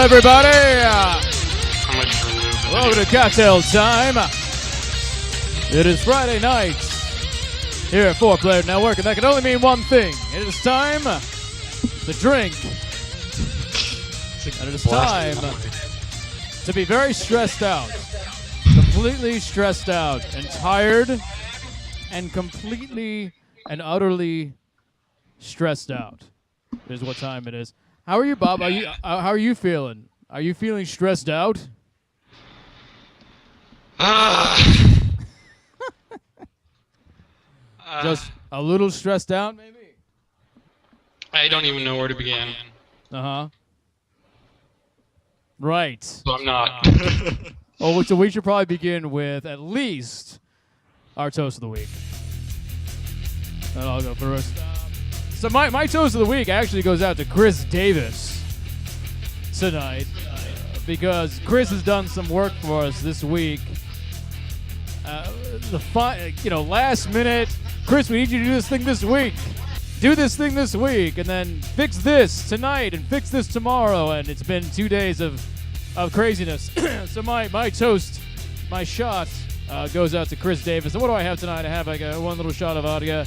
Hello, everybody. Welcome to Cocktail Time. It is Friday night here at 4Player Network, and that can only mean one thing. It is time to drink. And it is time to be very stressed out. Completely stressed out and tired and completely and utterly stressed out is what time it is. How are you, Bob? How are you feeling? Are you feeling stressed out? Just a little stressed out, maybe? I don't even know where to begin. Uh-huh. Right. So I'm not. Oh, so we should probably begin with at least our toast of the week. And I'll go first. So my toast of the week actually goes out to Chris Davis tonight because Chris has done some work for us this week. Last minute, Chris, we need you to do this thing this week. Do this thing this week, and then fix this tonight, and fix this tomorrow. And it's been 2 days of craziness. So my toast, my shot goes out to Chris Davis. And what do I have tonight? I have like one little shot of vodka,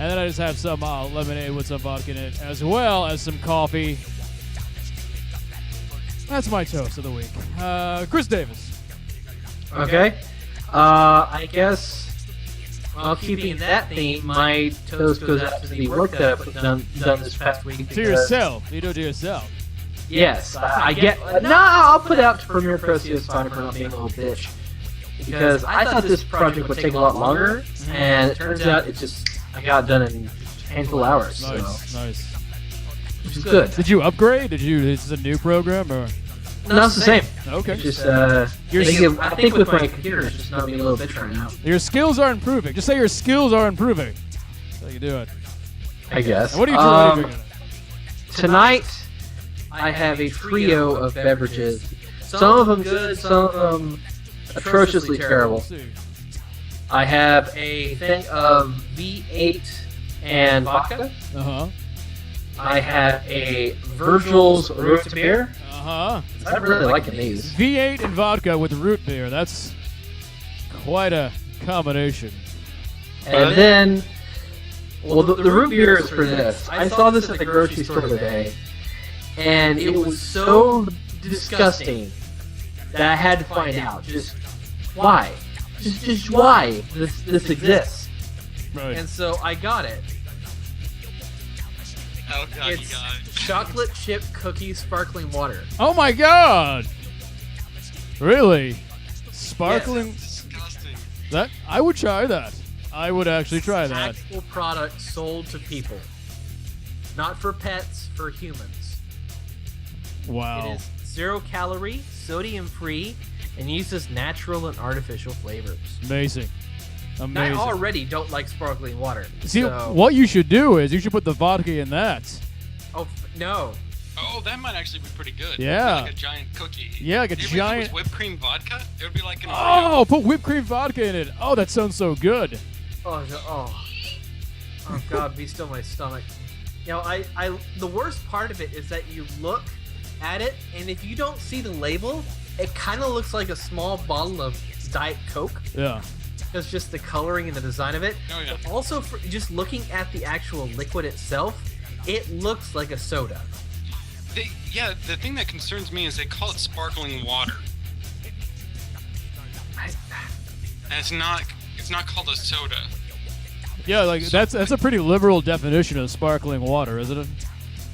and then I just have some lemonade with some vodka in it, as well as some coffee. That's my toast of the week. Chris Davis. Okay. I guess, keeping that theme, my toast goes out to the work that I've done this past week. To yourself. You do it to yourself. Yes. I'll put it out to Premier Precious Fine for not being a little bitch. Because I thought this project would take a lot longer, and it turns out I got it done in a handful of hours. Nice. Which is good. Did you upgrade? Is this a new program, or? No, it's the same. Okay. It's just, I think with my computer, it's just not being a little bitch right now. Your skills are improving. Just say your skills are improving. That's how you do it. I guess. And what are you drinking? Tonight, I have a trio of beverages. Some of them good, some of them atrociously terrible. I have a thing of V8 and vodka. Uh-huh. I have a Virgil's root beer. Uh-huh. I'm really liking these. V8 and vodka with root beer. That's quite a combination. And then, the root beer is for this. I saw this at the grocery store today, and it was so disgusting that I had to find out just why. Just why this exists. Right. And so I got it. Oh God, It's you got it. chocolate chip cookie sparkling water. Oh my God! Really? Sparkling? Disgusting. That I would try that. I would actually try that. Actual product sold to people. Not for pets, for humans. Wow. It is 0 calorie, sodium free, and uses natural and artificial flavors. Amazing. And I Amazing. already don't like sparkling water. See, so, what you should do is you should put the vodka in that. No. Oh, that might actually be pretty good. Yeah. Like a giant cookie. Yeah, like a If it giant. was whipped cream vodka, it would be like an Oh, put whipped cream vodka in it. Oh, that sounds so good. Oh God, be still my stomach. You know, the worst part of it is that you look at it, and if you don't see the label, it kind of looks like a small bottle of Diet Coke. Yeah. It's just the coloring and the design of it. Oh, yeah. But also, for just looking at the actual liquid itself, it looks like a soda. The thing that concerns me is they call it sparkling water. And it's not called a soda. Yeah, like that's a pretty liberal definition of sparkling water, isn't it?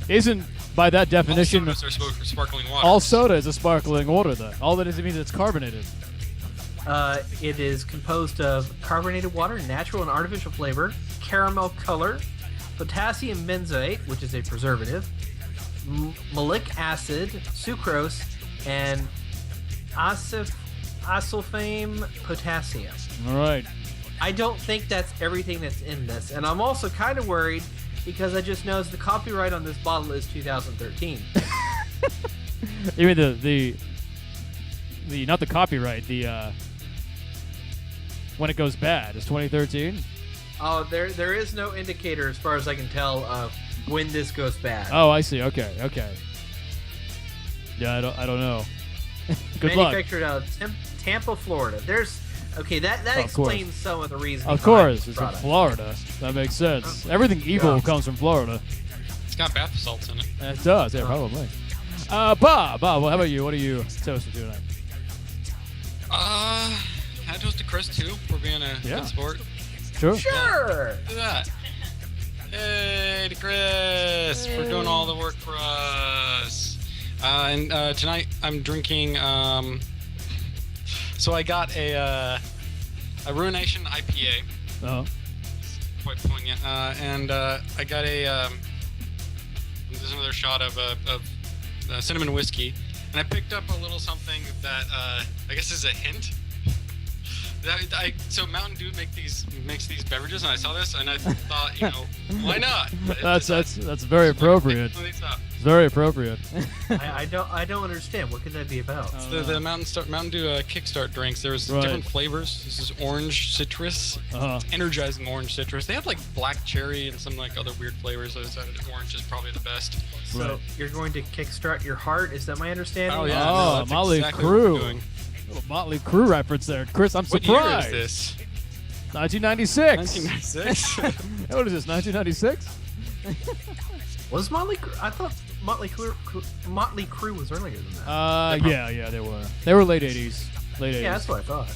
Isn't by that definition All sodas are sparkling water. all soda is a sparkling water then? All that is, it means it's carbonated. It is composed of carbonated water, natural and artificial flavor, caramel color, potassium benzoate, which is a preservative, malic acid, sucrose, and isophane potassium. All right. I don't think that's everything that's in this, and I'm also kind of worried because I just noticed the copyright on this bottle is 2013. You mean the not the copyright, the when it goes bad. It's 2013? Oh, there is no indicator as far as I can tell of when this goes bad. Oh, I see. Okay. Yeah, I don't know. Good luck. Manufactured out of Tampa, Florida. There's okay. That Of course. explains some of the reason. Of course, it's from Florida. That makes sense. Everything evil comes from Florida. It's got bath salts in it. It does, yeah, probably. Bob, well, how about you? What are you toasting to tonight? I toast to Chris too for being a good sport. Sure. Sure. Look at that. Hey to Chris for doing all the work for us. And tonight I'm drinking. So I got a Ruination IPA. Oh. Quite poignant. And I got a. There's another shot of cinnamon whiskey, and I picked up a little something that I guess is a hint. So Mountain Dew makes these beverages, and I saw this, and I thought, why not? That's very appropriate. It's very appropriate. I don't understand. What could that be about? It's the Mountain Dew Kickstart drinks. There's different flavors. This is orange citrus, energizing orange citrus. They have like black cherry and some like other weird flavors. I decided orange is probably the best. So you're going to kickstart your heart? Is that my understanding? Oh yeah. Oh, that's Motley exactly Crue. What we're doing. Little Motley Crue reference there, Chris. I'm What surprised. year is this? 1996. 1996. What is this? 1996? Was Motley Crue? I thought Motley Crue was earlier than that. Yeah, they were. They were late 80s. Late 80s. Yeah, that's what I thought.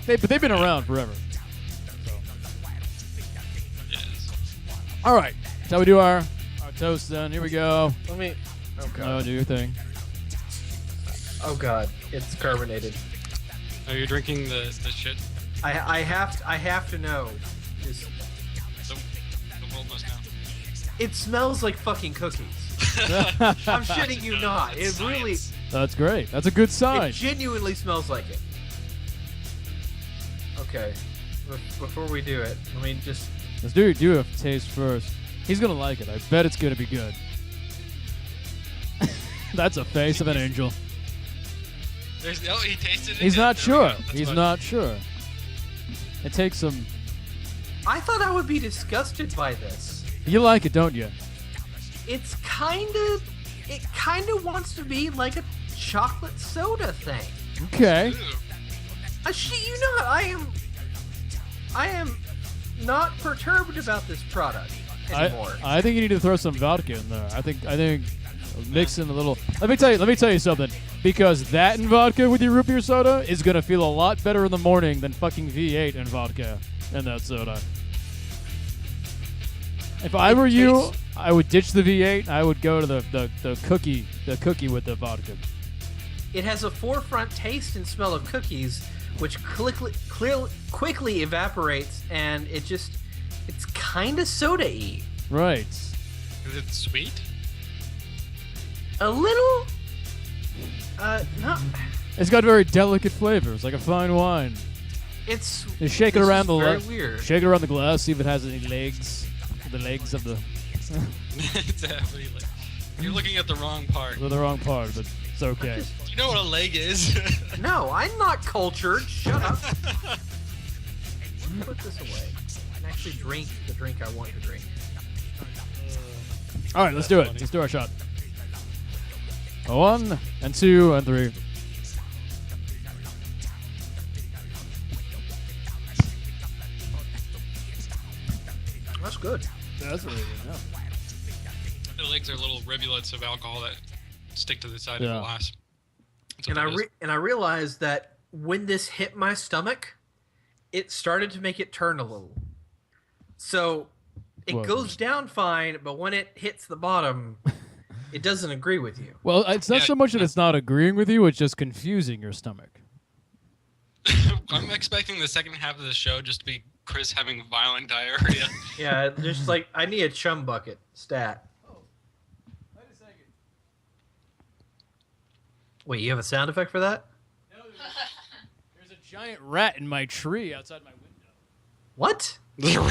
But they've been around forever. So. Yes. All right. That's how we do our toast then. Here we go. Let me. Oh god. Oh, do your thing. Oh god. It's carbonated. Are you drinking the shit? I have to know. The world must know. It smells like fucking cookies. I'm shitting you not. It really. That's great. That's a good sign. It genuinely smells like it. Okay. Before we do it, let me just. Let's do a taste first. He's gonna like it. I bet it's gonna be good. That's a face of an angel. He tasted it. He's not sure. He's not sure. It takes some. I thought I would be disgusted by this. You like it, don't you? It's it kind of wants to be like a chocolate soda thing. Okay. I shit you not. I am not perturbed about this product anymore. I think you need to throw some vodka in there. I think mix in a little. Let me tell you something. Because that and vodka with your root beer soda is gonna feel a lot better in the morning than fucking V8 and vodka and that soda. If I were you, I would ditch the V8. I would go to the cookie with the vodka. It has a forefront taste and smell of cookies, which quickly evaporates, and it's kind of soda-y. Right. Is it sweet? A little. No. It's got very delicate flavors, like a fine wine. It's. You shake it around the very weird. Shake it around the glass, see if it has any legs. The legs of the. Definitely. You're looking at the wrong part. Well, the wrong part, but it's okay. Do you know what a leg is? No, I'm not cultured. Shut up. Put this away and actually drink the drink I want to drink. All right, let's do it. Let's do our shot. 1 and 2 and 3. That's good. That's really good. Yeah. The legs are little rivulets of alcohol that stick to the side of the glass. And I realized that when this hit my stomach, it started to make it turn a little. So it goes down fine, but when it hits the bottom, it doesn't agree with you. Well, it's not so much that it's not agreeing with you; it's just confusing your stomach. I'm expecting the second half of the show just to be Chris having violent diarrhea. Yeah, just like I need a chum bucket stat. Oh, wait a second. Wait, you have a sound effect for that? No, there's a giant rat in my tree outside my window. What? It's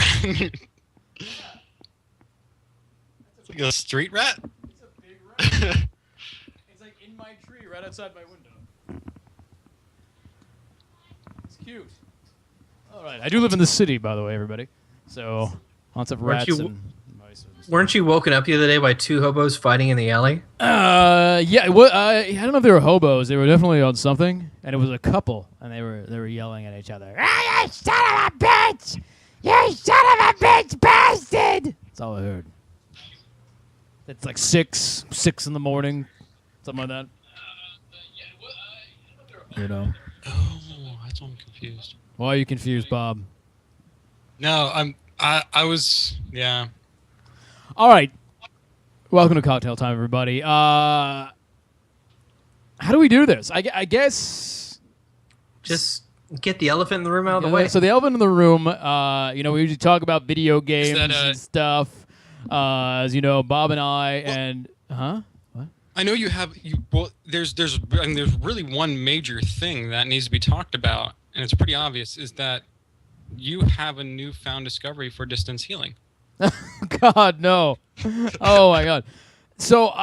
like a street rat? It's a big rat. It's like in my tree right outside my window. It's cute. All right, I do live in the city, by the way, everybody. So lots of rats in my Weren't you woken up the other day by two hobos fighting in the alley? Yeah. Well, I don't know if they were hobos. They were definitely on something, and it was a couple, and they were yelling at each other. Ah, you son of a bitch! You son of a bitch bastard! That's all I heard. It's like six in the morning, something like that. You know. Oh, that's why I'm confused. Why are you confused, Bob? No, I was, yeah. All right. Welcome to Cocktail Time, everybody. How do we do this? I guess... Just get the elephant in the room out of the way. So the elephant in the room, we usually talk about video games and stuff. As you know, Bob and I and... Huh? What? I know you have... there's really one major thing that needs to be talked about, and it's pretty obvious, is that you have a newfound discovery for distance healing. God, no. Oh, my God. So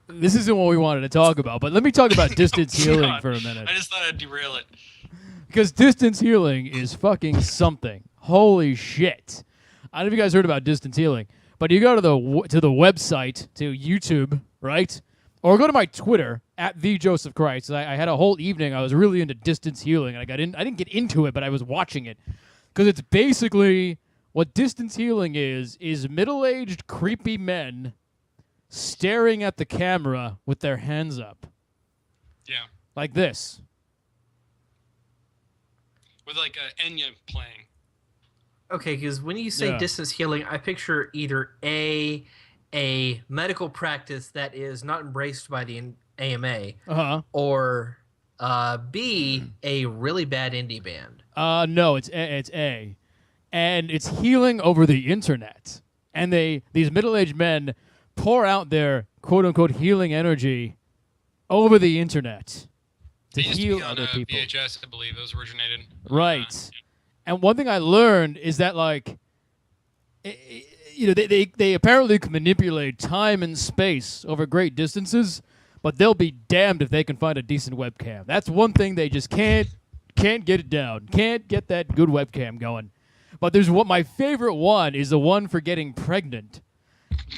this isn't what we wanted to talk about, but let me talk about distance healing for a minute. I just thought I'd derail it. Because distance healing is fucking something. Holy shit. I don't know if you guys heard about distance healing, but you go to the website, to YouTube, right? Or go to my Twitter, @TheJosephChrist. I had a whole evening. I was really into distance healing. I didn't get into it, but I was watching it. Because it's basically what distance healing is middle-aged, creepy men staring at the camera with their hands up. Yeah. Like this. With like Enya playing. Okay, because when you say distance healing, I picture either A medical practice that is not embraced by the AMA, or B, a really bad indie band. No, it's A. And it's healing over the internet. And these middle-aged men pour out their quote-unquote healing energy over the internet to heal other people. VHS, I believe those originated. Right. And one thing I learned is that, like, they apparently can manipulate time and space over great distances, but they'll be damned if they can find a decent webcam. That's one thing they just can't get it down. Can't get that good webcam going. But my favorite one is the one for getting pregnant.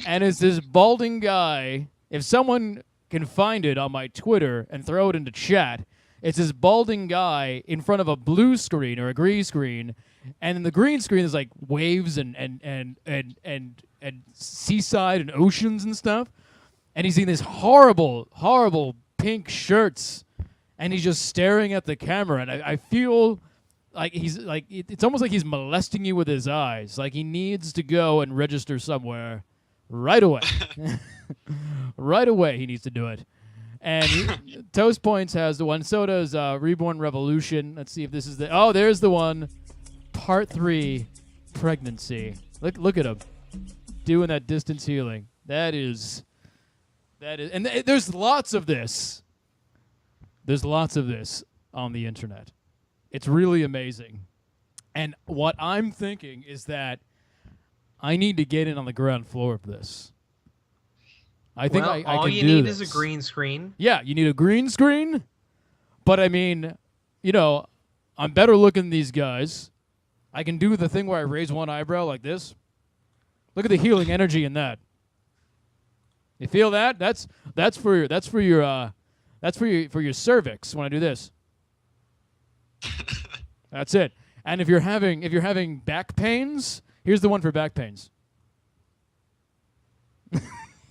And it's this balding guy. If someone can find it on my Twitter and throw it into chat, it's this balding guy in front of a blue screen or a green screen, and in the green screen is like waves and seaside and oceans and stuff. And he's in these horrible, horrible pink shirts, and he's just staring at the camera. And I feel like he's like it's almost like he's molesting you with his eyes. Like he needs to go and register somewhere right away. Right away, he needs to do it. And Toast Points has the one. So does Reborn Revolution. Let's see if this is the... Oh, there's the one. Part 3, pregnancy. Look at him doing that distance healing. That is... And there's lots of this. There's lots of this on the internet. It's really amazing. And what I'm thinking is that I need to get in on the ground floor of this. I think I can do this. All you need is a green screen. Yeah, you need a green screen. But, I mean, I'm better looking than these guys. I can do the thing where I raise one eyebrow like this. Look at the healing energy in that. You feel that? That's for your cervix when I do this. That's it. And if you're having back pains, here's the one for back pains.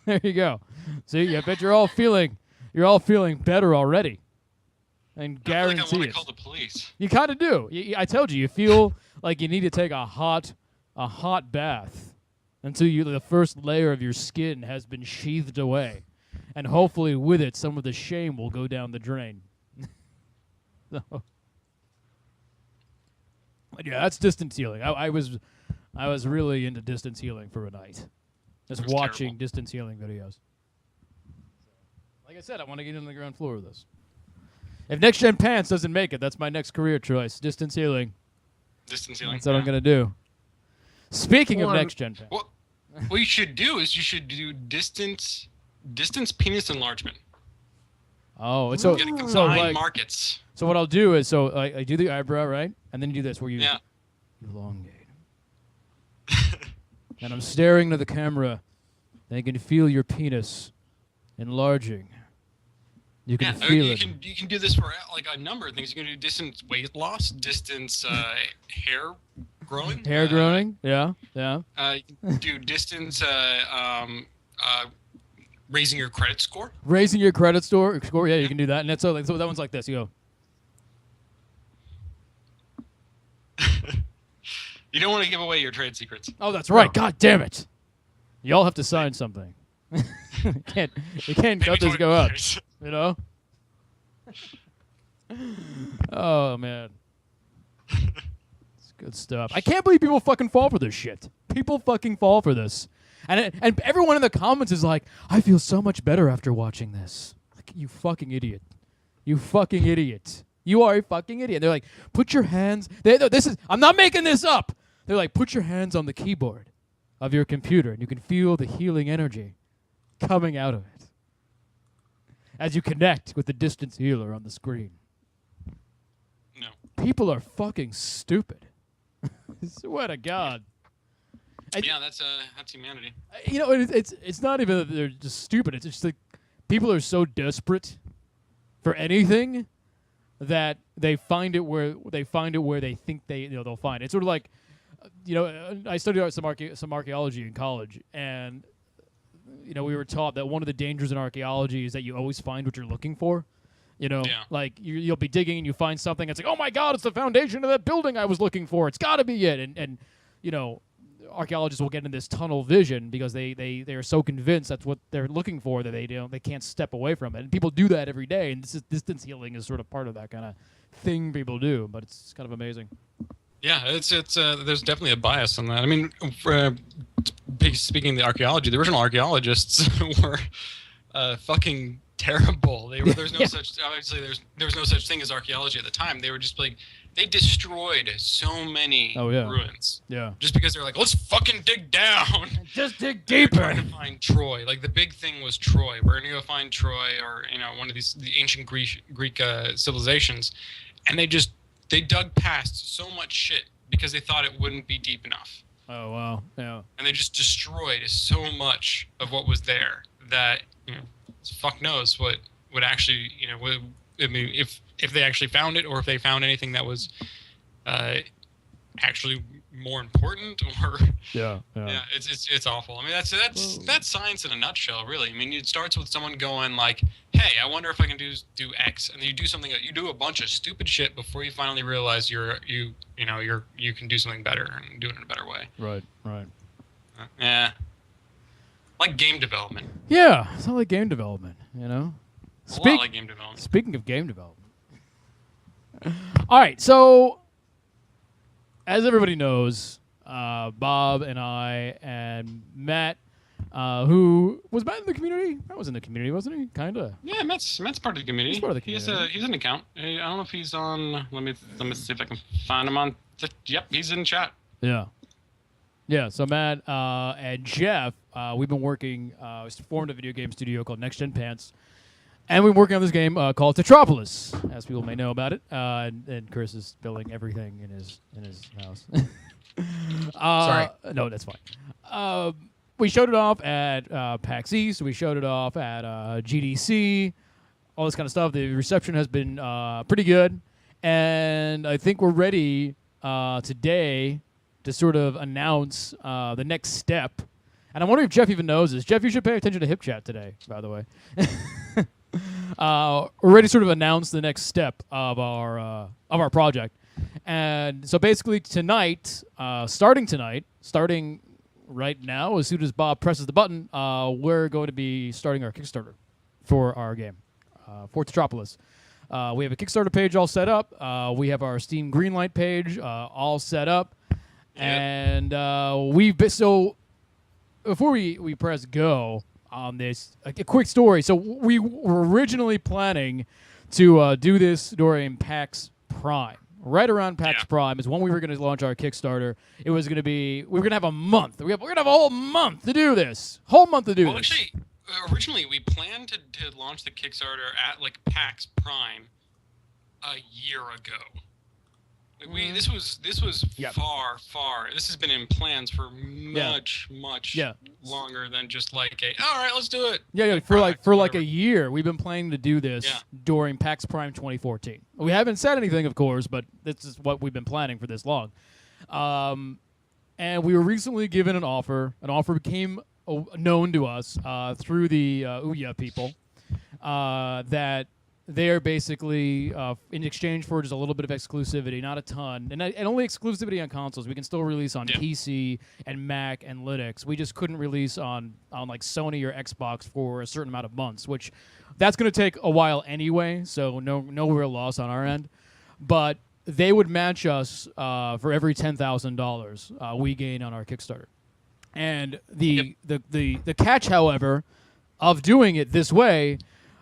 There you go. See, I bet you're all feeling better already. And guarantee I feel like I want it. to call the police. You kind of do. I told you, you feel like you need to take a hot bath until the first layer of your skin has been sheathed away, and hopefully with it, some of the shame will go down the drain. So, but yeah, that's distance healing. I was really into distance healing for a night. Just watching terrible distance healing videos. Like I said, I want to get on the ground floor of this. If Next Gen Pants doesn't make it, that's my next career choice. Distance healing. Distance healing. That's what I'm going to do. Speaking of Next Gen Pants. What you should do is you should do distance penis enlargement. Oh, so like markets. So what I'll do is I do the eyebrow, right? And then you do this where you elongate. and I'm staring to the camera, and I can feel your penis enlarging. You can feel it. You can do this for like a number of things. You can do distance weight loss, distance hair growing. Hair growing, yeah. You can do distance raising your credit score. Raising your credit score, yeah, you can do that. And that's so that one's like this. You go. You don't want to give away your trade secrets. Oh, that's right. God damn it! Y'all have to sign something. you can't cut this go out. You know? Oh man, it's good stuff. I can't believe people fucking fall for this shit. People fucking fall for this. And everyone in the comments is like, I feel so much better after watching this. Like, you fucking idiot. You fucking idiot. You are a fucking idiot. They're like, put your hands. I'm not making this up. They're like, put your hands on the keyboard of your computer, and you can feel the healing energy coming out of it as you connect with the distance healer on the screen. No. People are fucking stupid. Swear to God. Yeah, that's humanity. You know, it's not even that they're just stupid. It's just like people are so desperate for anything that they find it where they think they'll find it. It's sort of like, I studied some archaeology in college, and we were taught that one of the dangers in archaeology is that you always find what you're looking for. Like you'll be digging and you find something. It's like, oh my God, it's the foundation of that building I was looking for. It's got to be it. And archaeologists will get in this tunnel vision because they are so convinced that's what they're looking for that they can't step away from it. And people do that every day. And distance healing is sort of part of that kind of thing people do. But it's kind of amazing. Yeah, it's there's definitely a bias on that. I mean, speaking of the archaeology, the original archaeologists were fucking terrible. There's no such obviously there was no such thing as archaeology at the time. They were just like they destroyed so many ruins. Yeah. Just because they're like, let's fucking dig down. Just dig deeper. Trying to find Troy. Like the big thing was Troy. We're gonna go find Troy or one of the ancient Greek civilizations, and they dug past so much shit because they thought it wouldn't be deep enough. Oh wow. Yeah. And they just destroyed so much of what was there that fuck knows what would actually if they actually found it or if they found anything that was actually more important or yeah it's awful. I mean that's science in a nutshell, really. I mean it starts with someone going like, hey, I wonder if I can do X, and then you do something, you do a bunch of stupid shit before you finally realize you can do something better and do it in a better way. Right. Yeah. Like game development. Yeah, it's not like game development, A lot like game development. Speaking of game development. All right, so as everybody knows, Bob and I and Matt, who was Matt in the community? Matt was in the community, wasn't he? Kinda. Yeah, Matt's part of the community. He's part of the community. He's an account. I don't know if he's on. Let me see if I can find him on. Yep, he's in chat. Yeah. Yeah, so Matt and Jeff, we've been working, formed a video game studio called Next Gen Pants, and we've been working on this game called Tetropolis, as people may know about it, and Chris is spilling everything in his house. Sorry. No, that's fine. We showed it off at PAX East, we showed it off at GDC, all this kind of stuff. The reception has been pretty good, and I think we're ready today to sort of announce the next step. And I'm wondering if Jeff even knows this. Jeff, you should pay attention to Hip Chat today, by the way. We're ready to sort of announce the next step of our project. And so basically tonight, starting right now, as soon as Bob presses the button, we're going to be starting our Kickstarter for our game, for Tetropolis. We have a Kickstarter page all set up. We have our Steam Greenlight page all set up. Yep. And so before we press go on this, a quick story. So we were originally planning to do this during PAX Prime. Right around PAX Prime is when we were going to launch our Kickstarter. It was going to be, we were going to have a month. We're going to have a whole month to do this. Well, actually, originally we planned to launch the Kickstarter at like PAX Prime a year ago. Like this was Yep. far. This has been in plans for much longer than just like all right, let's do it. Yeah, for like a year, we've been planning to do this Yeah. during PAX Prime 2014. We haven't said anything, of course, but this is what we've been planning for this long. And we were recently given an offer. An offer became known to us through the Ouya people that they're basically in exchange for just a little bit of exclusivity, not a ton, and only exclusivity on consoles. We can still release on PC and Mac and Linux. We just couldn't release on like Sony or Xbox for a certain amount of months, which that's going to take a while anyway. So no real loss on our end, but they would match us for every $10,000 we gain on our Kickstarter. And the catch, however, of doing it this way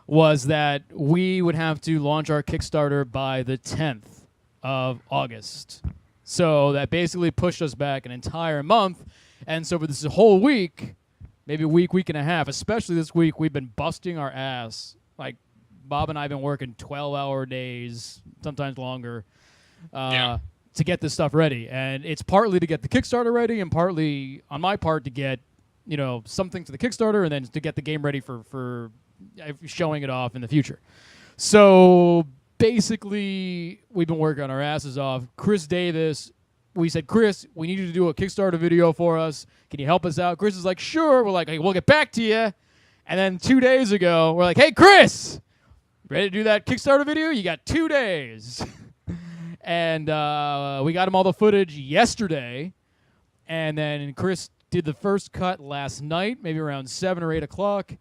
was that we would have to launch our Kickstarter by the 10th of August. So that basically pushed us back an entire month. And so for this whole week, maybe a week and a half, especially this week, we've been busting our ass. Like, Bob and I have been working 12-hour days, sometimes longer, to get this stuff ready. And it's partly to get the Kickstarter ready and partly, on my part, to get something to the Kickstarter and then to get the game ready for showing it off in the future. So basically, we've been working our asses off. Chris Davis, we said, Chris, we need you to do a Kickstarter video for us. Can you help us out? Chris is like, sure. We're like, hey, we'll get back to you. And then 2 days ago, we're like, hey, Chris, ready to do that Kickstarter video? You got 2 days. And we got him all the footage yesterday. And then Chris did the first cut last night, maybe around 7 or 8 o'clock.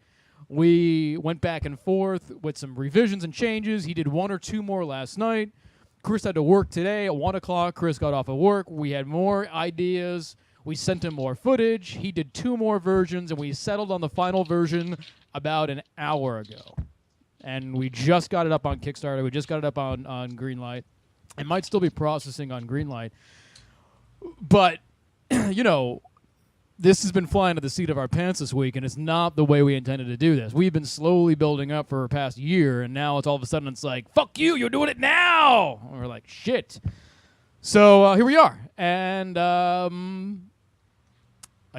We went back and forth with some revisions and changes. He did 1 or 2 more last night. Chris had to work today at 1 o'clock. Chris got off of work. We had more ideas. We sent him more footage. He did 2 more versions, and we settled on the final version about an hour ago. And we just got it up on Kickstarter. We just got it up on Greenlight. It might still be processing on Greenlight. But, this has been flying to the seat of our pants this week, and it's not the way we intended to do this. We've been slowly building up for the past year, and now it's all of a sudden it's like, fuck you, you're doing it now! And we're like, shit. So here we are. And I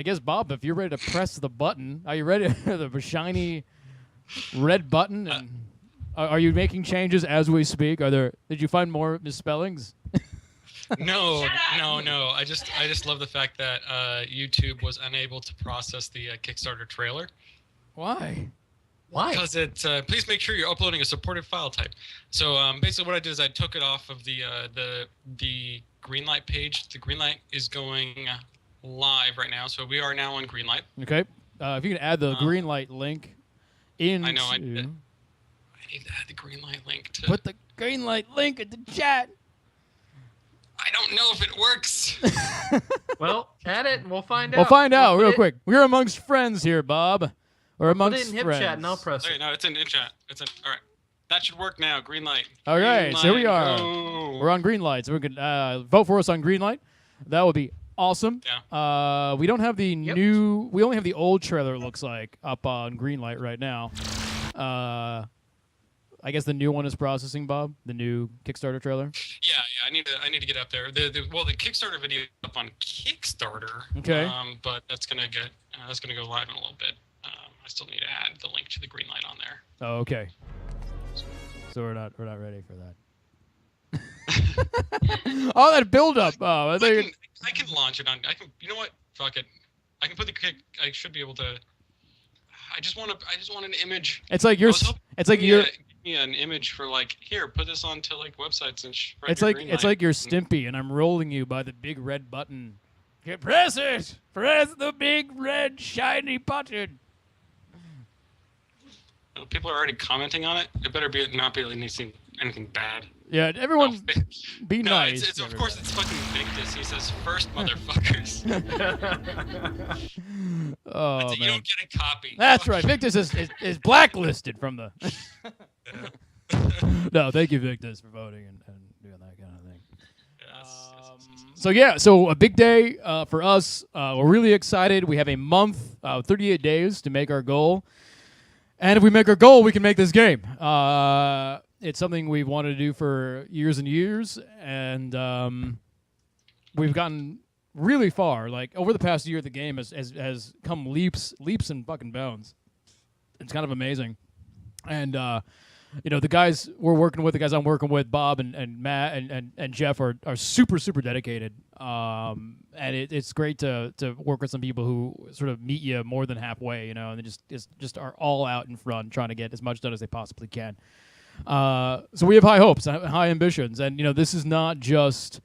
guess, Bob, if you're ready to press the button, are you ready? The shiny red button? And are you making changes as we speak? Did you find more misspellings? No. I just love the fact that YouTube was unable to process the Kickstarter trailer. Why? Because it please make sure you're uploading a supported file type. So basically, what I did is I took it off of the Greenlight page. The Greenlight is going live right now, so we are now on Greenlight. Okay. If you can add the Greenlight link in. I know. I need to add the Greenlight link to. Put the Greenlight link in the chat. I don't know if it works. Well, add it and we'll find out. We'll find out real quick. We're amongst friends here, Bob. We're amongst put it in friends. hip chat and I'll press Okay, it. no, it's in chat. All right. That should work now. Greenlight. All right, so here we are. Go. We're on Greenlight, so we can vote for us on Greenlight. That would be awesome. Yeah. We don't have the new. We only have the old trailer. It looks like up on Greenlight right now. I guess the new one is processing, Bob. The new Kickstarter trailer. Yeah. I need to get up there. The Kickstarter video is up on Kickstarter. Okay. But that's gonna go live in a little bit. I still need to add the link to the Greenlight on there. Oh, okay. So we're not ready for that. All that build up. Oh, I can launch it on. You know what? Fuck it. I can put the kick. I should be able to. I just want an image. It's like you're. It's like you're. Give me an image for here. Put this onto websites and. It's like you're Stimpy, and I'm rolling you by the big red button. Press it. Press the big red shiny button. People are already commenting on it. It better not be anything bad. Yeah, everyone, be nice. It's of course it's fucking Victus. He says first, motherfuckers. Oh man, you don't get a copy. That's right. Victus is blacklisted from the. No, thank you, Victus, for voting and doing that kind of thing. Yes. So a big day for us. We're really excited. We have a month, 38 days to make our goal. And if we make our goal, we can make this game. It's something we've wanted to do for years and years, and we've gotten really far. Like over the past year, the game has come leaps and fucking bounds. It's kind of amazing, and the guys we're working with, the guys I'm working with, Bob and Matt and Jeff are super dedicated. And it's great to work with some people who sort of meet you more than halfway, and they just are all out in front trying to get as much done as they possibly can. So we have high hopes, high ambitions, and this is not just,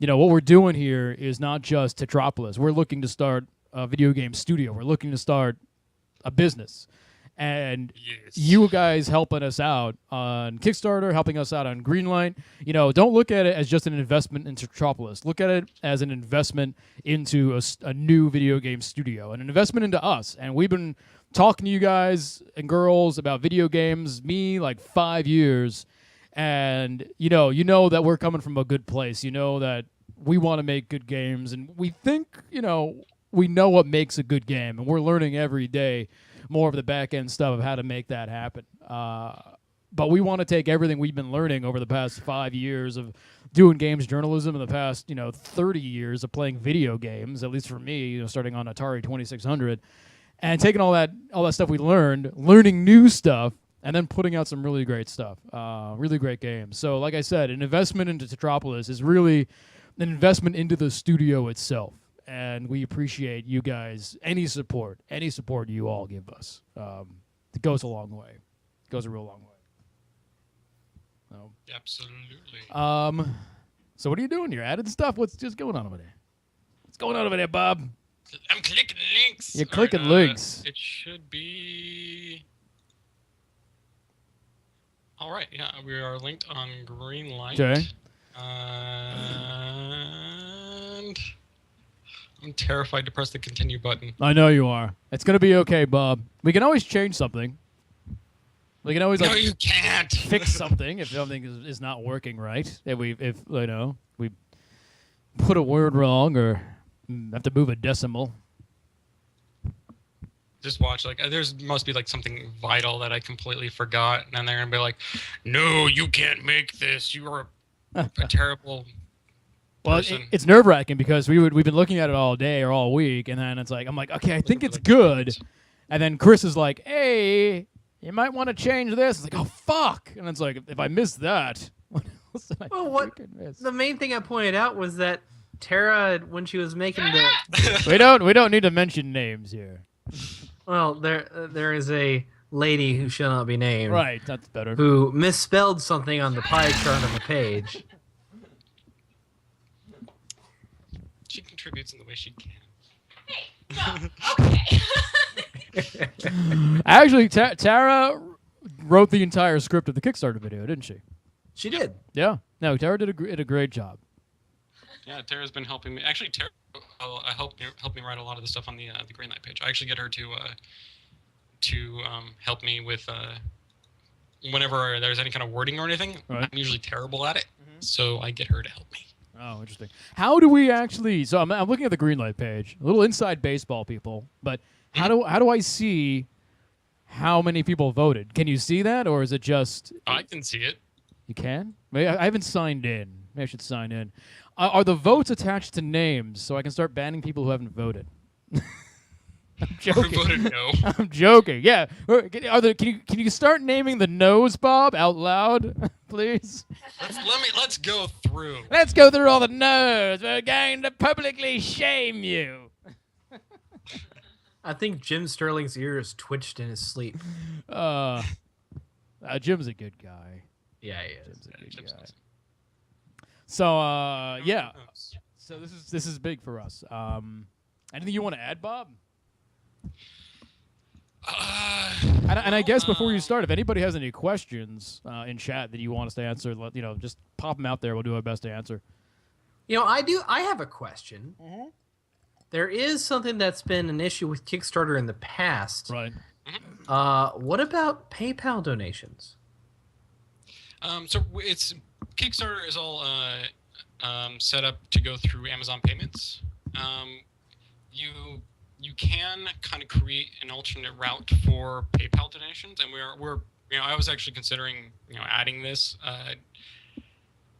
what we're doing here is not just Tetropolis. We're looking to start a video game studio. We're looking to start a business. And you guys helping us out on Kickstarter, helping us out on Greenlight, don't look at it as just an investment in Tetropolis. Look at it as an investment into a new video game studio, and an investment into us. And we've been talking to you guys and girls about video games, like 5 years. And, you know that we're coming from a good place. You know that we want to make good games. And we think, we know what makes a good game. And we're learning every day more of the back end stuff of how to make that happen. But we want to take everything we've been learning over the past 5 years of doing games journalism, and the past 30 years of playing video games, at least for me, starting on Atari 2600, and taking all that stuff we learned, learning new stuff, and then putting out some really great stuff, really great games. So like I said, an investment into Tetropolis is really an investment into the studio itself. And we appreciate you guys, any support you all give us. It goes a long way. It goes a real long way. So, absolutely. So what are you doing here? Adding stuff? What's just going on over there? What's going on over there, Bob? I'm clicking links. You're clicking links. It should be... All right, yeah, we are linked on Greenlight. Okay. And... I'm terrified to press the continue button. I know you are. It's going to be okay, Bob. We can always change something. We can always no, you can't fix something if something is not working right. If we put a word wrong or have to move a decimal. Just watch. There's must be something vital that I completely forgot, and they're gonna be like, "No, you can't make this. You are a terrible." Well, it's nerve-wracking because we've been looking at it all day or all week, and then I'm like, okay, I think it's good, and then Chris is like, hey, you might want to change this. It's like, oh fuck, and it's like, if I miss that, what else did I miss? The main thing I pointed out was that Tara, when she was making the, we don't need to mention names here. Well, there is a lady who shall not be named, right? That's better. Who misspelled something on the pie chart on the page. She contributes in the way she can. Hey, no, okay. Actually, Tara wrote the entire script of the Kickstarter video, didn't she? She did. Yeah. No, Tara did a great job. Yeah, Tara's been helping me. Actually, Tara helped me write a lot of the stuff on the Greenlight page. I actually get her to help me with whenever there's any kind of wording or anything. Right. I'm usually terrible at it, so I get her to help me. Oh, interesting. How do we actually? So I'm looking at the Greenlight page. A little inside baseball, people. But how do I see how many people voted? Can you see that, or is it just? I can see it. You can? Maybe I haven't signed in. Maybe I should sign in. Are the votes attached to names so I can start banning people who haven't voted? I'm joking. Who voted no? I'm joking. Yeah. Can you start naming the no's, Bob, out loud, please? Let's go through. Let's go through all the no's. We're going to publicly shame you. I think Jim Sterling's ears twitched in his sleep. Jim's a good guy. Yeah, he is. Jim's a good guy. Awesome. So yeah. So this is big for us. Anything you want to add, Bob? And I guess before you start, if anybody has any questions in chat that you want us to answer, just pop them out there. We'll do our best to answer. I have a question. Mm-hmm. There is something that's been an issue with Kickstarter in the past. Right. What about PayPal donations? So it's Kickstarter is all set up to go through Amazon payments. You can kind of create an alternate route for PayPal donations, and we're I was actually considering adding this.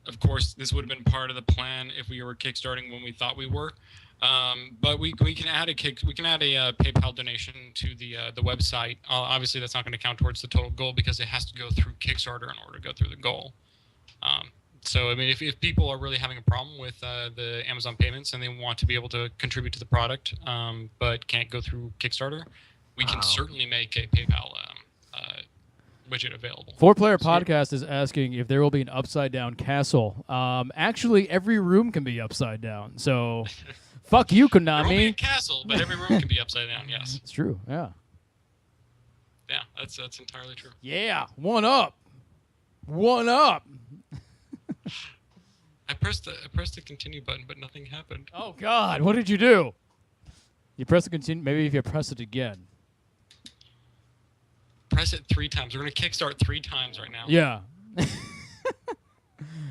Of course, this would have been part of the plan if we were kickstarting when we thought we were. But we can add a PayPal donation to the website. Obviously, that's not going to count towards the total goal because it has to go through Kickstarter in order to go through the goal. So I mean, if people are really having a problem with the Amazon payments and they want to be able to contribute to the product, but can't go through Kickstarter, we can certainly make a PayPal widget available. 4-Player Podcast is asking if there will be an upside down castle. Actually, every room can be upside down. So, fuck you, Konami. There won't be a castle, but every room can be upside down. Yes, it's true. Yeah. Yeah, that's entirely true. Yeah, one up. I pressed the continue button, but nothing happened. Oh God, what did you do? You press the continue. Maybe if you press it again. Press it 3 times. We're gonna kickstart 3 times right now. Yeah.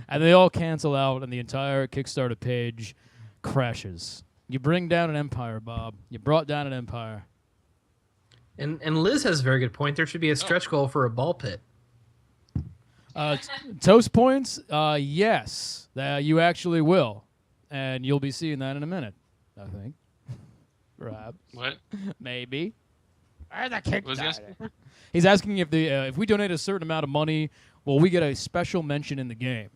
And they all cancel out, and the entire Kickstarter page crashes. You bring down an empire, Bob. You brought down an empire. And Liz has a very good point. There should be a stretch goal for a ball pit. Toast points, yes, you actually will, and you'll be seeing that in a minute, I think. Perhaps. What? Maybe. Was he asking for? He's asking if we donate a certain amount of money, will we get a special mention in the game?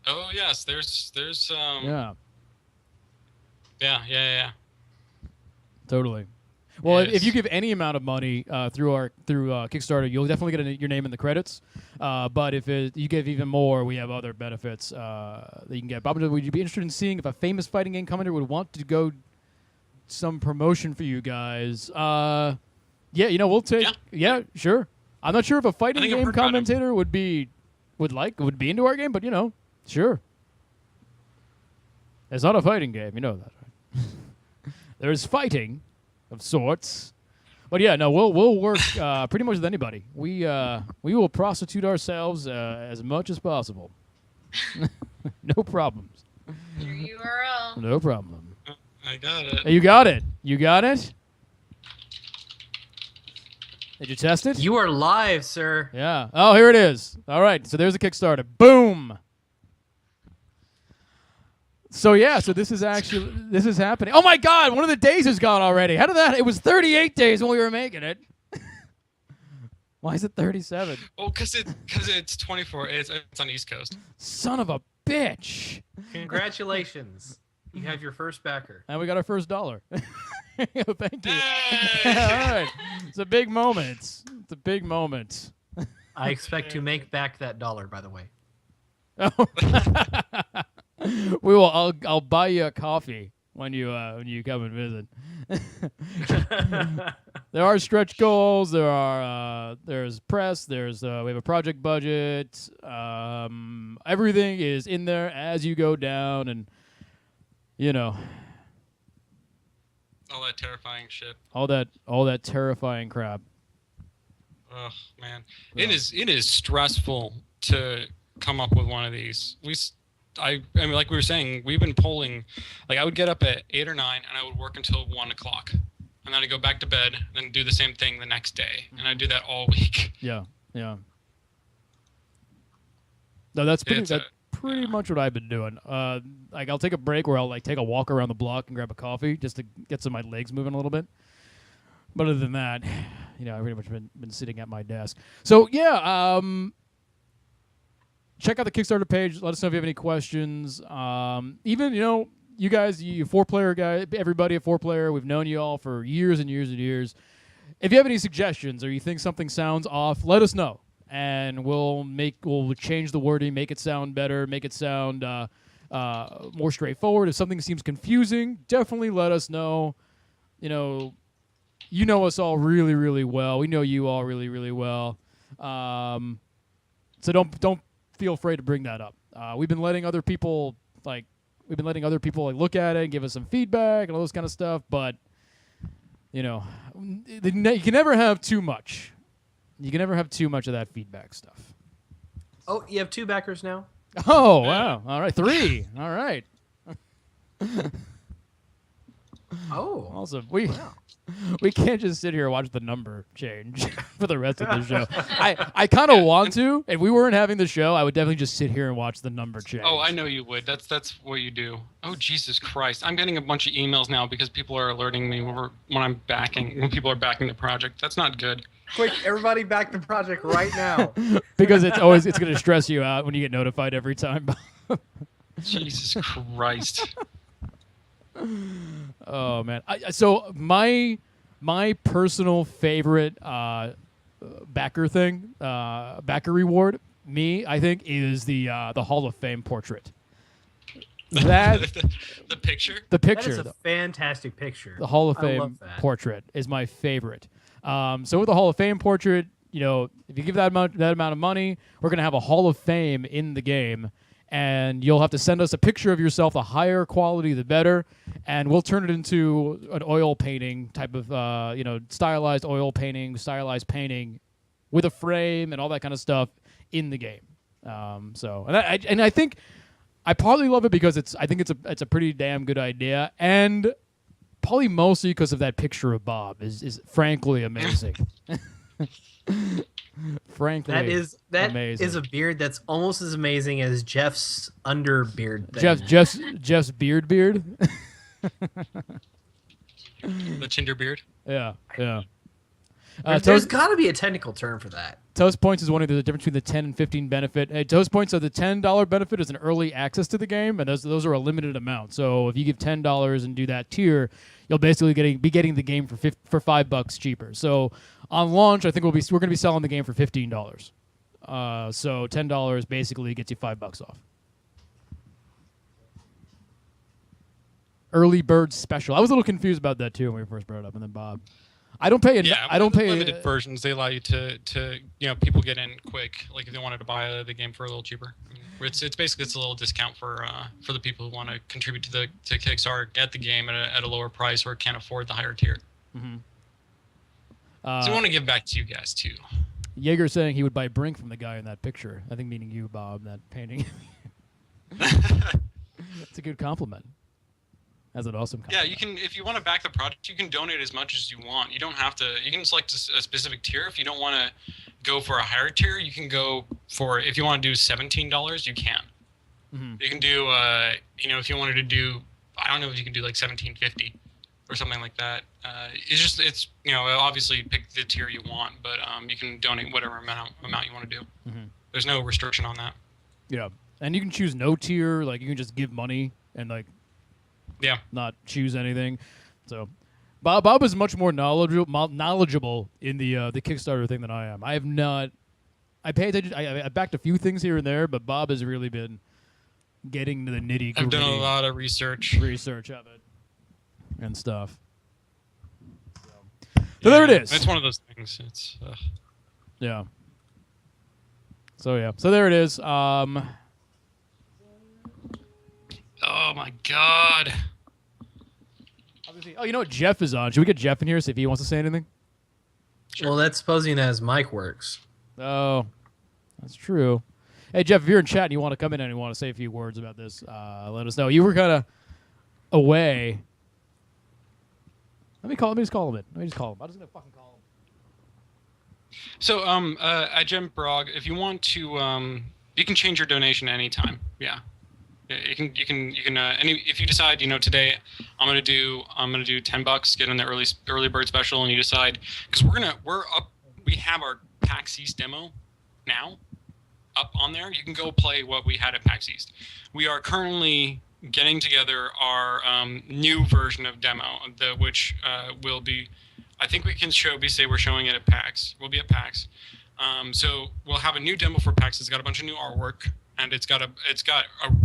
Oh yes, there's Yeah, totally. Well, Yes. if you give any amount of money through Kickstarter, you'll definitely get your name in the credits. But if you give even more, we have other benefits that you can get. Bob, would you be interested in seeing if a famous fighting game commentator would want to go some promotion for you guys? Yeah, we'll take. Yeah, sure. I'm not sure if a fighting game commentator would be into our game, but sure. It's not a fighting game, you know that, right? There's fighting of sorts, but yeah, no, we'll work pretty much with anybody. We will prostitute ourselves as much as possible. No problems. Your URL. No problem. I got it. Hey, you got it. You got it. Did you test it? You are live, sir. Yeah. Oh, here it is. All right. So there's a Kickstarter. Boom. So yeah, so this is happening. Oh my God, one of the days is gone already. How did that? It was 38 days when we were making it. Why is it 37? Oh, because it's 24. It's on the East Coast. Son of a bitch. Congratulations. You have your first backer. And we got our first $1. Thank you. Hey! All right. It's a big moment. It's a big moment. I expect to make back that $1, by the way. We will. I'll buy you a coffee when you come and visit. There are stretch goals. There's press. We have a project budget. Everything is in there as you go down, and All that terrifying shit. all that terrifying crap. Oh man, Yeah. it is stressful to come up with one of these. I mean, like we were saying, we've been polling. Like I would get up at 8 or 9, and I would work until 1 o'clock, and then I'd go back to bed, and do the same thing the next day, and I do that all week. Yeah. No, that's pretty much what I've been doing. Like I'll take a break where I'll take a walk around the block and grab a coffee just to get some of my legs moving a little bit. But other than that, I've pretty much been sitting at my desk. So yeah, check out the Kickstarter page. Let us know if you have any questions. Even you guys, you 4-player guy, everybody at 4-player, we've known you all for years and years and years. If you have any suggestions or you think something sounds off, let us know. And we'll change the wording, make it sound better, make it sound more straightforward. If something seems confusing, definitely let us know. You know us all really, really well. We know you all really, really well. So don't feel afraid to bring that up. We've been letting other people look at it and give us some feedback and all this kind of stuff. But you can never have too much. You can never have too much of that feedback stuff. Oh, you have 2 backers now? Oh, wow. All right. 3. All right. Oh. Awesome. We can't just sit here and watch the number change for the rest of the show. I kind of want to. If we weren't having the show, I would definitely just sit here and watch the number change. Oh, I know you would. That's what you do. Oh, Jesus Christ! I'm getting a bunch of emails now because people are alerting me when people are backing the project. That's not good. Quick, everybody back the project right now. Because it's going to stress you out when you get notified every time. Jesus Christ. Oh man! So my personal favorite backer reward, I think, is the Hall of Fame portrait. That the picture. The That picture. is a fantastic picture. The Hall of I Fame love that. portrait is my favorite. So with the Hall of Fame portrait, if you give that amount of money, we're gonna have a Hall of Fame in the game. And you'll have to send us a picture of yourself. The higher quality, the better. And we'll turn it into an oil painting type of, stylized oil painting, stylized painting with a frame and all that kind of stuff in the game. I think I partly love it because I think it's a pretty damn good idea, and probably mostly because of that picture of Bob is frankly amazing. Frankly, that amazing. is a beard that's almost as amazing as Jeff's underbeard thing. Jeff's beard. The Tinder beard. Yeah. There's got to be a technical term for that. Toast Points is wondering the difference between the 10 and 15 benefit. Toast Points, so the $10 benefit is an early access to the game, and those are a limited amount. So if you give $10 and do that tier, you'll basically be getting the game for $5 cheaper. So on launch, I think we're going to be selling the game for $15. So $10 basically gets you $5 off. Early bird special. I was a little confused about that too when we first brought it up, and then Bob. I don't pay. Limited versions. They allow you to people get in quick. Like if they wanted to buy the game for a little cheaper. It's basically a little discount for the people who want to contribute to Kickstarter, get the game at a lower price or can't afford the higher tier. Mm-hmm. So we want to give back to you guys too. Jaeger saying he would buy Brink from the guy in that picture. I think meaning you, Bob, that painting. That's a good compliment. That's an awesome compliment. Yeah, you can, if you want to back the project, you can donate as much as you want. You don't have to. You can select a specific tier. If you don't want to go for a higher tier, you can go for. If you want to do $17, you can. Mm-hmm. You can do. If you wanted to do, I don't know if you can do like $17.50 or something like that. It's obviously pick the tier you want, but you can donate whatever amount you want to do. Mm-hmm. There's no restriction on that. Yeah, and you can choose no tier. Like you can just give money and not choose anything. So Bob is much more knowledgeable in the Kickstarter thing than I am. I have not. I pay attention. I backed a few things here and there, but Bob has really been getting to the nitty-gritty. I've done a lot of research of it and stuff. So there it is. It's one of those things. It's yeah. So there it is. Oh my God. Oh, you know what? Jeff is on. Should we get Jeff in here, see if he wants to say anything? Sure. Well, that's supposing that his mic works. Oh, that's true. Hey, Jeff, if you're in chat and you want to come in and you want to say a few words about this, let us know. You were kind of away. Let me just call him in. I'm just going to fucking call him. So, at Jim Brog, if you want to, you can change your donation anytime. Yeah. You can if you decide, today I'm gonna do $10, get in the early bird special, and you decide, because we have our PAX East demo now up on there. You can go play what we had at PAX East. We are currently getting together our new version of demo, which will be, I think we can say we're showing it at PAX. We'll be at PAX. So we'll have a new demo for PAX. It's got a bunch of new artwork. And it's got a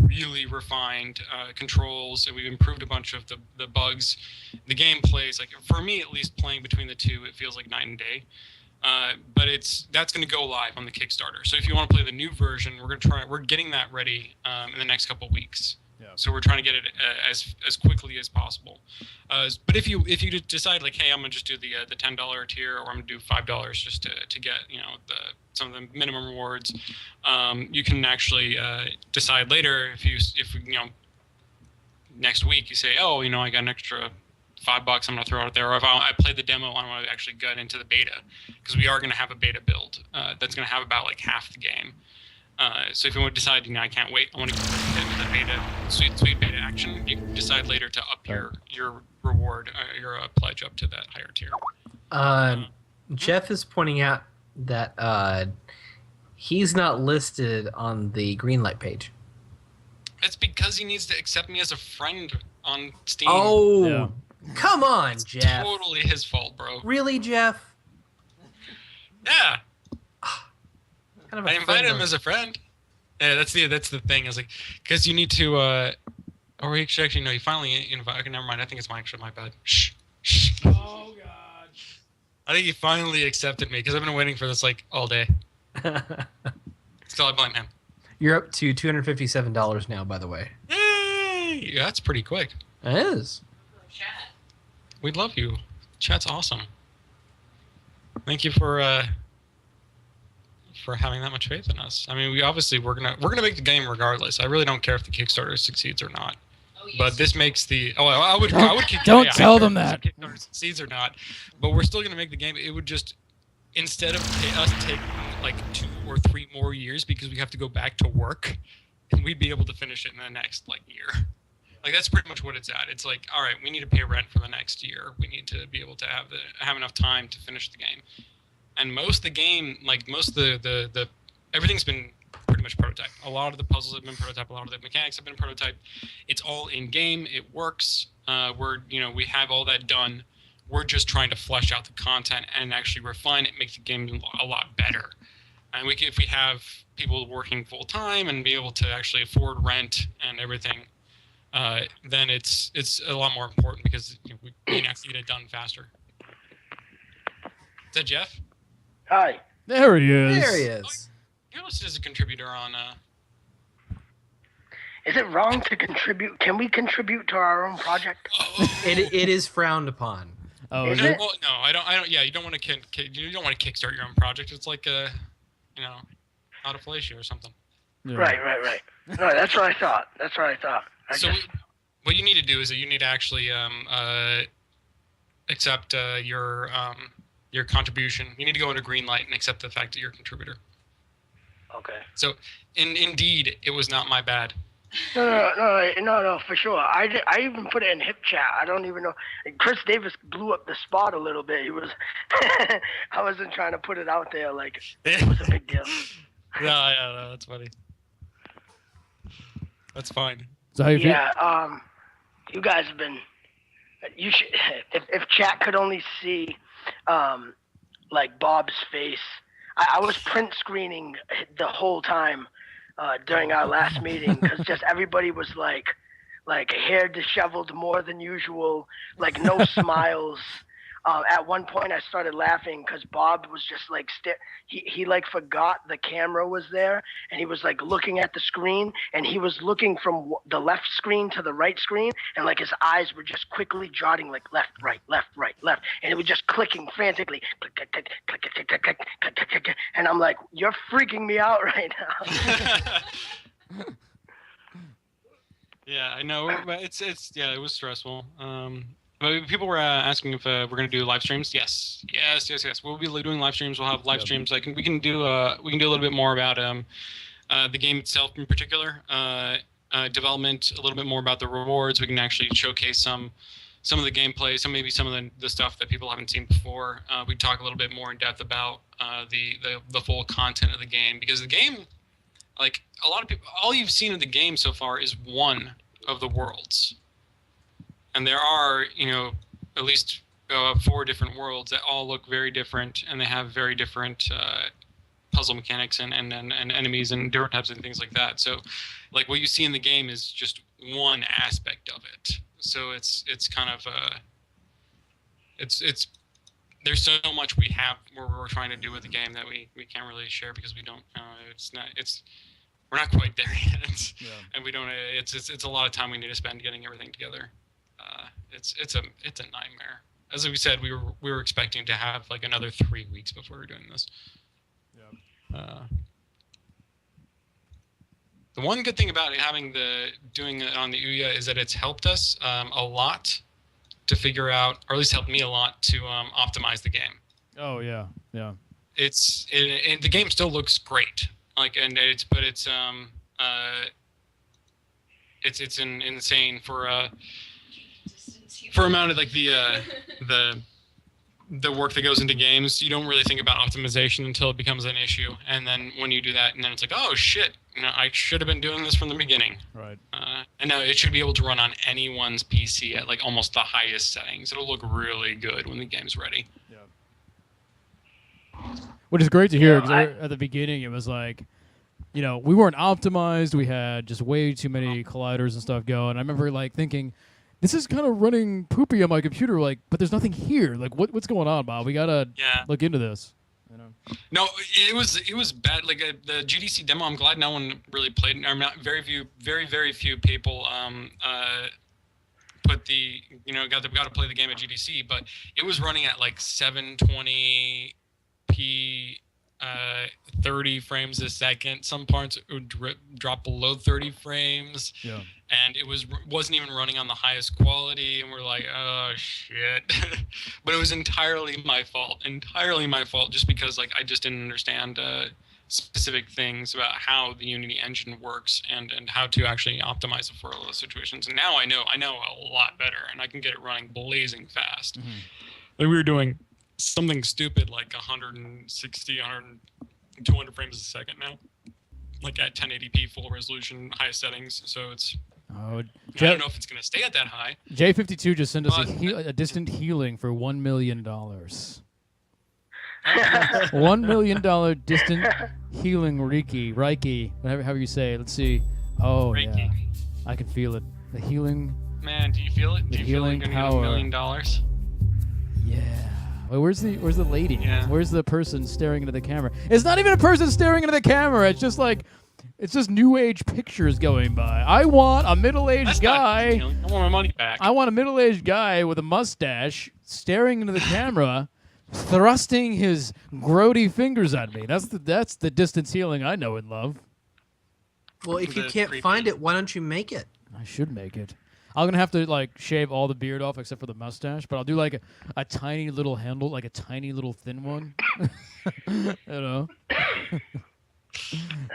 really refined controls, and we've improved a bunch of the bugs. The game plays, like, for me at least, playing between the two, it feels like night and day. But that's going to go live on the Kickstarter. So if you want to play the new version, we're getting that ready in the next couple of weeks. Yeah. So we're trying to get it as quickly as possible. But if you decide, like, hey, I'm gonna just do the $10 tier, or I'm gonna do $5 just to get some of the minimum rewards, you can actually decide later if next week you say, oh, I got an extra $5 I'm gonna throw out there, or if I play the demo, I want to actually get into the beta, because we are gonna have a beta build that's gonna have about like half the game. So if you want to decide, I can't wait, I want to get into the beta, sweet beta action, you can decide later to up your reward, your pledge up to that higher tier. Jeff is pointing out that he's not listed on the Greenlight page. It's because he needs to accept me as a friend on Steam. Oh, Yeah. come on, Jeff. Totally his fault, bro. Really, Jeff? Yeah. Kind of a I invited friend him as a friend. Yeah, that's the thing. I was like, because you need to, or actually, no, you finally invite. Okay, never mind. I think it's my bad. Shh. Oh God. I think he finally accepted me because I've been waiting for this like all day. Still, I blame him. You're up to $257 now, by the way. Yay! Yeah, that's pretty quick. It is. Chat. We love you. Chat's awesome. Thank you for having that much faith in us. I mean, we're gonna make the game regardless. I really don't care if the Kickstarter succeeds or not. Oh, yes. But this makes the I would Don't I tell care them if that. the Kickstarter succeeds or not. But we're still gonna make the game. It would just, instead of us taking like 2 or 3 more years because we have to go back to work, and we'd be able to finish it in the next like year. Like that's pretty much what it's at. It's like, all right, we need to pay rent for the next year. We need to be able to have enough time to finish the game. And most of the game, like most of the everything's been pretty much prototype. A lot of the puzzles have been prototype. A lot of the mechanics have been prototype. It's all in game. It works. We have all that done. We're just trying to flesh out the content and actually refine it, make the game a lot better. And if we have people working full time and be able to actually afford rent and everything, then it's a lot more important because we can actually get it done faster. Is that Jeff? Hi. There he is. There he is. You're listed as a contributor on. Is it wrong to contribute? Can we contribute to our own project? It is frowned upon. Oh, Is yeah. it? Well, no, I don't. Yeah, you don't want to kickstart your own project. It's like out of fellatio or something. Yeah. Right. No, that's what I thought. What you need to do is that you need to actually accept your contribution. You need to go into Greenlight and accept the fact that you're a contributor. Okay. So, indeed, it was not my bad. No, for sure. I even put it in hip chat. I don't even know. Chris Davis blew up the spot a little bit. He was. I wasn't trying to put it out there like it was a big deal. No, that's funny. That's fine. So how you feel? Yeah. You guys have been. You should. If chat could only see, like Bob's face. I was print screening the whole time during our last meeting because just everybody was like hair disheveled more than usual, like no smiles. At one point I started laughing because Bob was just like he like forgot the camera was there and he was like looking at the screen and he was looking from the left screen to the right screen and like his eyes were just quickly jotting like left, right, and it was just clicking frantically, click, click, click, click, click, click, click, click, click, click, and I'm like, you're freaking me out right now. Yeah, I know, but it was stressful. But people were asking if we're going to do live streams. Yes. We'll be doing live streams. We'll have live streams. We can do a little bit more about the game itself in particular, development, a little bit more about the rewards. We can actually showcase some of the gameplay, some of the stuff that people haven't seen before. We talk a little bit more in depth about the full content of the game, because the game, like a lot of people, all you've seen of the game so far is one of the worlds. And there are, at least 4 different worlds that all look very different, and they have very different puzzle mechanics and enemies and different types of things like that. So, like what you see in the game is just one aspect of it. So it's kind of it's there's so much we have where we're trying to do with the game that we can't really share because we don't. We're not quite there yet, and we don't. It's a lot of time we need to spend getting everything together. It's a nightmare. As we said, we were expecting to have like another 3 weeks before we were doing this. Yeah. The one good thing about doing it on the Ouya is that it's helped us a lot to figure out, or at least helped me a lot to optimize the game. Oh yeah, yeah. The game still looks great. Like, and it's insane for amount of like the work that goes into games. You don't really think about optimization until it becomes an issue, and then when you do that, and then it's like, oh shit, I should have been doing this from the beginning. Right. And now it should be able to run on anyone's PC at like almost the highest settings. It'll look really good when the game's ready. Yeah. Which is great to hear, because at the beginning it was like, we weren't optimized. We had just way too many colliders and stuff going. I remember like thinking, this is kind of running poopy on my computer, like, but there's nothing here. Like, what's going on, Bob? We gotta look into this. No, it was bad. Like the GDC demo, I'm glad no one really played. Or not very few people put the got to play the game at GDC, but it was running at like 720p. 30 frames a second. Some parts would drop below 30 frames. Yeah. And it wasn't even running on the highest quality, and we're like, oh shit. But it was entirely my fault, just because like I just didn't understand specific things about how the Unity engine works and how to actually optimize it for all those situations. And now I know a lot better, and I can get it running blazing fast. Mm-hmm. Like we were doing something stupid like 160, 200 frames a second now, like at 1080p full resolution, highest settings. So it's I don't know if it's gonna stay at that high. J52 just sent us a distant healing for $1 million. $1 million distant healing Reiki, however you say it. Let's see. Oh Reiki. Yeah, I can feel it. The healing. Man, do you feel it? Do you feel like you're gonna get $1 million? Yeah. Wait, where's the lady? Yeah. Where's the person staring into the camera? It's not even a person staring into the camera. It's just new age pictures going by. I want a middle-aged guy. I want my money back. I want a middle-aged guy with a mustache staring into the camera, thrusting his grody fingers at me. That's the distance healing I know and love. Well, if you can't find it, why don't you make it? I should make it. I'm gonna have to like shave all the beard off except for the mustache, but I'll do like a tiny little handle, like a tiny little thin one. I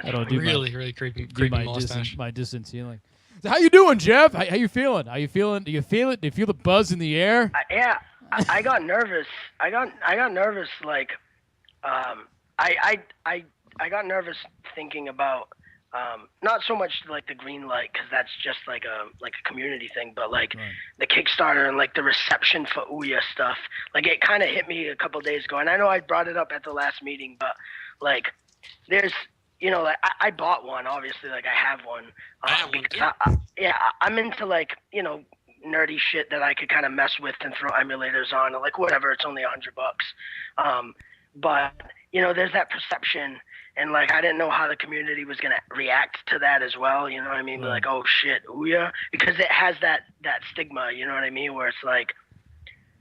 don't do really creepy mustache. My distance healing. So how you doing, Jeff? How you feeling? How you feeling? Do you feel it? Do you feel the buzz in the air? Yeah, I got nervous. I got nervous. Like, I got nervous thinking about. Not so much like the green light, because that's just like a community thing, but like the Kickstarter and like the reception for Ouya stuff. Like it kind of hit me a couple days ago, and I know I brought it up at the last meeting, but like there's like I bought one, obviously, like I have one. I'm into like nerdy shit that I could kind of mess with and throw emulators on, or like whatever. It's only $100. But there's that perception. And like I didn't know how the community was gonna react to that as well, you know what I mean? Right. Like, oh shit, Ouya, because it has that stigma, you know what I mean? Where it's like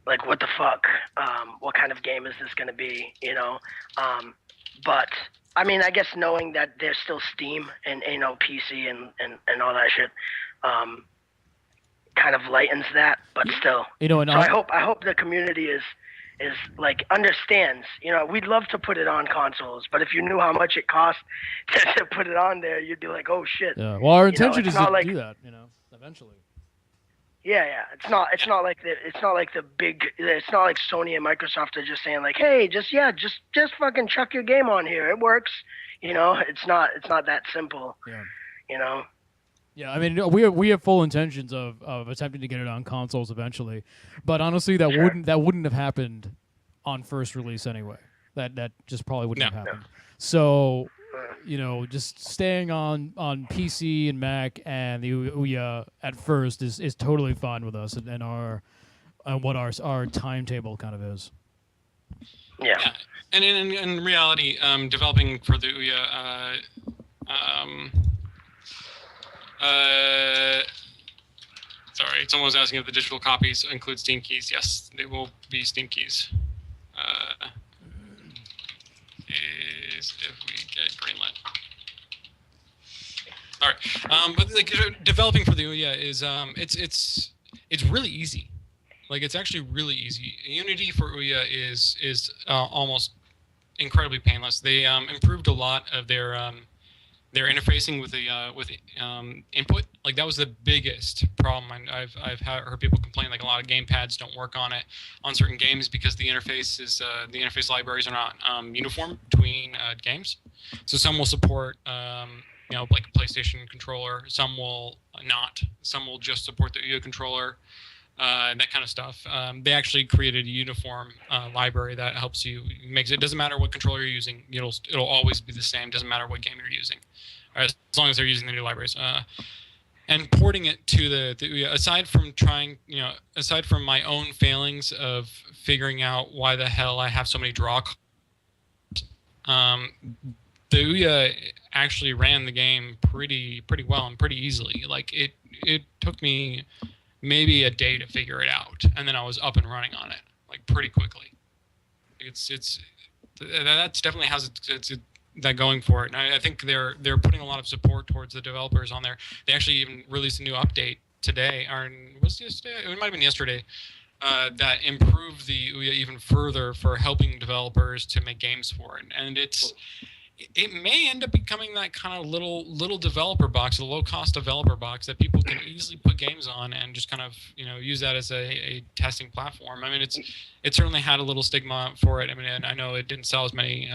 what the fuck? What kind of game is this gonna be? But I mean, I guess knowing that there's still Steam and PC and all that shit, kind of lightens that. But still, and so I hope the community is like understands. We'd love to put it on consoles, but if you knew how much it costs to put it on there, you'd be like, oh shit. Yeah. Well, our intention is to do that, eventually. Yeah. It's not like Sony and Microsoft are just saying like, hey, just fucking chuck your game on here. It works. It's not that simple. Yeah. Yeah, I mean, we have full intentions of attempting to get it on consoles eventually, but honestly, that wouldn't have happened on first release anyway. That just probably wouldn't have happened. No. So, just staying on PC and Mac and the Ouya at first is totally fine with us and what our timetable kind of is. Yeah. And in reality, developing for the Ouya. Sorry, someone was asking if the digital copies include Steam keys. Yes, they will be Steam keys. Is if we get greenlit. All right, but like developing for the Ouya is it's really easy. Like, it's actually really easy. Unity for Ouya is almost incredibly painless. They improved a lot of their interfacing with the input. Like, that was the biggest problem. I've heard people complain like a lot of gamepads don't work on it on certain games because the interface libraries are not uniform between games. So some will support like a PlayStation controller, some will not. Some will just support the Ouya controller. That kind of stuff. They actually created a uniform library that helps you. It doesn't matter what controller you're using. It'll always be the same. Doesn't matter what game you're using, as long as they're using the new libraries. And porting it to the aside from my own failings of figuring out why the hell I have so many draw cards, the Ouya actually ran the game pretty well and pretty easily. Like, it took me maybe a day to figure it out, and then I was up and running on it like pretty quickly. That's definitely has that going for it, and I think they're putting a lot of support towards the developers on there. They actually even released a new update today, or was it yesterday? It might have been yesterday. That improved the Ouya even further for helping developers to make games for it, and it may end up becoming that kind of little developer box, a low-cost developer box that people can easily put games on and just kind of use that as a testing platform. I mean, it certainly had a little stigma for it. I mean, and I know it didn't sell as many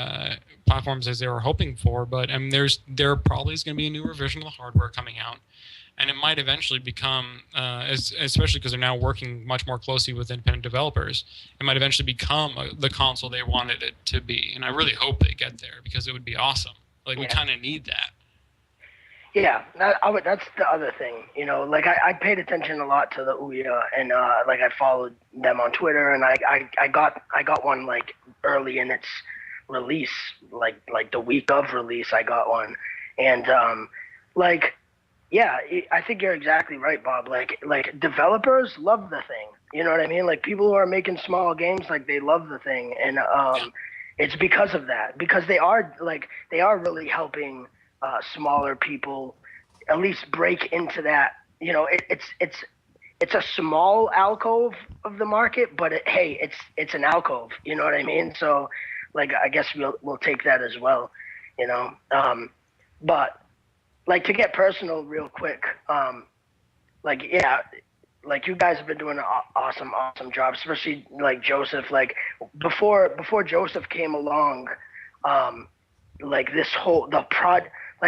platforms as they were hoping for, but I mean, there probably is going to be a new revision of the hardware coming out. And it might eventually become, especially because they're now working much more closely with independent developers, it might eventually become the console they wanted it to be. And I really hope they get there because it would be awesome. Like, we kind of need that. Yeah, that's the other thing. Like, I paid attention a lot to the Ouya, and like, I followed them on Twitter, and I got one like early in its release, like the week of release, I got one, and like. Yeah, I think you're exactly right, Bob. Like developers love the thing. You know what I mean? Like, people who are making small games, like, they love the thing, and it's because of that. Because they are really helping smaller people at least break into that. It's a small alcove of the market, but it's an alcove. You know what I mean? So, like, I guess we'll take that as well. But. Like, to get personal real quick, like you guys have been doing an awesome job, especially like Joseph. Like, before Joseph came along, like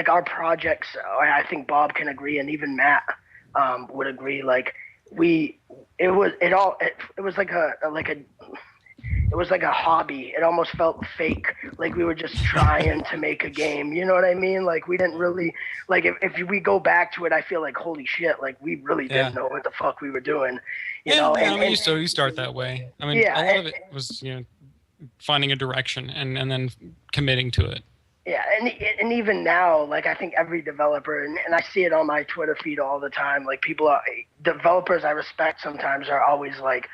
our projects, I think Bob can agree, and even Matt would agree. Like, it was like a hobby. It almost felt fake. Like, we were just trying to make a game. You know what I mean? Like, we didn't really, like, if we go back to it, I feel like, holy shit, like, we really didn't know what the fuck we were doing. You know? You start that way. I mean, a lot of it was, finding a direction and then committing to it. Yeah, and even now, like, I think every developer, and I see it on my Twitter feed all the time, like, developers I respect sometimes are always like,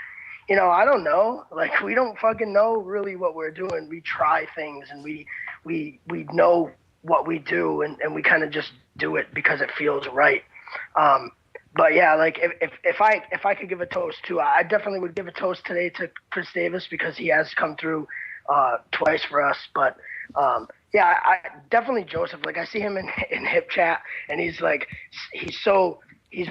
I don't know. Like, we don't fucking know really what we're doing. We try things, and we know what we do, and we kind of just do it because it feels right. But yeah, like, if I could give a toast too, I definitely would give a toast today to Chris Davis because he has come through twice for us. But yeah, I definitely Joseph. Like, I see him in Hip Chat, and he's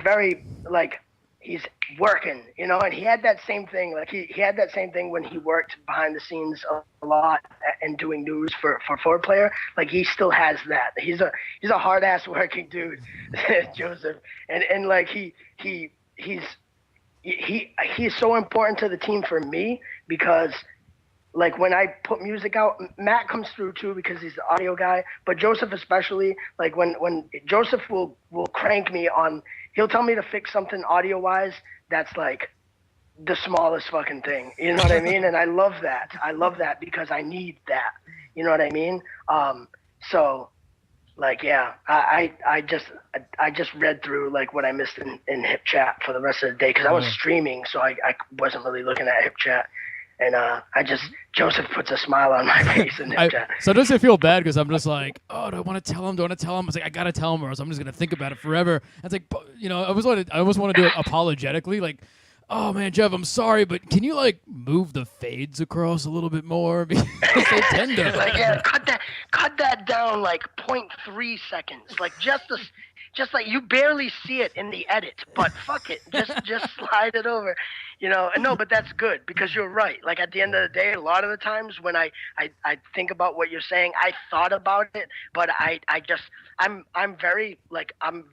very, like, he's working, and he had that same thing. Like, he had that same thing when he worked behind the scenes a lot and doing news for 4Player. Like, he still has that. He's a hard ass working dude, Joseph, and like he's so important to the team for me because, like, when I put music out, Matt comes through too because he's the audio guy, but Joseph especially, like, when Joseph will crank me on, he'll tell me to fix something audio-wise that's, like, the smallest fucking thing. You know what I mean? And I love that. I love that because I need that. You know what I mean? So, like, yeah, I just read through, like, what I missed in Hip Chat for the rest of the day because I was streaming, so I wasn't really looking at Hip Chat. And Joseph puts a smile on my face in Hip Chat. Sometimes I feel bad because I'm just like, oh, do I want to tell him? Do I want to tell him? I was like, I got to tell him or else I'm just going to think about it forever. And it's like, I always want to do it apologetically. Like, "Oh man, Jeff, I'm sorry, but can you like move the fades across a little bit more because they tend to." Like, yeah, cut that down like 0.3 seconds. Like just like you barely see it in the edit, but fuck it, just slide it over, And no, but that's good because you're right. Like at the end of the day, a lot of the times when I think about what you're saying, I thought about it, but I'm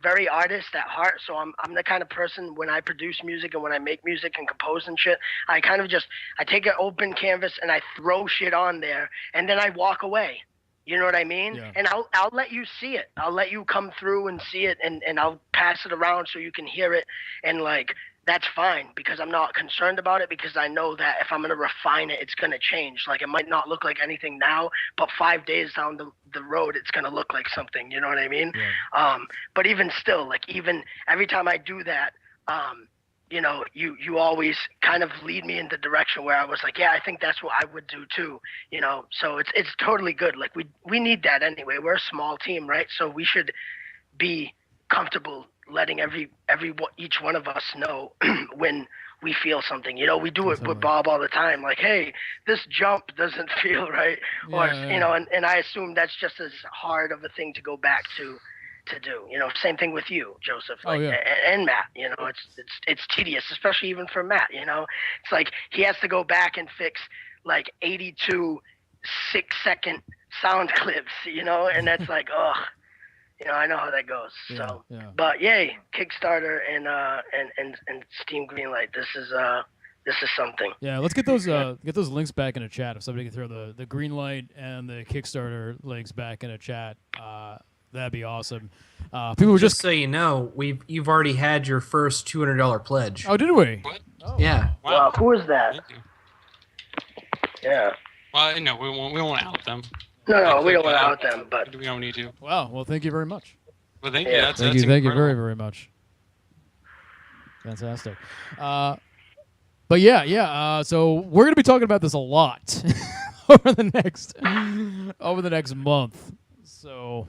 very artist at heart, so I'm the kind of person when I produce music and when I make music and compose and shit, I kind of I take an open canvas and I throw shit on there and then I walk away. You know what I mean? Yeah. And I'll let you see it. I'll let you come through and see it and I'll pass it around so you can hear it and like that's fine because I'm not concerned about it because I know that if I'm going to refine it, it's going to change. Like it might not look like anything now, but 5 days down the road, it's going to look like something. You know what I mean? Yeah. But even still, like even every time I do that, you always kind of lead me in the direction where I was like, yeah, I think that's what I would do too. So it's totally good. Like we need that anyway. We're a small team, right? So we should be comfortable letting each one of us know when we feel something. We do it with Bob all the time. Like, hey, this jump doesn't feel right, or and I assume that's just as hard of a thing to go back to do. Same thing with you, Joseph, like, and Matt. It's tedious, especially even for Matt. It's like he has to go back and fix like 82 6-second sound clips. And that's like, oh. I know how that goes. But yay, Kickstarter and Steam Greenlight. This is something. Yeah, let's get those links back in a chat. If somebody can throw the Greenlight and the Kickstarter links back in a chat, that'd be awesome. People were just so you know, you've already had your first $200 pledge. Oh, did we? What? Oh. Yeah. Wow, who is that? Yeah. Well, no, we won't out them. No, we don't want to out them, but we don't need to. Wow. Well, thank you very much. Well, thank you. Yeah. That's Thank you very, very much. Fantastic. But yeah. So we're gonna be talking about this a lot over the next month. So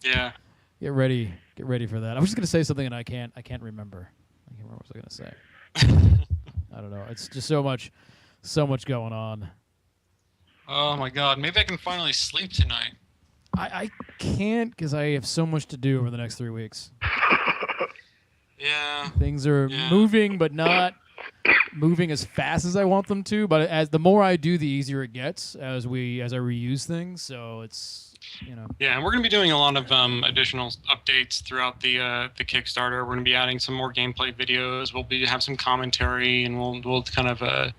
yeah, get ready for that. I was just gonna say something and I can't remember. I can't remember what I was gonna say. I don't know. It's just so much going on. Oh my God! Maybe I can finally sleep tonight. I can't because I have so much to do over the next 3 weeks. Yeah. Things are moving, but not moving as fast as I want them to. But as the more I do, the easier it gets as I reuse things. So it's Yeah, and we're going to be doing a lot of additional updates throughout the Kickstarter. We're going to be adding some more gameplay videos. We'll have some commentary, and we'll kind of. I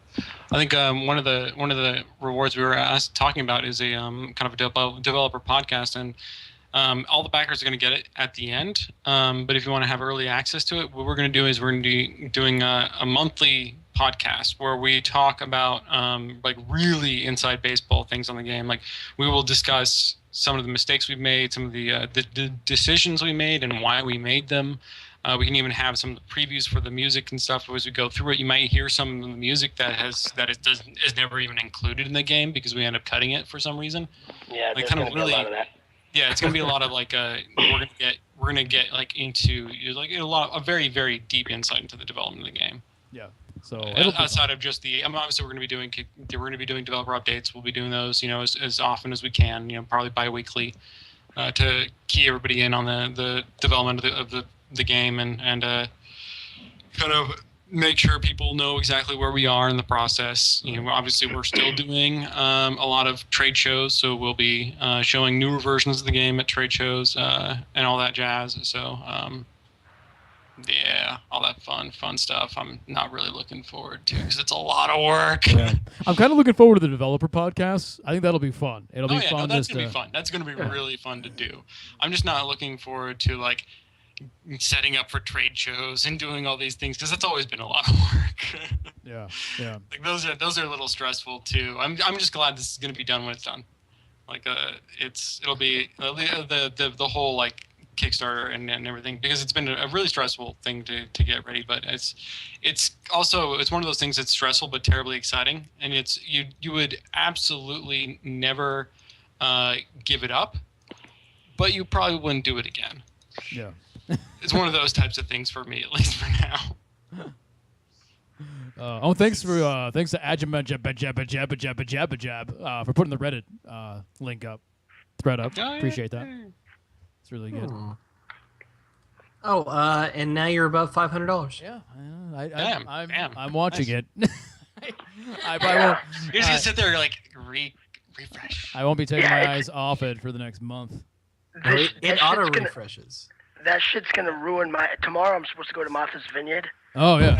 think one of the rewards we were talking about is a kind of a developer podcast, and all the backers are going to get it at the end. But if you want to have early access to it, what we're going to do is we're going to be doing a monthly podcast where we talk about like really inside baseball things on the game. Like we will discuss some of the mistakes we've made, some of the decisions we made, and why we made them. We can even have some of the previews for the music and stuff as we go through it. You might hear some of the music that is never even included in the game because we end up cutting it for some reason. yeah, Like there's kind of gonna be a really. lot of that. Yeah, it's gonna be a lot of like we're gonna get like into like a very, very deep insight into the development of the game. yeah. So Outside of just obviously we're gonna be doing developer updates. We'll be doing those as often as we can. Probably bi-weekly to key everybody in on the development of the game and kind of make sure people know exactly where we are in the process. Obviously we're still doing a lot of trade shows, so we'll be showing newer versions of the game at trade shows and all that jazz. So yeah, all that fun stuff. I'm not really looking forward to because it's a lot of work. yeah. I'm kind of looking forward to the developer podcast. I think that'll be fun. It'll be fun. No, that's gonna be fun. That's gonna be really fun to do. I'm just not looking forward to like setting up for trade shows and doing all these things because that's always been a lot of work. Yeah. Like those are a little stressful too. I'm just glad this is gonna be done when it's done. Like it'll be the whole like Kickstarter and everything because it's been a really stressful thing to get ready, but it's also one of those things that's stressful but terribly exciting, and it's you would absolutely never give it up, but you probably wouldn't do it again. Yeah. It's one of those types of things for me, at least for now. Thanks to Ajabajab for putting the Reddit link up, thread up. Appreciate that. It's really good. Oh, and now you're above $500. Yeah, Damn. I'm watching it. I probably Yeah. won't. You're just gonna sit there like refresh. I won't be taking Yeah, my it's- eyes off it for the next month. This, It that auto shit's gonna- refreshes. That shit's gonna ruin my. Tomorrow I'm supposed to go to Martha's Vineyard. Oh yeah.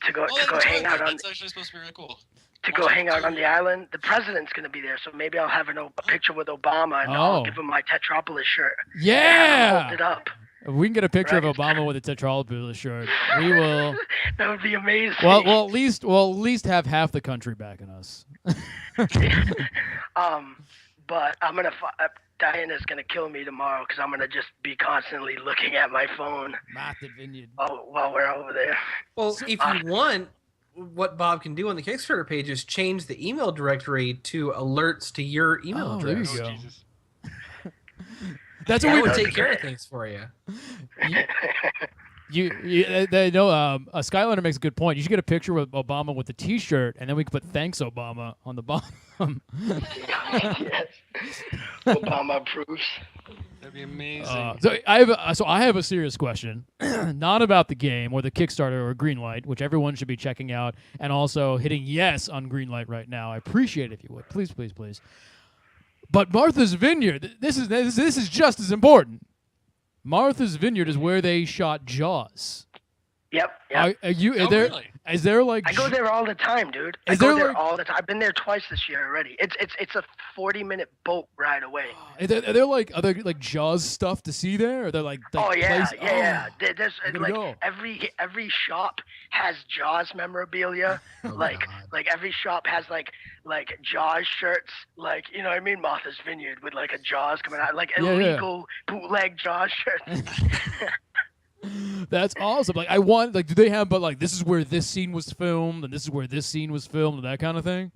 To go that's hang out on That's actually supposed to be really cool. to go hang out on the island. The president's gonna be there, so maybe I'll have a picture with Obama and I'll give him my Tetropolis shirt. Yeah. Hold it up. If we can get a picture of Right. Obama with a Tetropolis shirt, we will. That would be amazing. Well, at least have half the country backing us. But I'm gonna. Diana's gonna kill me tomorrow because I'm gonna just be constantly looking at my phone Martha Vineyard. while we're over there. Well, if you want, what Bob can do on the Kickstarter page is change the email directory to alerts to your email Oh, there you address. go. Jesus. That's That what would we take care of things for you. They know. Skylander makes a good point. You should get a picture with Obama with the T-shirt, and then we can put "Thanks, Obama" on the bottom. Yes. Obama approves. That'd be amazing. So I have a serious question, not about the game or the Kickstarter or Greenlight, which everyone should be checking out, and also hitting yes on Greenlight right now. I appreciate it if you would, please, please, please. But Martha's Vineyard, this is just as important. Martha's Vineyard is where they shot Jaws. Yep. Really? Is there like? I go there all the time, dude. I Is go there, there like- all the time. I've been there twice this year already. It's a 40-minute boat ride away. Are there like Jaws stuff to see there? Are there like Oh yeah, place- yeah. There's I gotta like go. every shop has Jaws memorabilia. Oh, like God. every shop has like Jaws shirts. Like, you know what I mean? Martha's Vineyard with like a Jaws coming out, like Yeah, yeah. illegal bootleg Jaws shirts. That's awesome. Like I want do they have this is where this scene was filmed and this is where this scene was filmed and that kind of thing?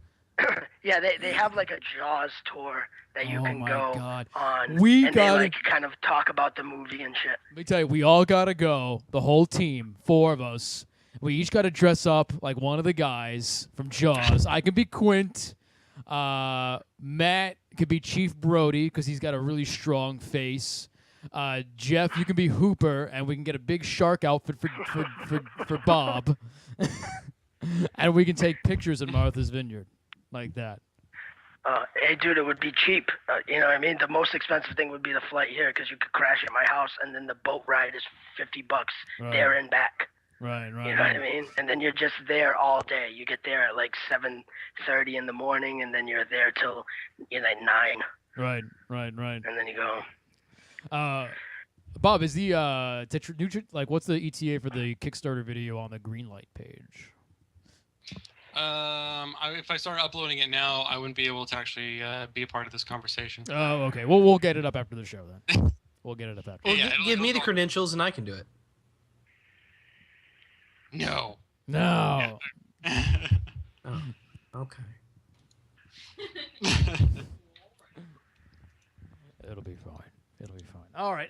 Yeah, they have like a Jaws tour that you Oh can my go God. on. We and gotta- they like kind of talk about the movie and shit. Let me tell you, we all gotta go. The whole team, 4 of us. We each gotta dress up like one of the guys from Jaws. I can be Quint. Matt could be Chief Brody because he's got a really strong face. Jeff, you can be Hooper, and we can get a big shark outfit for Bob, and we can take pictures in Martha's Vineyard like that. Hey, dude, it would be cheap. You know what I mean? The most expensive thing would be the flight here because you could crash at my house, and then the boat ride is $50 Right. there and back. Right. You know what I mean? And then you're just there all day. You get there at like 7:30 in the morning, and then you're there till 9, Right. and then you go. Bob, is the what's the ETA for the Kickstarter video on the Greenlight page? If I started uploading it now, I wouldn't be able to actually be a part of this conversation. Oh, okay. Well, we'll get it up after the show then. We'll get it up after. Well, Yeah, give me the it'll- credentials and I can do it. No. No. Oh, okay. It'll be fine. All right.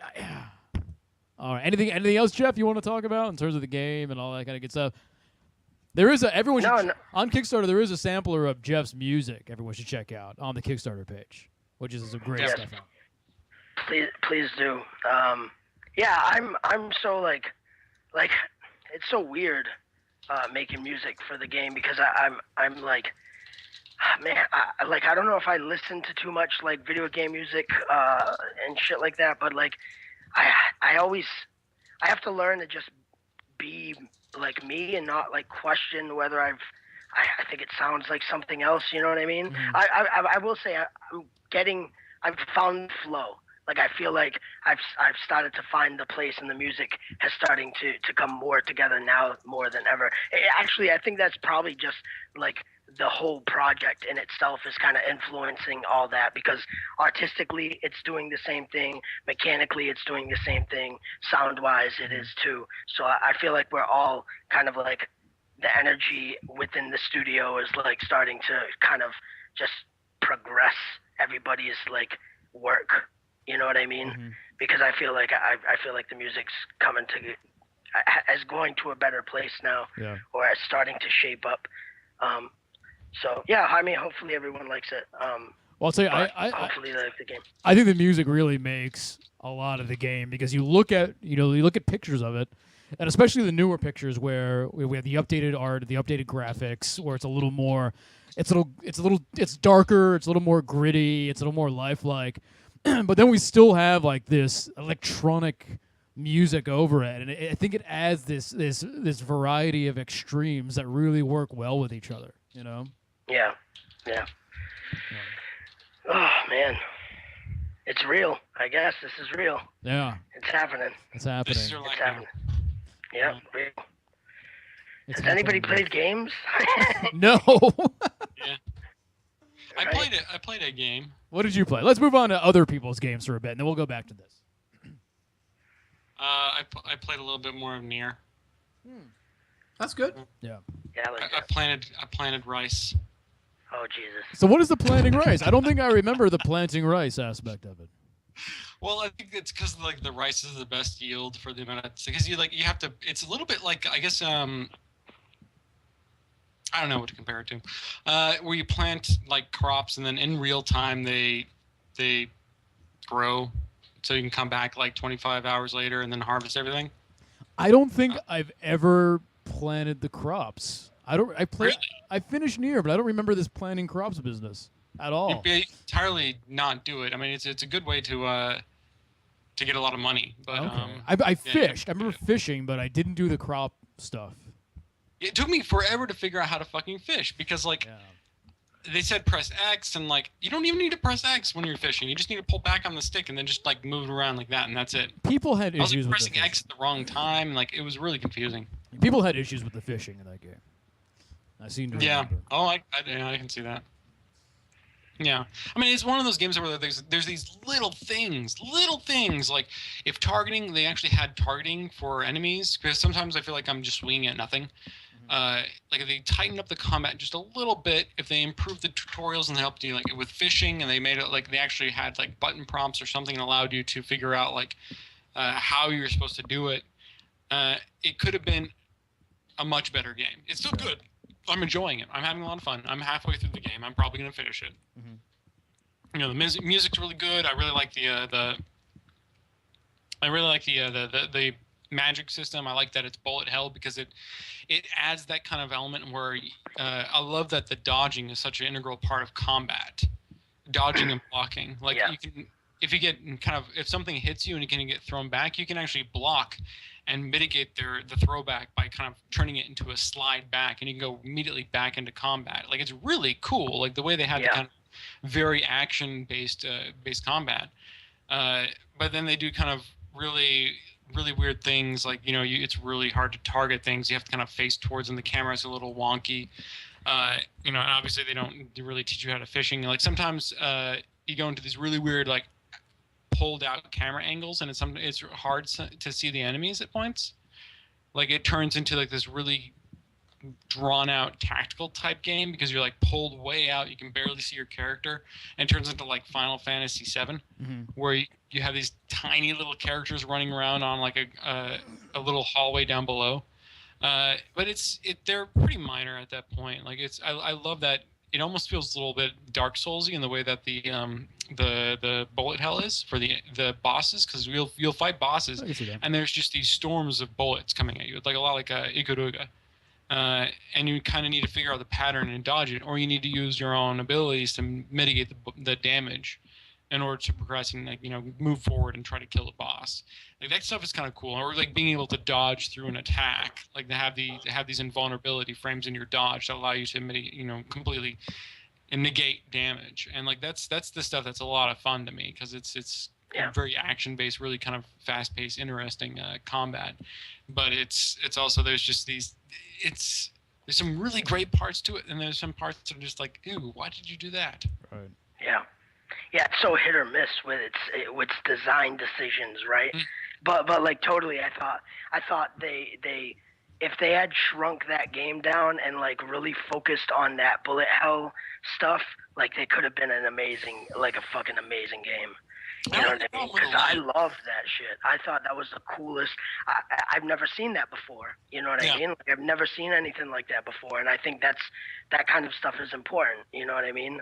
All right. Anything else, Jeff? You want to talk about in terms of the game and all that kind of good stuff? There is everyone should, No. on Kickstarter. There is a sampler of Jeff's music. Everyone should check out on the Kickstarter page, which is some great Yes. stuff. Please do. Yeah, I'm so like it's so weird making music for the game because I'm like, man, I don't know if I listen to too much like video game music and shit like that, but like I have to learn to just be like me and not like question whether I think it sounds like something else. You know what I mean? Mhm. I will say I've found flow. Like I feel like I've started to find the place, and the music has starting to come more together now more than ever. Actually, I think that's probably just like the whole project in itself is kind of influencing all that, because artistically it's doing the same thing, mechanically it's doing the same thing, sound-wise it is too. So I feel like we're all kind of like the energy within the studio is like starting to kind of just progress everybody's like work. You know what I mean? Mhm. Because I feel like the music's coming to. as going to a better place now, Yeah. or as starting to shape up. So yeah, I mean, hopefully everyone likes it. Well, I'll tell you, Hopefully they like the game. I think the music really makes a lot of the game because you look at pictures of it, and especially the newer pictures where we have the updated art, the updated graphics, where it's darker, it's a little more gritty, it's a little more lifelike, but then we still have like this electronic music over it, and I think it adds this variety of extremes that really work well with each other. You know? Yeah. Oh man, it's real. I guess this is real. Yeah. It's happening. It's happening. This is your It's life happening. Yeah, real. It's Has anybody happening. played games? No. Yeah. I played a game. What did you play? Let's move on to other people's games for a bit, and then we'll go back to this. I played a little bit more of Nier. That's good. Yeah. Yeah, like I planted rice. oh Jesus. So what is the planting rice? I don't think I remember the planting rice aspect of it. Well, I think it's because like the rice is the best yield for the amount of because you have to. It's a little bit like I guess I don't know what to compare it to, where you plant like crops and then in real time they grow, so you can come back like 25 hours later and then harvest everything. I don't think I've ever planted the crops. Really? I finished Nier, but I don't remember this planting crops business at all. You'd be entirely not do it. I mean, it's a good way to get a lot of money. But Okay. I fished. I remember fishing, but I didn't do the crop stuff. it took me forever to figure out how to fucking fish because like they said press X and like you don't even need to press X when you're fishing. You just need to pull back on the stick and then just like move it around like that and that's it. People had I was issues like with the pressing X at the wrong time. Like it was really confusing. People had issues with the fishing in that game. I seem to Yeah. remember. Oh, I can see that. Yeah. I mean, it's one of those games where there's these little things like if targeting, they actually had targeting for enemies because sometimes I feel like I'm just swinging at nothing. Like if they tightened up the combat just a little bit, if they improved the tutorials and helped you like with fishing and they made it like they actually had like button prompts or something that allowed you to figure out like how you're supposed to do it, it could have been a much better game. It's still good. I'm enjoying it. I'm having a lot of fun. I'm halfway through the game. I'm probably gonna finish it. You know, the music's really good. I really like the magic system. I like that it's bullet hell because it adds that kind of element where I love that the dodging is such an integral part of combat. Dodging and blocking. Like you can if something hits you and you can get thrown back, you can actually block and mitigate the throwback by kind of turning it into a slide back, and you can go immediately back into combat. Like it's really cool, like the way they had the kind of very action-based combat. But then they do kind of really weird things, like it's really hard to target things. You have to kind of face towards them. The camera's a little wonky. And obviously they don't really teach you how to fishing. Like sometimes you go into these really weird like pulled out camera angles and it's hard to see the enemies at points. Like it turns into like this really drawn out tactical type game because you're like pulled way out, you can barely see your character, and it turns into like Final Fantasy VII, where you have these tiny little characters running around on like a little hallway down below. But they're pretty minor at that point. Like I love that it almost feels a little bit Dark Soulsy in the way that the bullet hell is for the bosses, because you'll fight bosses and there's just these storms of bullets coming at you. It's like a lot like Ikaruga. And you kind of need to figure out the pattern and dodge it, or you need to use your own abilities to mitigate the damage in order to progress and move forward and try to kill the boss. Like that stuff is kind of cool, or like being able to dodge through an attack. Like they have these invulnerability frames in your dodge that allow you to mitigate, completely negate damage. And like that's the stuff that's a lot of fun to me because it's very action based, really kind of fast paced, interesting combat. But it's also there's some really great parts to it, and there's some parts that are just like, ew, why did you do that? Right. Yeah, it's so hit or miss with its design decisions, right? But like totally, I thought they if they had shrunk that game down and like really focused on that bullet hell stuff, like they could have been a fucking amazing game. You know what I mean? Because I loved that shit. I thought that was the coolest. I've never seen that before. You know what I mean? Like, I've never seen anything like that before, and I think that kind of stuff is important. You know what I mean?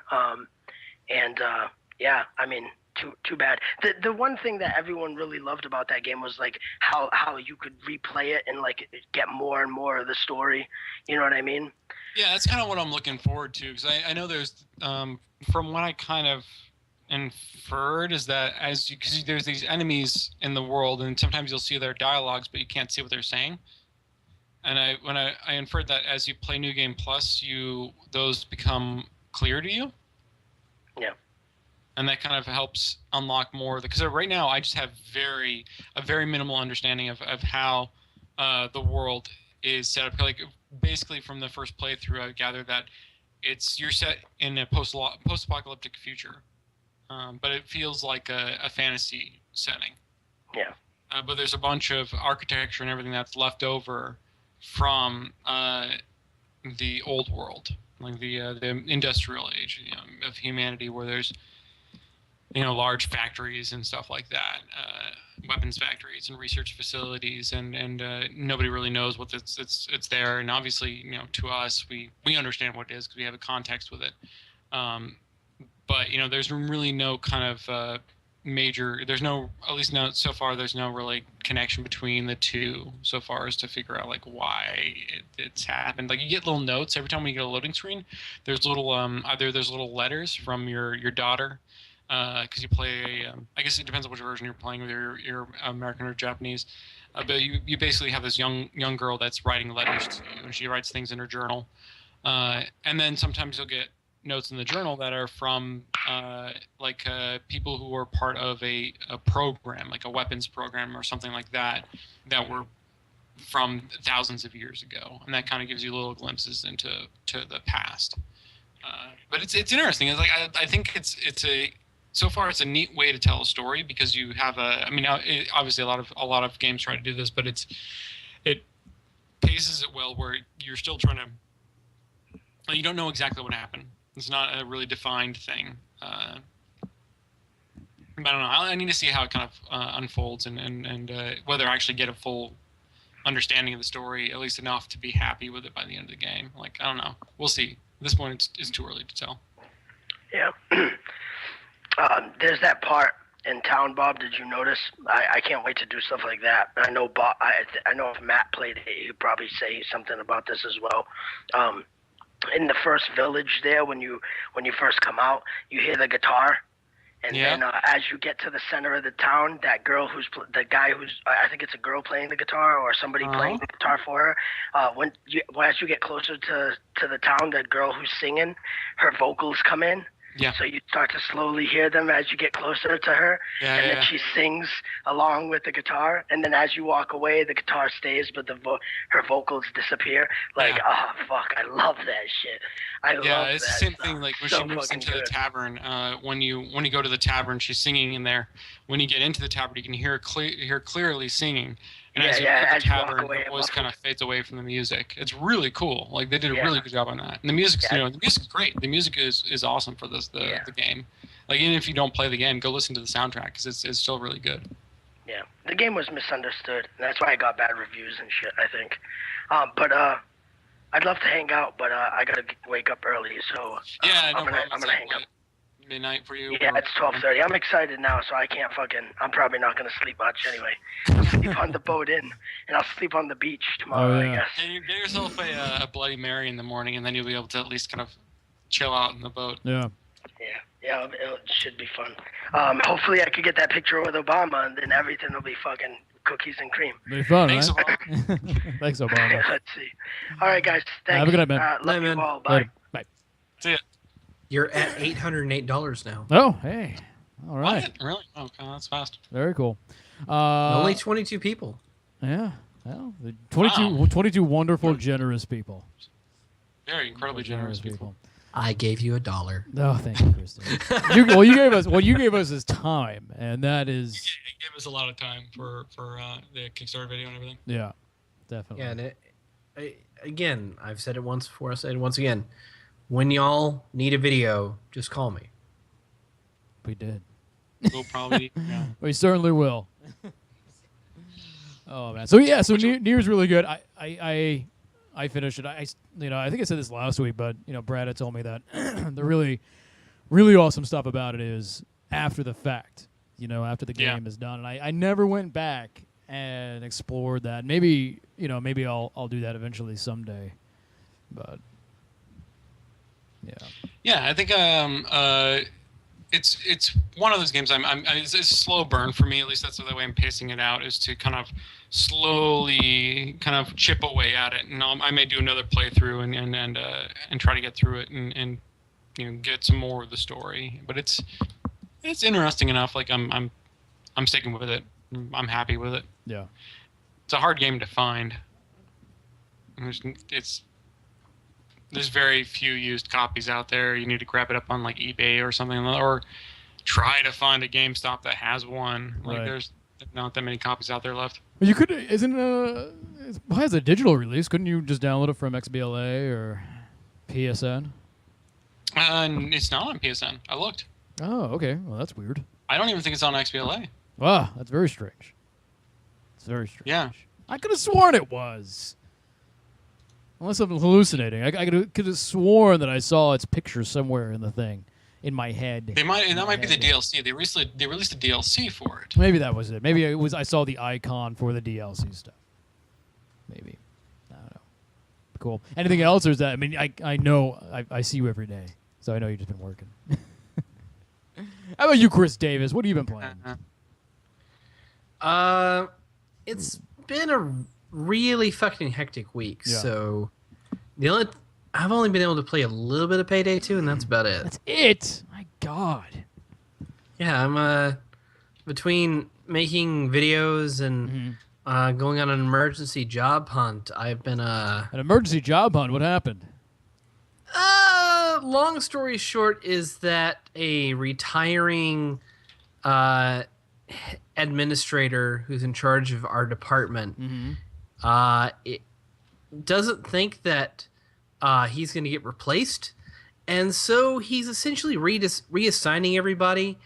Yeah, I mean, too bad. The one thing that everyone really loved about that game was like how you could replay it and like get more and more of the story. You know what I mean? Yeah, that's kind of what I'm looking forward to, because I know there's from what I kind of inferred is that because there's these enemies in the world, and sometimes you'll see their dialogues, but you can't see what they're saying. And I inferred that as you play New Game Plus, those become clear to you. Yeah. And that kind of helps unlock more, because right now I just have a very minimal understanding of how the world is set up. Like basically from the first playthrough, I gathered that you're set in a post-apocalyptic future, but it feels like a fantasy setting. Yeah. But there's a bunch of architecture and everything that's left over from the old world, like the industrial age of humanity, where there's large factories and stuff like that, weapons factories and research facilities, and nobody really knows what it's there. And obviously, to us, we understand what it is because we have a context with it. But there's really no kind of there's no, at least not so far, there's no really connection between the two so far as to figure out like why it's happened. Like you get little notes every time we get a loading screen. There's little either there's little letters from your daughter, because you play I guess it depends on which version you're playing, whether you're American or Japanese, but you basically have this young girl that's writing letters to you, and she writes things in her journal, and then sometimes you'll get notes in the journal that are from people who were part of a program, like a weapons program or something like that were from thousands of years ago, and that kind of gives you little glimpses into the past. But it's interesting. It's like I think so far it's a neat way to tell a story, because you have obviously a lot of games try to do this, but it paces it well where you're still trying to, you don't know exactly what happened. It's not a really defined thing. But I don't know. I need to see how it kind of unfolds and whether I actually get a full understanding of the story, at least enough to be happy with it by the end of the game. Like, I don't know. We'll see. At this point, it's too early to tell. Yeah. There's that part in town, Bob. Did you notice? I can't wait to do stuff like that. I know Bob. I know if Matt played it, he'd probably say something about this as well. In the first village there, when you first come out, you hear the guitar, and then as you get to the center of the town, that girl the guy who's I think it's a girl playing the guitar or somebody playing the guitar for her. As you get closer to the town, that girl who's singing, her vocals come in. Yeah. So you start to slowly hear them as you get closer to her, and then she sings along with the guitar, and then as you walk away, the guitar stays, but her vocals disappear. Like, oh fuck, I love that shit. I love that. Yeah, it's the same stuff. thing. Like when So she moves into the tavern, when you go to the tavern, she's singing in there. When you get into the tavern, you can hear her clearly singing. And as you leave the tavern, the voice kind of fades away from the music. It's really cool. Like they did a really good job on that. And the music's, the music's great. The music is awesome for the game. Like even if you don't play the game, go listen to the soundtrack because it's still really good. Yeah, the game was misunderstood. And that's why I got bad reviews and shit, I think. But I'd love to hang out, but I gotta wake up early, so I'm gonna hang up. Midnight for you? Yeah, it's 12:30. I'm excited now, so I can't I'm probably not gonna sleep much anyway. I'll sleep on the boat and I'll sleep on the beach tomorrow, I guess. And you get yourself a Bloody Mary in the morning, and then you'll be able to at least kind of chill out in the boat. Yeah. Yeah, it should be fun. Hopefully I could get that picture with Obama, and then everything will be fucking cookies and cream. Be fun, Thanks, right? Obama. Thanks, Obama. Let's see. All right, guys. Thanks. Have a good night, man. Love you all. Bye. Later. Bye. See ya. You're at $808 now. Oh, hey. All right. What? Really? Oh, okay, that's fast. Very cool. Only 22 people. Yeah. Well, 22 wonderful, generous people. Very incredibly generous people. I gave you $1. Oh, thank you, Kristen. You gave us is time, and that is. It gave us a lot of time for the Kickstarter video and everything. Yeah, definitely. Yeah, and again, I've said it once before. I said it once again. When y'all need a video, just call me. We did. We'll probably. Yeah. We certainly will. Oh man. So yeah. So Nier's really good. I finished it. I think I said this last week, but Brad had told me that the really, really awesome stuff about it is after the fact. After the game is done, and I never went back and explored that. Maybe I'll do that eventually someday. But yeah. Yeah, I think it's one of those games. It's a slow burn for me. At least that's the way I'm pacing it out. Is to kind of slowly kind of chip away at it, and I may do another playthrough and try to get through it and get some more of the story. But it's interesting enough. Like I'm sticking with it. I'm happy with it. Yeah. It's a hard game to find. There's very few used copies out there. You need to grab it up on like eBay or something, or try to find a GameStop that has one. Like there's not that many copies out there left. Well, you could it has a digital release. Couldn't you just download it from XBLA or PSN? It's not on PSN. I looked. Oh, okay. Well, that's weird. I don't even think it's on XBLA. Wow, that's very strange. It's very strange. Yeah. I could have sworn it was. Unless I'm hallucinating. I could have sworn that I saw its picture somewhere in the thing, in my head. That might be the DLC. They released a DLC for it. Maybe that was it. Maybe it was. I saw the icon for the DLC stuff. Maybe. I don't know. Cool. Anything else, or is that? I mean, I know I see you every day, so I know you've just been working. How about you, Chris Davis? What have you been playing? It's been a really fucking hectic week. Yeah. So I've only been able to play a little bit of Payday 2, and that's about it. That's it. My God. Yeah, I'm between making videos and going on an emergency job hunt. I've been An emergency job hunt. What happened? long story short is that a retiring administrator who's in charge of our department it doesn't think that he's going to get replaced, and so he's essentially reassigning everybody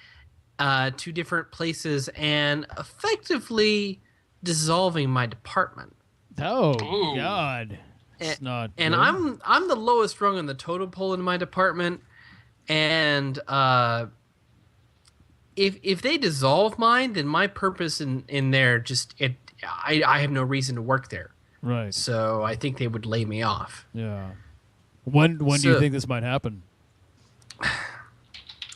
to different places and effectively dissolving my department. Oh, Ooh. God. It's not And good. I'm the lowest rung on the totem pole in my department, and if they dissolve mine, then my purpose in there I have no reason to work there. Right. So I think they would lay me off. Yeah. When do you think this might happen?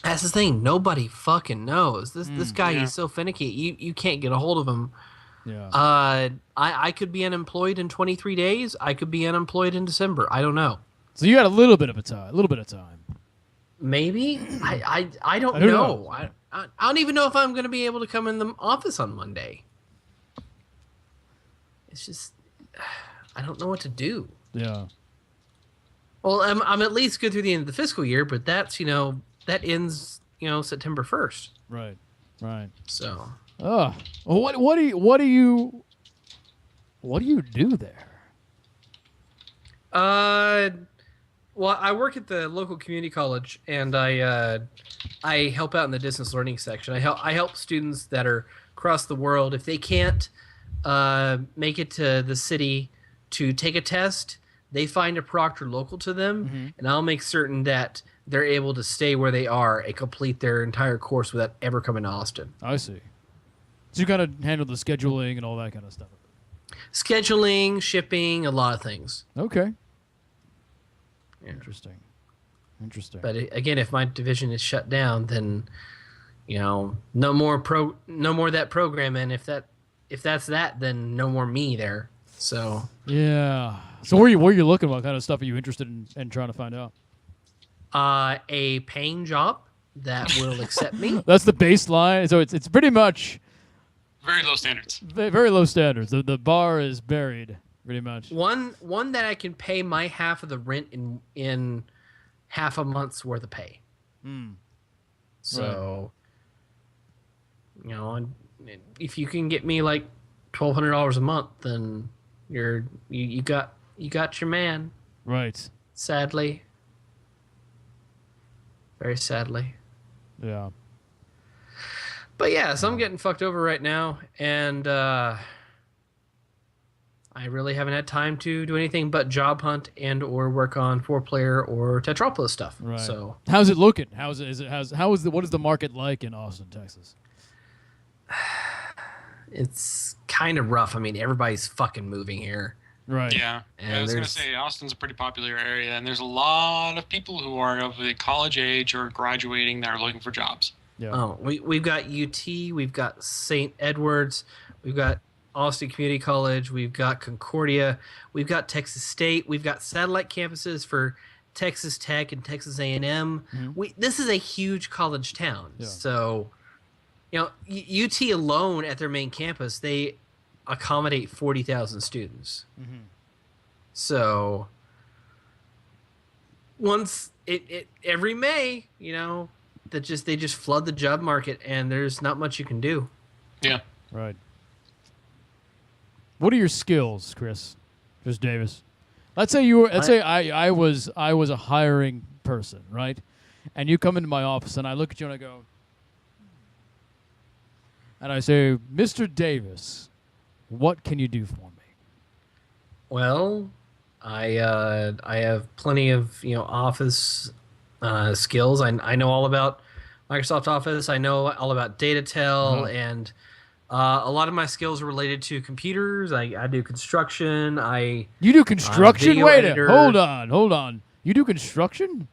That's the thing. Nobody fucking knows. This guy, yeah. he's so finicky. You can't get a hold of him. Yeah. I could be unemployed in 23 days. I could be unemployed in December. I don't know. So you got a little bit of time. Maybe. I don't Who know. knows? I don't even know if I'm going to be able to come in the office on Monday. It's just, I don't know what to do. Yeah. Well, I'm at least good through the end of the fiscal year, but that's, that ends, September 1st. Right. Right. So. Oh. Well, what do you do there? Well, I work at the local community college, and I help out in the distance learning section. I help students that are across the world. If they can't make it to the city to take a test, they find a proctor local to them, and I'll make certain that they're able to stay where they are and complete their entire course without ever coming to Austin. I see. So you got to handle the scheduling and all that kind of stuff. Scheduling, shipping, a lot of things. Okay. Yeah. Interesting. But again, if my division is shut down, then no more that program, and if that's that, then no more me there. So yeah. So where are you looking? What kind of stuff are you interested in trying to find out? A paying job that will accept me. That's the baseline. So it's pretty much Very low standards. very low standards. The bar is buried pretty much. One that I can pay my half of the rent in half a month's worth of pay. So, and if you can get me like $1,200 a month, then you got your man. Right. Sadly, very sadly. Yeah. But yeah, so I'm getting fucked over right now, and I really haven't had time to do anything but job hunt and or work on 4-player or Tetropolis stuff. Right. So how's it looking? What is the market like in Austin, Texas? it's kind of rough. I mean, everybody's fucking moving here. Right. Yeah. And I was going to say, Austin's a pretty popular area, and there's a lot of people who are of the college age or graduating that are looking for jobs. Yeah. Oh, we've got UT, we've got St. Edwards, we've got Austin Community College, we've got Concordia, we've got Texas State, we've got satellite campuses for Texas Tech and Texas A&M. This is a huge college town. Yeah. So, UT alone at their main campus, they accommodate 40,000 students. So, once every May, they just flood the job market, and there's not much you can do. Yeah. Right. What are your skills, Chris Davis? Let's say I was a hiring person, right? And you come into my office and I look at you and I go, and I say, Mr. Davis, what can you do for me? Well, I have plenty of office skills. I know all about Microsoft Office. I know all about DataTel, and a lot of my skills are related to computers. I do construction. You do construction? video Wait editor. hold on. You do construction?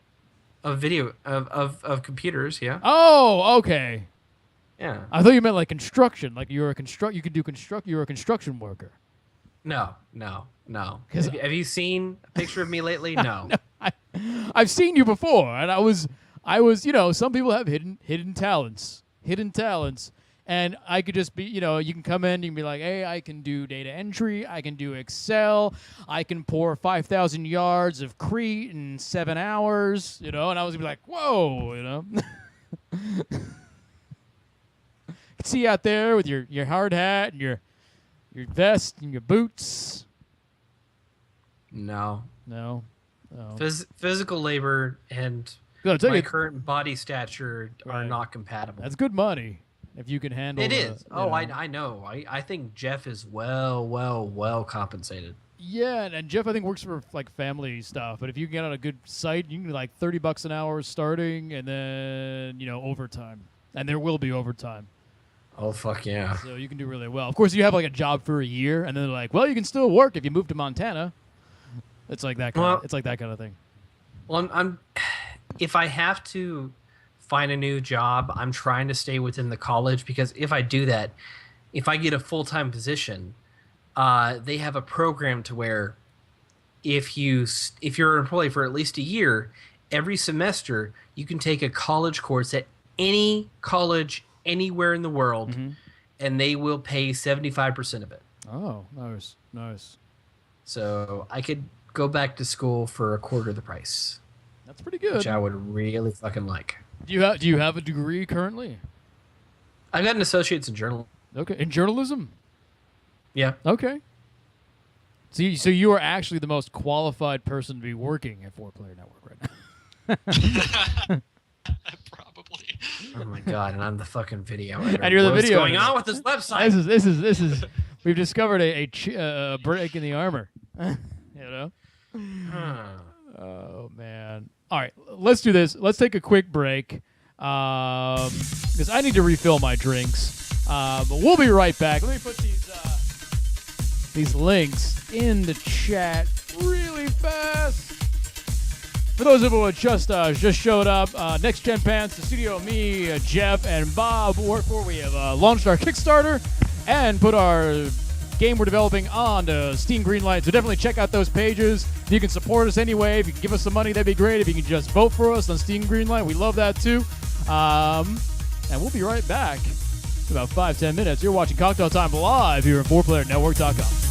Of video of computers, yeah. Oh, okay. Yeah. I thought you meant like construction, like you're a you're a construction worker. No. Have you seen a picture of me lately? No. I've seen you before, and I was, some people have hidden talents, and I could just be, you can come in, you can be like, hey, I can do data entry, I can do Excel, I can pour 5,000 yards of Crete in 7 hours, and I was gonna be like, whoa, see you out there with your hard hat and your vest and your boots. No. Physical labor and my current body stature are not compatible. That's good money if you can handle it. It is. I know. I think Jeff is well compensated. Yeah, and Jeff, I think, works for like family stuff. But if you can get on a good site, you can do like $30 an hour starting, and then overtime, and there will be overtime. Oh fuck yeah! So you can do really well. Of course, you have like a job for a year, and then they're like, well, you can still work if you move to Montana. It's like that kind. It's like that kind of thing. Well, I'm if I have to find a new job, I'm trying to stay within the college, because if I do that, if I get a full-time position, they have a program to where if you're an employee for at least a year, every semester you can take a college course at any college anywhere in the world, and they will pay 75% of it. Oh, nice. So I could go back to school for a quarter of the price. That's pretty good. Which I would really fucking like. Do you have a degree currently? I've got an associate's in journalism. Okay, in journalism? Yeah. Okay. So you are actually the most qualified person to be working at 4-Player Network right now. Probably. Oh my god! And I'm the fucking video editor. And you're the video What's going editor. on with this website? This is. We've discovered a break in the armor. Oh man! All right, let's do this. Let's take a quick break because I need to refill my drinks. But we'll be right back. Let me put these links in the chat really fast. For those of you who just showed up, Next Gen Pants, the studio, me, Jeff, and Bob work for. We have launched our Kickstarter and put our game we're developing on Steam Greenlight. So definitely check out those pages. If you can support us anyway, if you can give us some money, that'd be great. If you can just vote for us on Steam Greenlight, we love that too. And we'll be right back in about 5-10 minutes. You're watching Cocktail Time live here at 4playernetwork.com.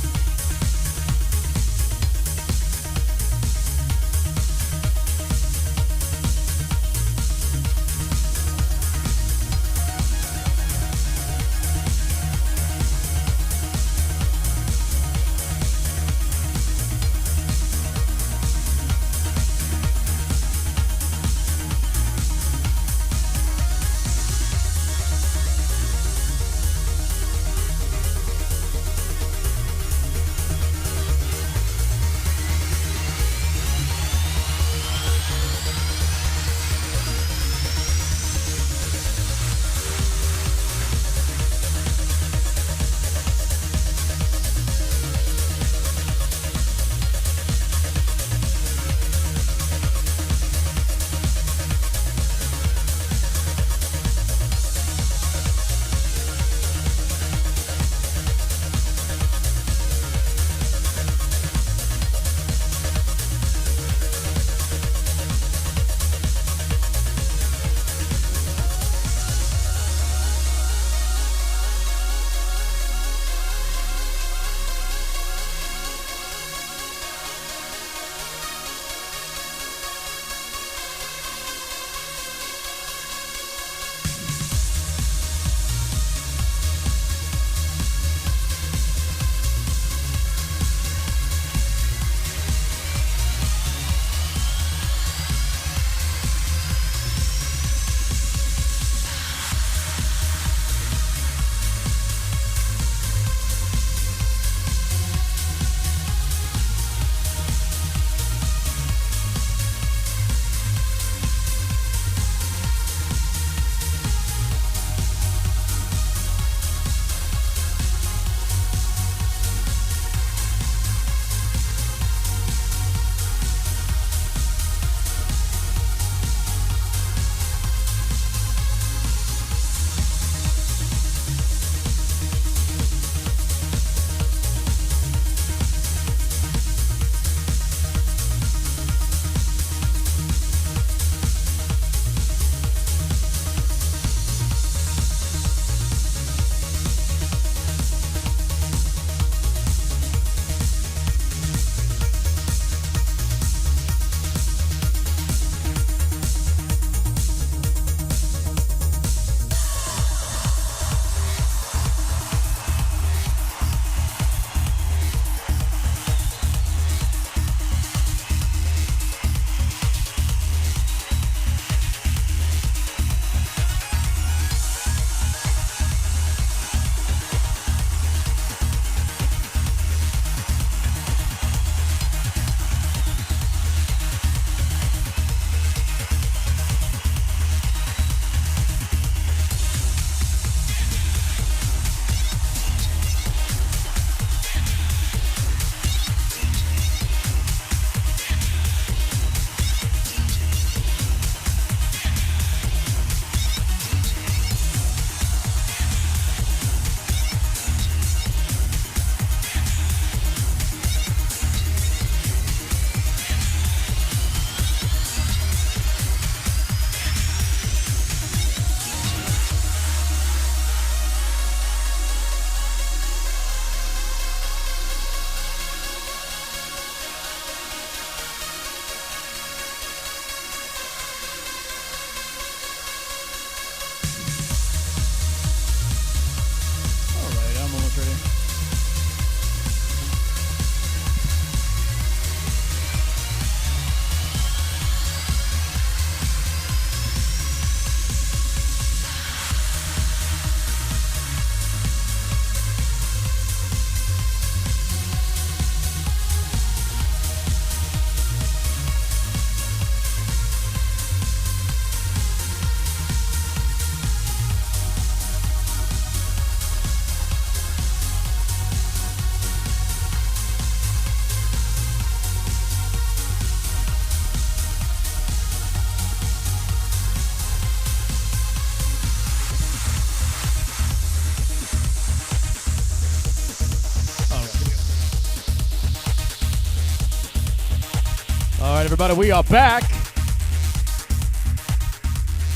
everybody. We are back.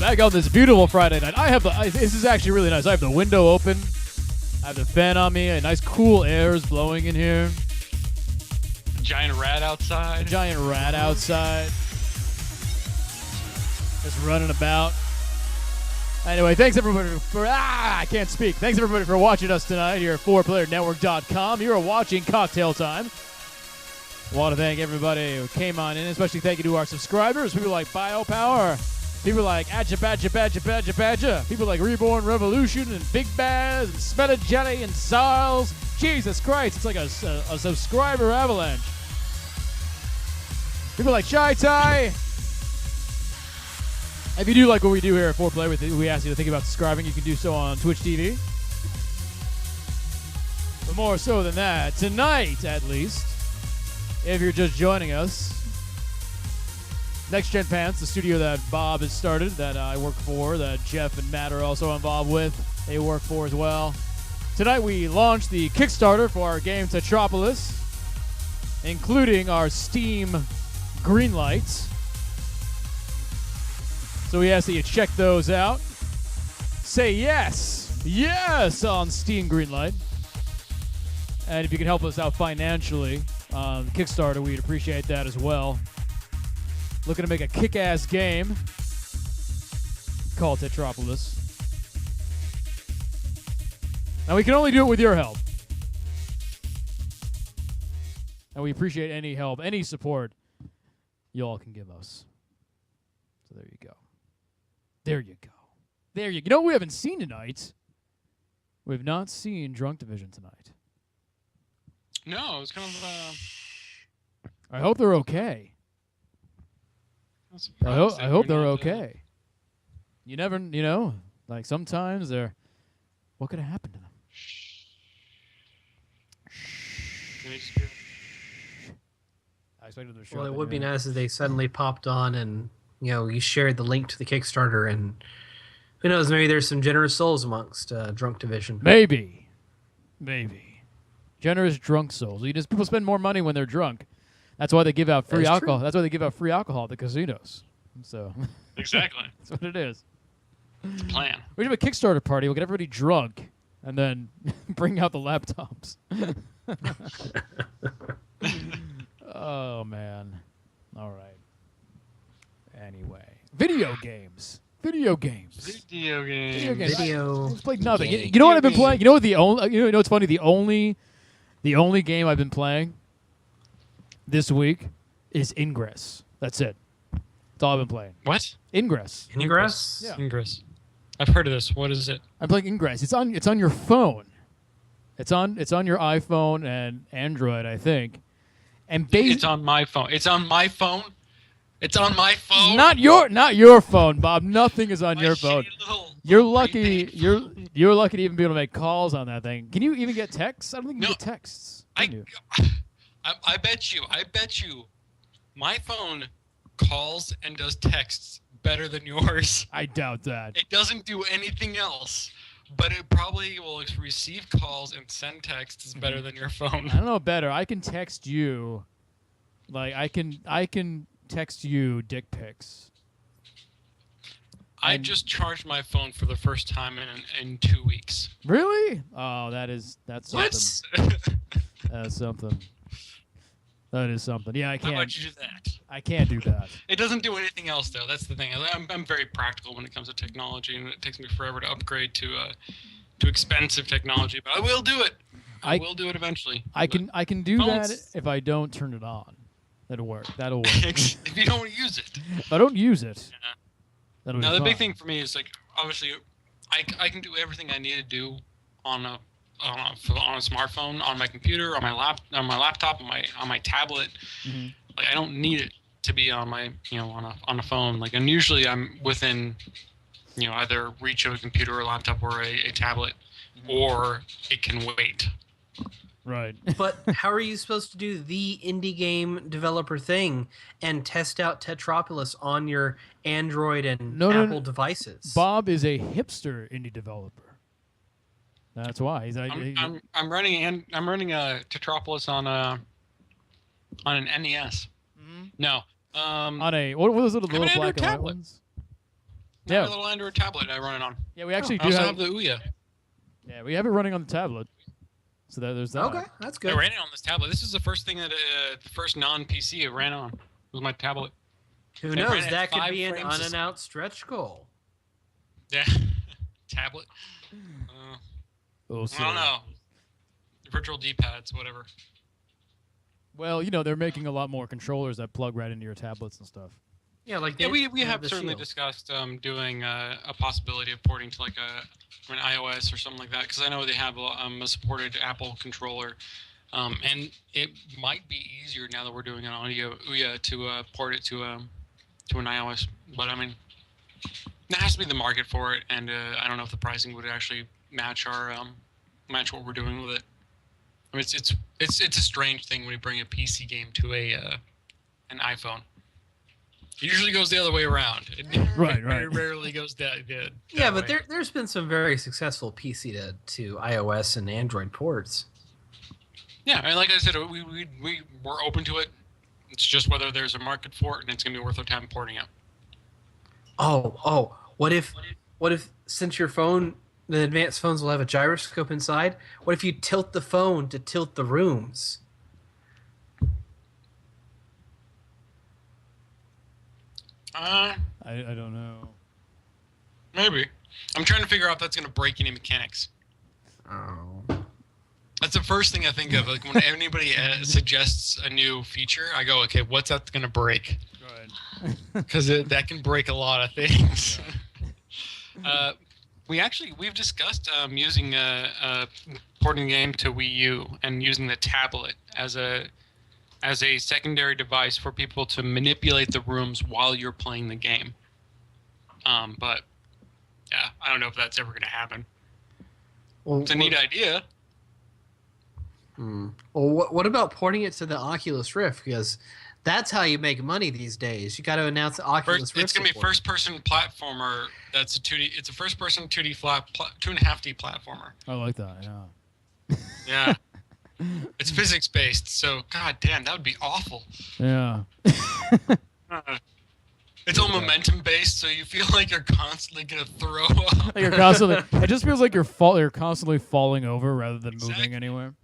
Back on this beautiful Friday night. This is actually really nice. I have the window open. I have the fan on me. A nice cool air is blowing in here. Giant rat outside. Just running about. Anyway, thanks everybody for I can't speak. Thanks everybody for watching us tonight here at 4playernetwork.com. You are watching Cocktail Time. I want to thank everybody who came on in, especially thank you to our subscribers, people like BioPower, people like Adja Badja Badja Badja Badja, people like Reborn Revolution and Big Baz and Smetta Jelly and Sarles. Jesus Christ, it's like a subscriber avalanche. People like Shy Tai. If you do like what we do here at 4Play, we ask you to think about subscribing. You can do so on Twitch TV. But more so than that, tonight at least, if you're just joining us, Next Gen Pants, the studio that Bob has started, that I work for, that Jeff and Matt are also involved with, they work for as well. Tonight we launched the Kickstarter for our game Tetropolis, including our Steam green lights. So we ask that you check those out. Say yes on Steam Greenlight. And if you can help us out financially on Kickstarter, we'd appreciate that as well. Looking to make a kick-ass game called Tetropolis. And we can only do it with your help. And we appreciate any help, any support y'all can give us. So there you go. There you go. You know what we haven't seen tonight? We've not seen Drunk Division tonight. No, it was kind of. I hope they're okay. I hope they're okay. You never, like sometimes they're. What could have happened to them? I expected them to show Well, up it would be anyway. nice if they suddenly popped on and you shared the link to the Kickstarter, and who knows, maybe there's some generous souls amongst Drunk Division. Maybe. Generous drunk souls. People spend more money when they're drunk. That's why they give out free alcohol. That's why they give out free alcohol at the casinos. So Exactly. that's what it is. It's a plan. We have a Kickstarter party. We'll get everybody drunk and then bring out the laptops. Oh, man. All right. Anyway. Video games. Video games. It's like nothing. You know what I've been playing? You know what what's funny? The only game I've been playing this week is Ingress. That's it. That's all I've been playing. What? Ingress. Ingress? Yeah. Ingress. I've heard of this. What is it? I'm playing Ingress. It's on your phone. It's on your iPhone and Android, I think. And It's on my phone. It's on my phone. It's on my phone. Not your phone, Bob. Nothing is on My your phone. shitty little You're lucky. prepaid You're lucky to even be able to make calls on that thing. Can you even get texts? I don't think you can No. get texts. I Can you? bet you, my phone calls and does texts better than yours. I doubt that. It doesn't do anything else, but it probably will receive calls and send texts better than your phone. I don't know better. I can text you, like I can text you dick pics. I just charged my phone for the first time in 2 weeks. Really? Oh, that's something. What? That's something. That is something. Yeah, I How can't. about you do that? I can't do that. It doesn't do anything else, though. That's the thing. I'm very practical when it comes to technology, and it takes me forever to upgrade to expensive technology. But I will do it. I will do it eventually. I can do that Phones- if I don't turn it on. That'll work. If you don't use it. If I don't use it, that'll be Now, the fine. big thing for me is, like, obviously, I can do everything I need to do on a smartphone, on my computer, on my laptop, on my tablet. Mm-hmm. Like, I don't need it to be on my on a phone. Like, and usually I'm within either reach of a computer or a laptop or a tablet, or it can wait. Right. But how are you supposed to do the indie game developer thing and test out Tetropolis on your Android and Apple devices? Bob is a hipster indie developer. That's why I'm running a Tetropolis on an NES. Mm-hmm. No, On a what was it? The I have little an black Android and white tablet. ones. Yeah, Yeah. a little Android tablet I run it on. Yeah, we actually I do also have. have the Ouya. Yeah, we have it running on the tablet. So there's that. Okay, that's I good. ran it on this tablet. This is the first thing that the first non-PC it ran on was my tablet. Who It knows? ran at That could 5 be an frames a second. unannounced stretch goal. Yeah, tablet. Oh, I don't know. Virtual D-pads, whatever. Well, they're making a lot more controllers that plug right into your tablets and stuff. Yeah, like Yeah, we the have certainly Shield. discussed doing a possibility of porting to like an iOS or something like that, because I know they have a supported Apple controller, and it might be easier now that we're doing an audio Ouya to port it to an iOS. But I mean, there has to be the market for it, and I don't know if the pricing would actually match our match what we're doing with it. I mean, it's a strange thing when you bring a PC game to an iPhone. It usually goes the other way around. It Right. very rarely goes that Yeah, way. but there's been some very successful PC to iOS and Android ports. Yeah, and like I said, we're open to it. It's just whether there's a market for it, and it's gonna be worth our time porting it. Oh, what if since your phone, the advanced phones will have a gyroscope inside, what if you tilt the phone to tilt the rooms? I don't know. Maybe. I'm trying to figure out if that's gonna break any mechanics. Oh. That's the first thing I think of. Like when anybody suggests a new feature, I go, okay, what's that gonna break? Right. Because that can break a lot of things. We've discussed using porting the game to Wii U and using the tablet as a secondary device for people to manipulate the rooms while you're playing the game. But yeah, I don't know if that's ever going to happen. Well, It's a neat idea. Well, what about porting it to the Oculus Rift? Because that's how you make money these days. You got to announce the Oculus Rift. It's going to be support. first-person platformer. That's a 2D. It's a first-person 2D flat, 2.5D platformer. I like that. Yeah. Yeah. It's physics-based, so god damn, that would be awful. Yeah. It's all momentum-based, so you feel like you're constantly gonna throw up. Like you're constantly. It just feels like you're constantly falling over rather than moving Exactly. anywhere.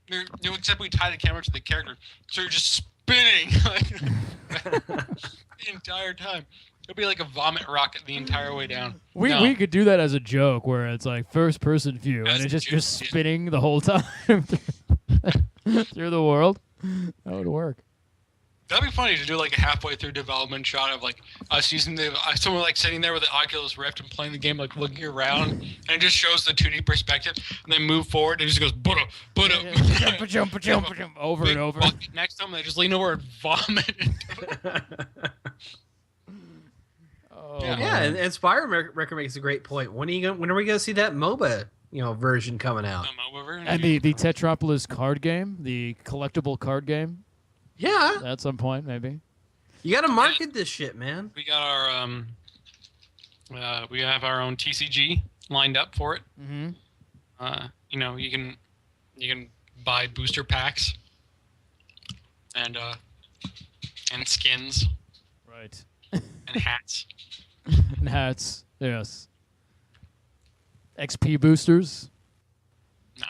Except we tie the camera to the character, so you're just spinning like, the entire time. It'll be like a vomit rocket the entire way down. We could do that as a joke where it's like first person view As and a it's just joke, you're yeah. spinning the whole time through the world. That would work. That'd be funny to do like a halfway through development shot of like us using someone like sitting there with the Oculus Rift and playing the game, like looking around, and it just shows the 2D perspective, and then move forward, and it just goes Jump, over big and over. bucket next to them, and they just lean over and vomit into it. Oh, Yeah. Yeah, and Spire Record makes a great point. When are we gonna see that MOBA version coming out? And the Tetropolis card game, the collectible card game, Yeah, at some point maybe. you got to market this shit, man. We got our we have our own TCG lined up for it. Mm-hmm. You can buy booster packs and skins Right. and hats. And hats, yes. XP boosters. No.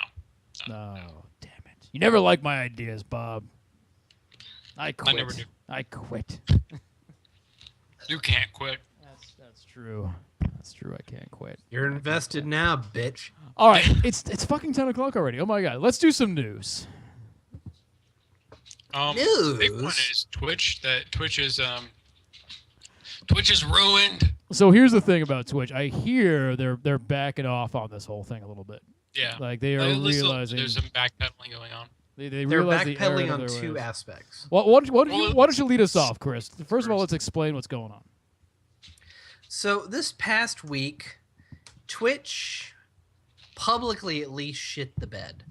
No, damn it! You never like my ideas, Bob. I quit. never do. I quit. You can't quit. That's true. That's true. I can't quit. You're invested now, bitch. All right, it's fucking 10 o'clock already. Oh my god, let's do some news. The big one is Twitch. Twitch is ruined. So here's the thing about Twitch. I hear they're backing off on this whole thing a little bit. Yeah. Like they are At least realizing there's some backpedaling going on. they They're realize the error backpedaling in on their two ways. aspects. Why don't you lead us off, Chris? First of all, let's explain what's going on. So this past week, Twitch publicly at least shit the bed.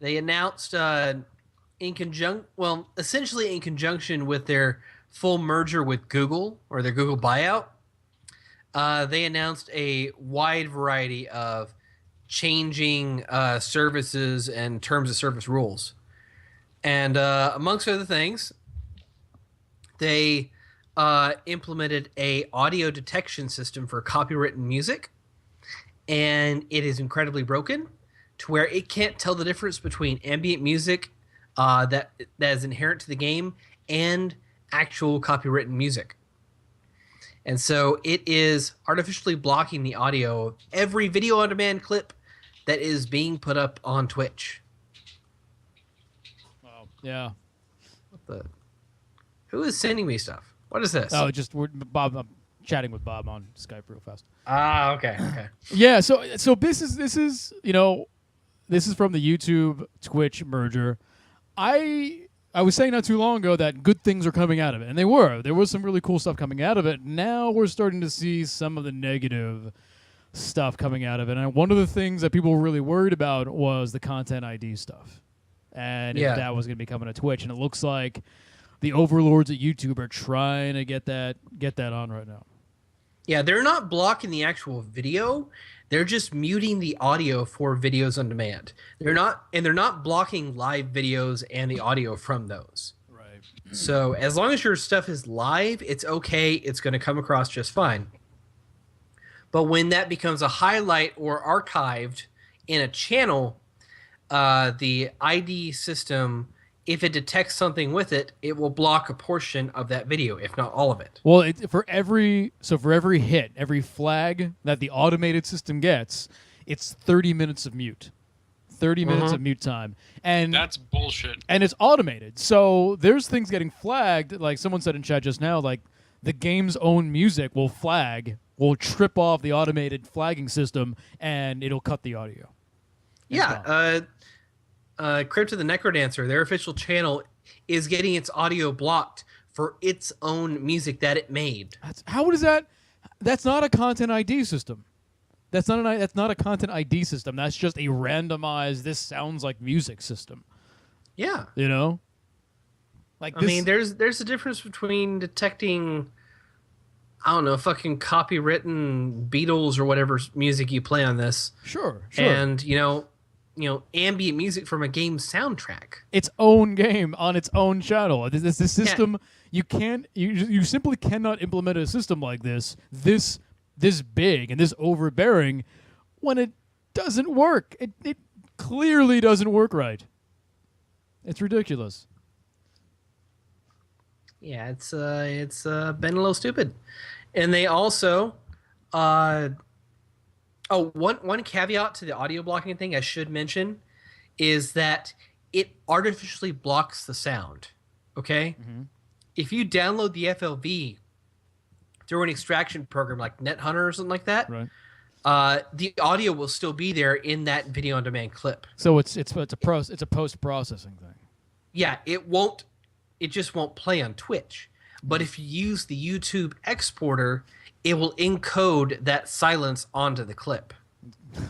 They announced essentially in conjunction with their full merger with Google, or their Google buyout, they announced a wide variety of changing services and terms of service rules. And amongst other things, they implemented a audio detection system for copywritten music, and it is incredibly broken to where it can't tell the difference between ambient music that is inherent to the game and actual copywritten music. And so it is artificially blocking the audio of every video on demand clip that is being put up on Twitch. Wow. Yeah. What the? Who is sending me stuff? What is this? Oh, Bob. I'm chatting with Bob on Skype real fast. Ah, okay. Yeah. So this is this is from the YouTube Twitch merger. I was saying not too long ago that good things are coming out of it, and they were. There was some really cool stuff coming out of it. Now we're starting to see some of the negative stuff coming out of it. And one of the things that people were really worried about was the content ID stuff, and if that was going to be coming to Twitch. And it looks like the overlords at YouTube are trying to get that on right now. Yeah, they're not blocking the actual video. They're just muting the audio for videos on demand. They're not blocking live videos and the audio from those. Right. So as long as your stuff is live, it's okay. It's going to come across just fine. But when that becomes a highlight or archived in a channel, the ID system, if it detects something with it, it will block a portion of that video, if not all of it. Well, for every hit, every flag that the automated system gets, it's 30 minutes of mute. 30 minutes of mute time. And that's bullshit. And it's automated. So there's things getting flagged, like someone said in chat just now, like the game's own music will trip off the automated flagging system, and it'll cut the audio. Yeah, Crypto the Necrodancer, their official channel, is getting its audio blocked for its own music that it made. How is that? That's not a content ID system. That's not a content ID system. That's just a randomized, this sounds like music system. Yeah. You know? Like I mean, there's a difference between detecting, I don't know, fucking copywritten Beatles or whatever music you play on this. Sure. And, ambient music from a game soundtrack. Its own game on its own channel. This system, you simply cannot implement a system like this big and this overbearing when it doesn't work. It clearly doesn't work right. It's ridiculous. Yeah, it's been a little stupid. And they also one caveat to the audio blocking thing I should mention is that it artificially blocks the sound. Okay? Mm-hmm. If you download the FLV through an extraction program like NetHunter or something like that, right, the audio will still be there in that video on demand clip. So it's a post-processing thing. Yeah, it just won't play on Twitch. But if you use the YouTube exporter, it will encode that silence onto the clip.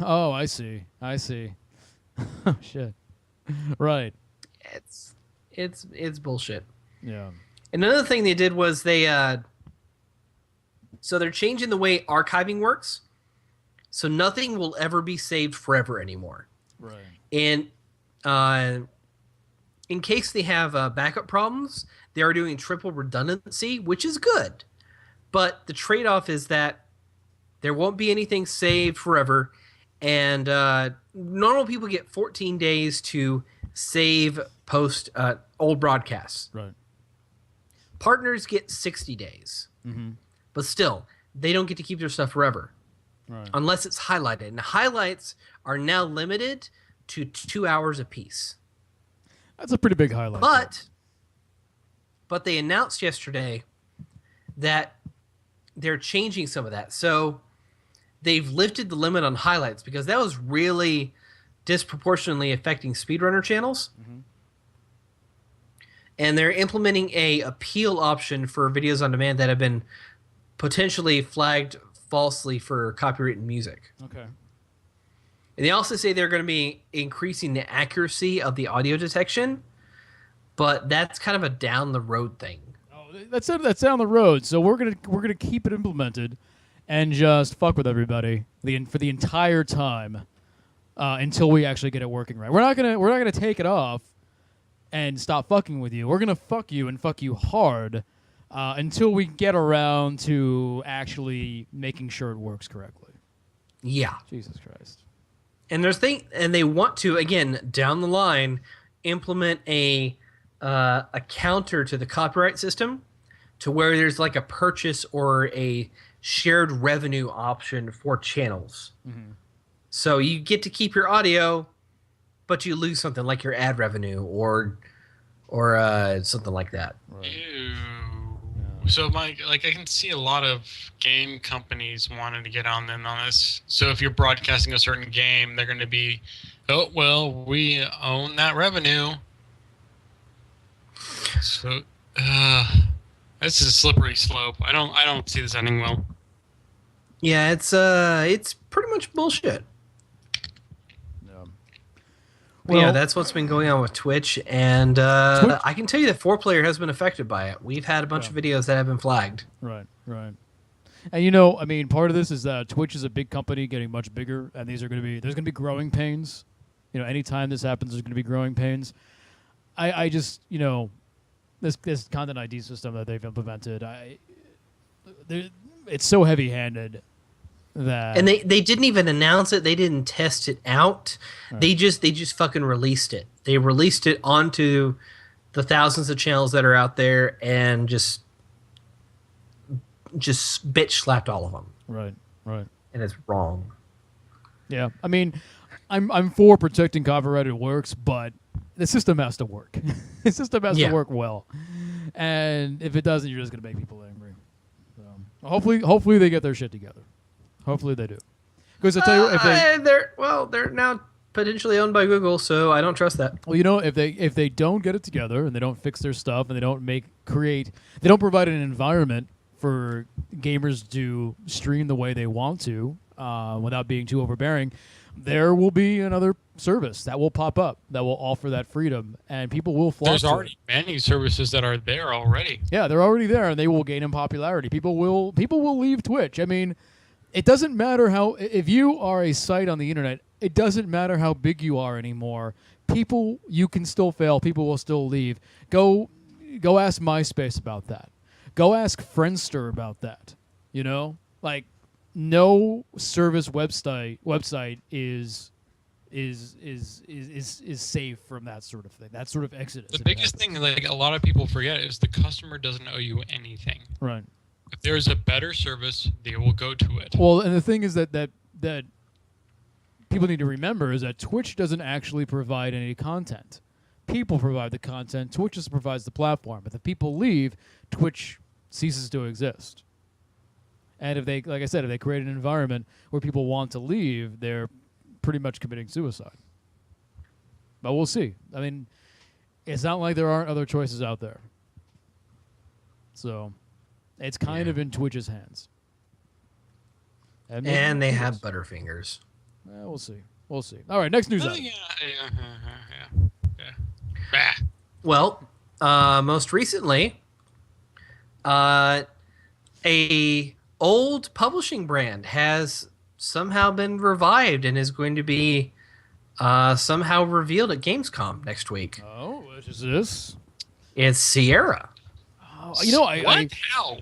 Oh, I see. Oh shit. Right. It's bullshit. Yeah. Another thing they did was they're changing the way archiving works. So nothing will ever be saved forever anymore. Right. And in case they have backup problems, they are doing triple redundancy, which is good. But the trade-off is that there won't be anything saved forever, and normal people get 14 days to save post old broadcasts. Right. Partners get 60 days. Mm-hmm. But still, they don't get to keep their stuff forever. Right. Unless it's highlighted. And highlights are now limited to 2 hours apiece. That's a pretty big highlight. But they announced yesterday that they're changing some of that. So they've lifted the limit on highlights because that was really disproportionately affecting speedrunner channels. Mm-hmm. And they're implementing a appeal option for videos on demand that have been potentially flagged falsely for copyrighted music. Okay. And they also say they're going to be increasing the accuracy of the audio detection, but that's kind of a down the road thing. Oh, that's down the road. So we're gonna keep it implemented, and just fuck with everybody for the entire time until we actually get it working right. We're not gonna take it off and stop fucking with you. We're gonna fuck you and fuck you hard until we get around to actually making sure it works correctly. Yeah. Jesus Christ. And they want to, again, down the line, implement a counter to the copyright system, to where there's like a purchase or a shared revenue option for channels. Mm-hmm. So you get to keep your audio, but you lose something like your ad revenue or something like that. Right. Ew. So, Mike, like I can see a lot of game companies wanting to get on this. So if you're broadcasting a certain game, they're going to be, oh well, we own that revenue. So, this is a slippery slope. I don't see this ending well. Yeah, it's pretty much bullshit. Well, yeah, that's what's been going on with Twitch, and I can tell you that 4Player has been affected by it. We've had a bunch of videos that have been flagged. Right. And I mean, part of this is that Twitch is a big company getting much bigger, and there's going to be growing pains. Anytime this happens, there's going to be growing pains. I just, this content ID system that they've implemented, it's so heavy-handed. And they didn't even announce it. They didn't test it out. Right. They just fucking released it. They released it onto the thousands of channels that are out there and just bitch slapped all of them. Right. And it's wrong. Yeah. I mean, I'm for protecting copyrighted works, but the system has to work. The system has to work well. And if it doesn't, you're just going to make people angry. So, hopefully they get their shit together. Hopefully they do. Because I tell you, if they're now potentially owned by Google, so I don't trust that. Well, if they don't get it together and they don't fix their stuff and they don't they don't provide an environment for gamers to stream the way they want to without being too overbearing, there will be another service that will pop up that will offer that freedom, and people will flock. There's already many services that are there already. Yeah, they're already there, and they will gain in popularity. People will leave Twitch. I mean, it doesn't matter if you are a site on the internet, it doesn't matter how big you are anymore. You can still fail. People will still leave. Go ask MySpace about that. Go ask Friendster about that. Like, no service website is safe from that sort of thing. That sort of exodus. The biggest thing, like a lot of people forget, is the customer doesn't owe you anything. Right. If there's a better service, they will go to it. Well, and the thing is that people need to remember is that Twitch doesn't actually provide any content. People provide the content. Twitch just provides the platform. But if people leave, Twitch ceases to exist. And if they create an environment where people want to leave, they're pretty much committing suicide. But we'll see. I mean, it's not like there aren't other choices out there. So, it's kind of in Twitch's hands. And they have Butterfingers. We'll see. All right, next news item. Yeah. Well, most recently, a old publishing brand has somehow been revived and is going to be somehow revealed at Gamescom next week. Oh, what is this? It's Sierra. Oh,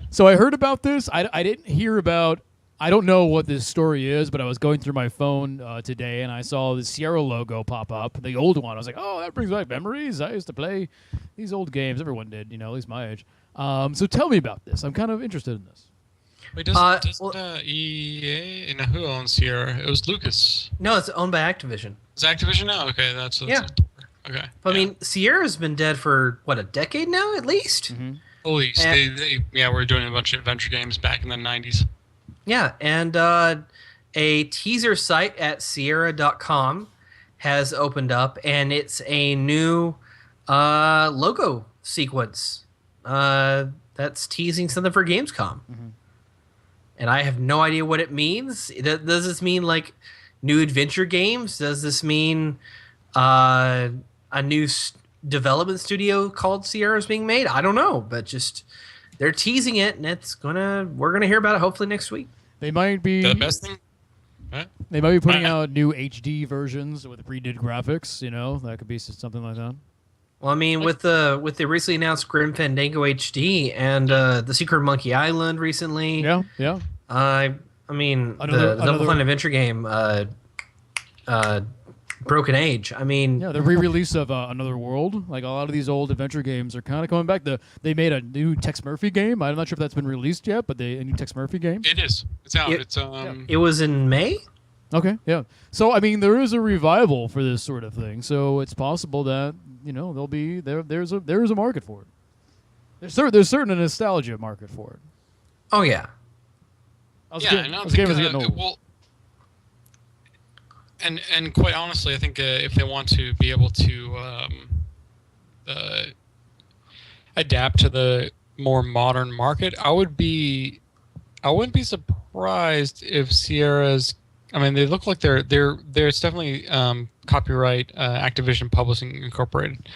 So I heard about this. I didn't hear about. I don't know what this story is, but I was going through my phone today and I saw the Sierra logo pop up, the old one. I was like, oh, that brings back memories. I used to play these old games. Everyone did, at least my age. So tell me about this. I'm kind of interested in this. Wait, doesn't EA? And who owns Sierra? It was Lucas. No, it's owned by Activision. It's Activision now? Okay, that's yeah. Okay. I mean, Sierra's been dead for, what, a decade now, at least? Mm-hmm. At least. They were doing a bunch of adventure games back in the 90s. Yeah, and a teaser site at Sierra.com has opened up, and it's a new logo sequence that's teasing something for Gamescom. Mm-hmm. And I have no idea what it means. Does this mean, like, new adventure games? Does this mean a new development studio called Sierra is being made? I don't know, but just they're teasing it, and we're gonna hear about it hopefully next week. They might be the best thing. What? They might be putting out new HD versions with redid graphics. That could be something like that. Well, I mean, with the recently announced Grim Fandango HD and the Secret Monkey Island recently. Yeah. I mean, Another- the Double Fine adventure game, Broken Age. I mean, Yeah, the re-release of Another World. Like a lot of these old adventure games are kind of coming back. They made a new Tex Murphy game. I'm not sure if that's been released yet, but a new Tex Murphy game. It is. It's out. it was in May. Okay, yeah. So I mean, there is a revival for this sort of thing. So it's possible that there'll be there's a market for it. There's certainly a nostalgia market for it. Oh yeah. This game is getting old. Well, and quite honestly, I think if they want to be able to adapt to the more modern market, I wouldn't be surprised if Sierra's. I mean, they look like there's definitely copyright Activision Publishing Incorporated.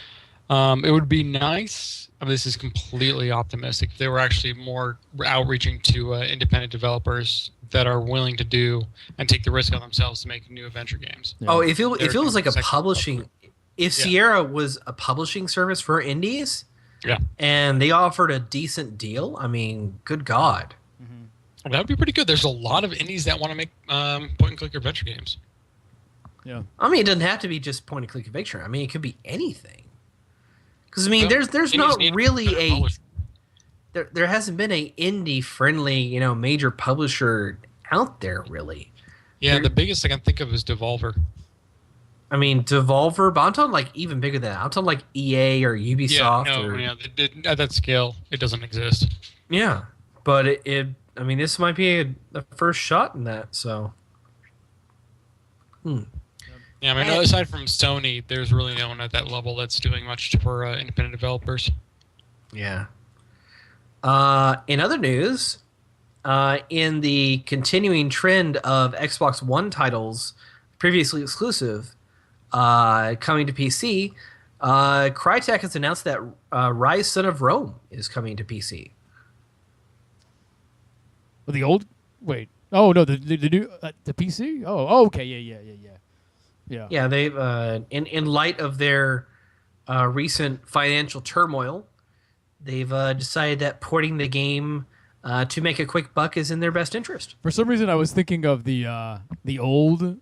It would be nice. I mean, this is completely optimistic. If they were actually more outreaching to independent developers that are willing to do and take the risk on themselves to make new adventure games. Yeah. Oh, if it was like a Second publishing, if Sierra was a publishing service for indies, Yeah, and they offered a decent deal, I mean, good God. that would be pretty good. There's a lot of indies that want to make point-and-click adventure games. Yeah. I mean, it doesn't have to be just point and click adventure. I mean, it could be anything. Because I mean, Well, there's indies not need really better a publishing. there hasn't been a indie friendly major publisher out there really. Yeah, the biggest I can think of is Devolver. I mean, Devolver, but I'm talking like even bigger than that. I'm talking like EA or Ubisoft. At that scale, it doesn't exist. Yeah, but I mean, this might be the first shot in that. So. Yeah, I mean, aside from Sony, there's really no one at that level that's doing much for independent developers. Yeah. In other news, in the continuing trend of Xbox One titles previously exclusive coming to PC, Crytek has announced that Rise Son of Rome is coming to PC. The old wait. Oh no, the new the PC. Oh okay, yeah. Yeah, they've in light of their recent financial turmoil, they've decided that porting the game to make a quick buck is in their best interest. For some reason, I was thinking of the old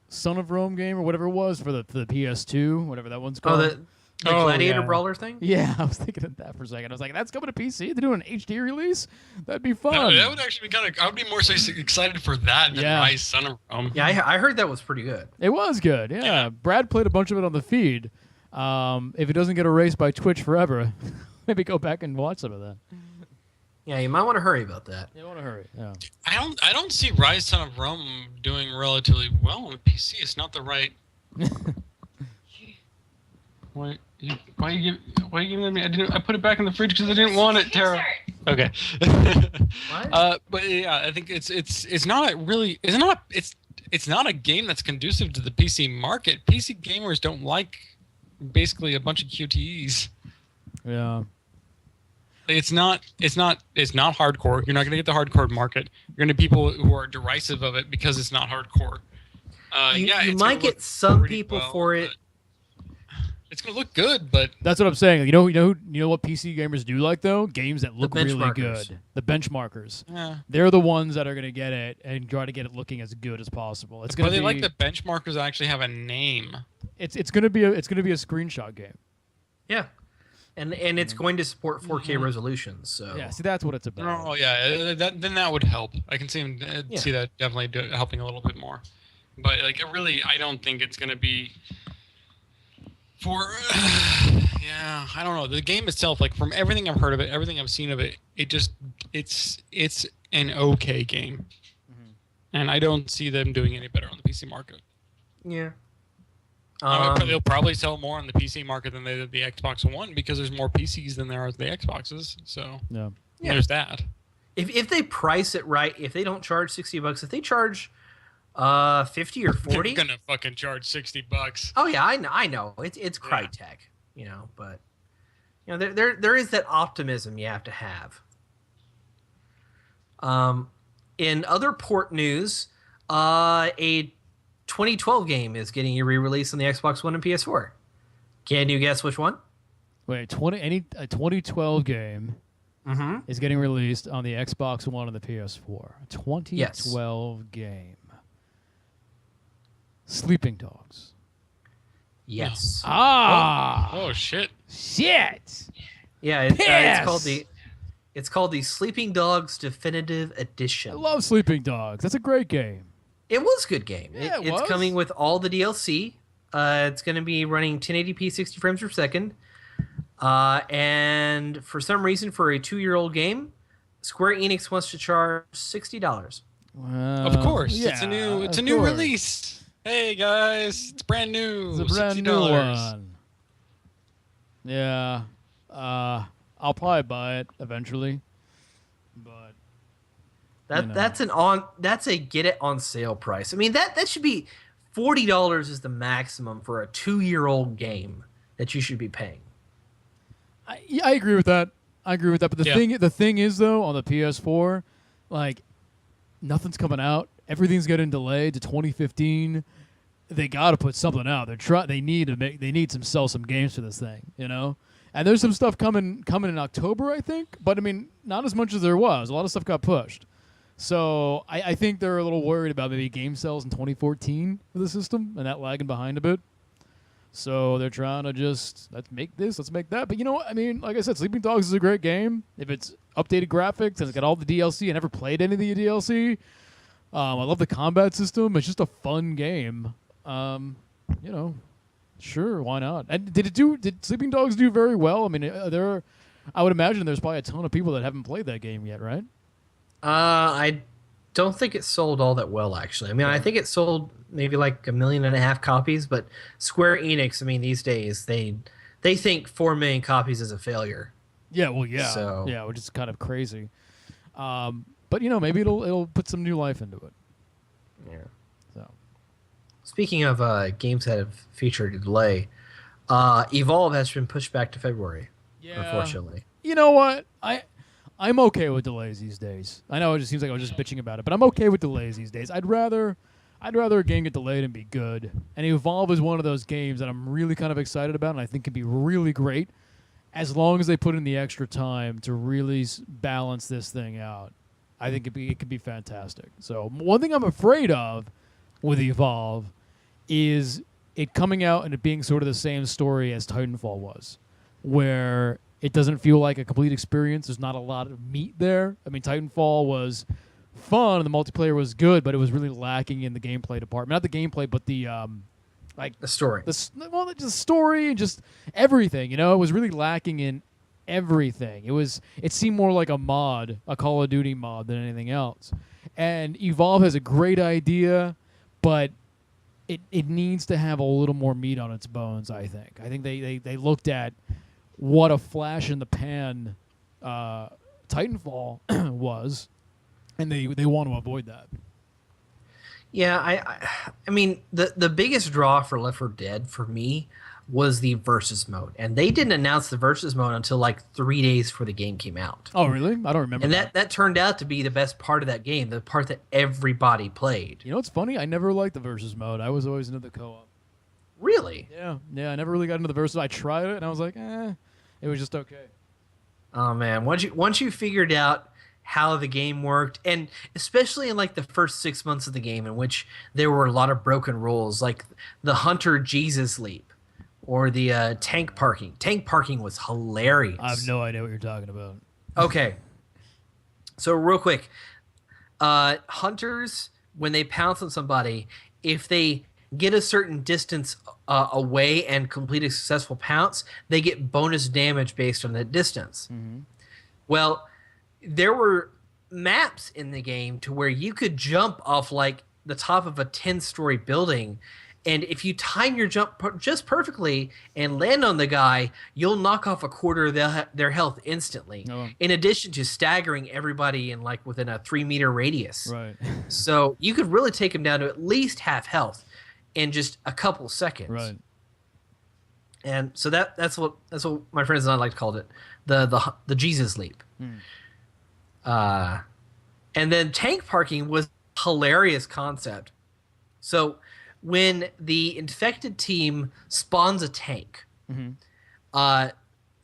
Son of Rome game or whatever it was for the PS2, whatever that one's called. The Gladiator Brawler thing? Yeah, I was thinking of that for a second. I was like, that's coming to PC? They're doing an HD release? That'd be fun. That would actually be kind of. I would be more so excited for that than Rise Son of Rome. Yeah, I heard that was pretty good. It was good, yeah. Brad played a bunch of it on the feed. If it doesn't get erased by Twitch forever, maybe go back and watch some of that. Yeah, you might want to hurry about that. You want to hurry, yeah. I don't see Rise Son of Rome doing relatively well on the PC. It's not the right. Why you giving me? I put it back in the fridge because I didn't want it, Tara. Okay. What? But yeah, I think it's not a game that's conducive to the PC market. PC gamers don't like basically a bunch of QTEs. Yeah. It's not hardcore. You're not gonna get the hardcore market. You're gonna get people who are derisive of it because it's not hardcore. You might get some people for it. It's gonna look good, but that's what I'm saying. You know what PC gamers do like though? Games that look really benchmarkers. good. The benchmarkers. Yeah. They're the ones that are gonna get it and try to get it looking as good as possible. It's gonna but they like the benchmarkers that actually have a name. It's gonna be a screenshot game. Yeah. And it's going to support 4K resolutions. So yeah, see that's what it's about. Oh yeah, then that would help. I can see that definitely helping a little bit more. But like, I don't think it's gonna be for. Yeah, I don't know. The game itself, like from everything I've heard of it, everything I've seen of it, it's an okay game, and I don't see them doing any better on the PC market. Yeah. They'll probably sell more on the PC market than they did the Xbox One because there's more PCs than there are the Xboxes. So there's that. If they price it right, if they don't charge $60, if they charge 50 or 40, they're gonna fucking charge $60. Oh yeah, I know. It's Crytek, but there is that optimism you have to have. In other port news, a 2012 game is getting a re-release on the Xbox One and PS4. Can you guess which one? Wait, a 2012 game Mm-hmm. is getting released on the Xbox One and the PS4. A 2012 game. Sleeping Dogs. Yes. Ah. Oh shit. Shit. Yeah, it's called the Sleeping Dogs Definitive Edition. I love Sleeping Dogs. That's a great game. It was a good game. Yeah, it it's was. coming with all the DLC. It's going to be running 1080p 60 frames per second. And for some reason, for a 2-year-old game, Square Enix wants to charge $60. Of course. It's a of new course. release. Hey guys, it's brand new. It's a brand new $60. one. Yeah. I'll probably buy it eventually. But That's a get it on sale price. I mean that should be $40 is the maximum for a 2-year-old game that you should be paying. I agree with that. But the thing is though, on the PS4, like nothing's coming out. Everything's getting delayed to 2015. They got to put something out. They need to sell some games for this thing, you know? And there's some stuff coming in October, I think. But I mean, not as much as there was. A lot of stuff got pushed. So I think they're a little worried about maybe game sales in 2014 for the system and that lagging behind a bit. So they're trying to just, let's make this, let's make that. But you know what? I mean, like I said, Sleeping Dogs is a great game. If it's updated graphics and it's got all the DLC, I never played any of the DLC. I love the combat system. It's just a fun game. You know, sure, why not? And did Sleeping Dogs do very well? I mean, I would imagine there's probably a ton of people that haven't played that game yet, right? I don't think it sold all that well, actually. I mean, I think it sold maybe like 1.5 million copies, but Square Enix, I mean, these days they think 4 million copies is a failure. Yeah, well, yeah, So- yeah, which is kind of crazy. But you know, maybe it'll put some new life into it. Yeah. So Speaking of games that have featured a delay, Evolve has been pushed back to February, unfortunately. You know what? I'm okay with delays these days. I know it just seems like I was just bitching about it, but I'm okay with delays these days. I'd rather a game get delayed and be good. And Evolve is one of those games that I'm really kind of excited about and I think can be really great as long as they put in the extra time to really balance this thing out. I think it could be fantastic. So one thing I'm afraid of with Evolve is it coming out and it being sort of the same story as Titanfall was, where it doesn't feel like a complete experience. There's not a lot of meat there. I mean, Titanfall was fun and the multiplayer was good, but it was really lacking in the gameplay department. Not the gameplay, but the The story. just story and just everything. You know, it was really lacking in everything. It seemed more like a Call of Duty mod than anything else. And Evolve has a great idea, but it needs to have a little more meat on its bones, I think. I think they looked at what a flash in the pan Titanfall was, and they want to avoid that. Yeah, I mean, the biggest draw for Left 4 Dead for me was the versus mode, and they didn't announce the versus mode until like 3 days before the game came out. Oh, really? I don't remember. And that turned out to be the best part of that game, the part that everybody played. You know what's funny? I never liked the versus mode. I was always into the co-op. Really? Yeah, I never really got into the versus. I tried it, and I was like, it was just okay. Oh man, once you figured out how the game worked, and especially in like the first 6 months of the game, in which there were a lot of broken rules, like the Hunter Jesus leap, or the tank parking. Tank parking was hilarious. I have no idea what you're talking about. Okay, so real quick, hunters, when they pounce on somebody, if they get a certain distance away and complete a successful pounce, they get bonus damage based on that distance. Mm-hmm. Well, there were maps in the game to where you could jump off like the top of a 10-story building, and if you time your jump just perfectly and land on the guy, you'll knock off a quarter of their health instantly. Oh. In addition to staggering everybody in like within a 3-meter radius. Right. So you could really take them down to at least half health in just a couple seconds. Right. And so that's what my friends and I like to call it, the Jesus leap. And then tank parking was a hilarious concept. So when the infected team spawns a tank,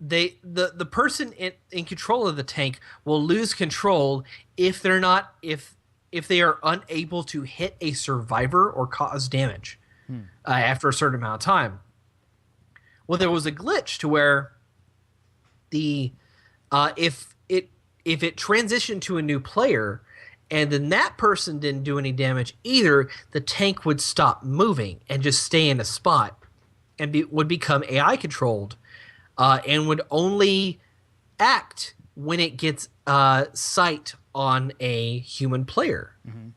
the person in control of the tank will lose control if they are unable to hit a survivor or cause damage after a certain amount of time. Well, there was a glitch to where if it transitioned to a new player and then that person didn't do any damage either, the tank would stop moving and just stay in a spot and would become AI controlled and would only act when it gets sight on a human player. Mm-hmm.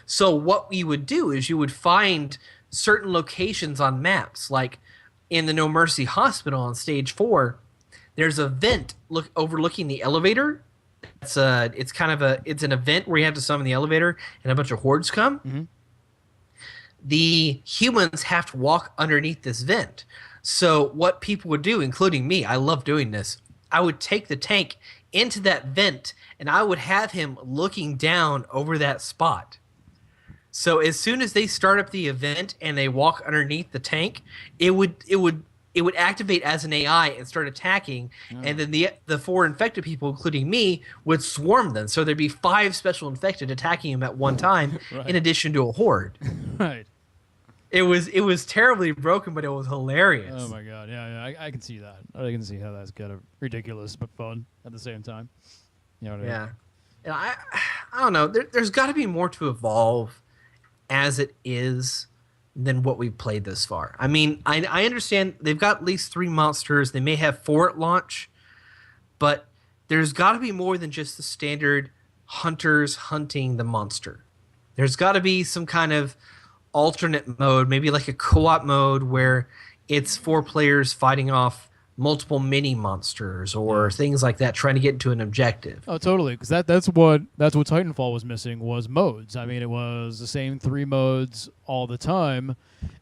So what you would do is you would find certain locations on maps, like in the No Mercy Hospital on stage 4, there's a vent overlooking the elevator. It's an event where you have to summon the elevator and a bunch of hordes come. Mm-hmm. The humans have to walk underneath this vent. So what people would do, including me, I love doing this, I would take the tank into that vent and I would have him looking down over that spot. So as soon as they start up the event and they walk underneath the tank, it would activate as an AI and start attacking, and then the 4 infected people, including me, would swarm them. So there'd be 5 special infected attacking him at one time, in addition to a horde. Right. It was terribly broken, but it was hilarious. Oh my god, yeah, I can see that. I can see how that's kind of ridiculous but fun at the same time. You know what I mean? Yeah, and I don't know. There's got to be more to evolve as it is than what we've played this far. I mean, I understand they've got at least 3 monsters. They may have 4 at launch, but there's got to be more than just the standard hunters hunting the monster. There's got to be some kind of alternate mode, maybe like a co-op mode where it's 4 players fighting off multiple mini monsters or things like that, trying to get into an objective. Oh, totally, because that's what Titanfall was missing, was modes. I mean, it was the same 3 modes all the time,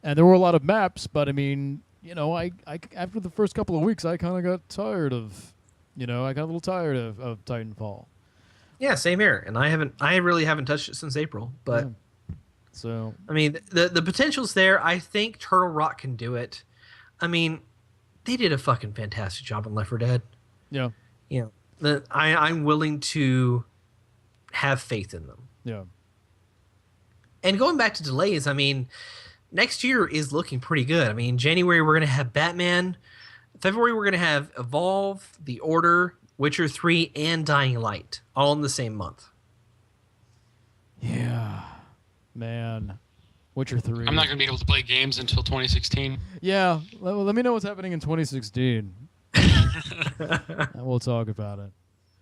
and there were a lot of maps. But I mean, you know, I after the first couple of weeks, I kind of got tired of, I got a little tired of Titanfall. Yeah, same here. And I really haven't touched it since April. But so I mean, the potential's there. I think Turtle Rock can do it. I mean, they did a fucking fantastic job on Left 4 Dead. Yeah. You know, I'm willing to have faith in them. Yeah. And going back to delays, I mean, next year is looking pretty good. I mean, January we're going to have Batman. February we're going to have Evolve, The Order, Witcher 3, and Dying Light, all in the same month. Yeah. Man. Witcher 3. I'm not going to be able to play games until 2016. Yeah. Let me know what's happening in 2016. And we'll talk about it.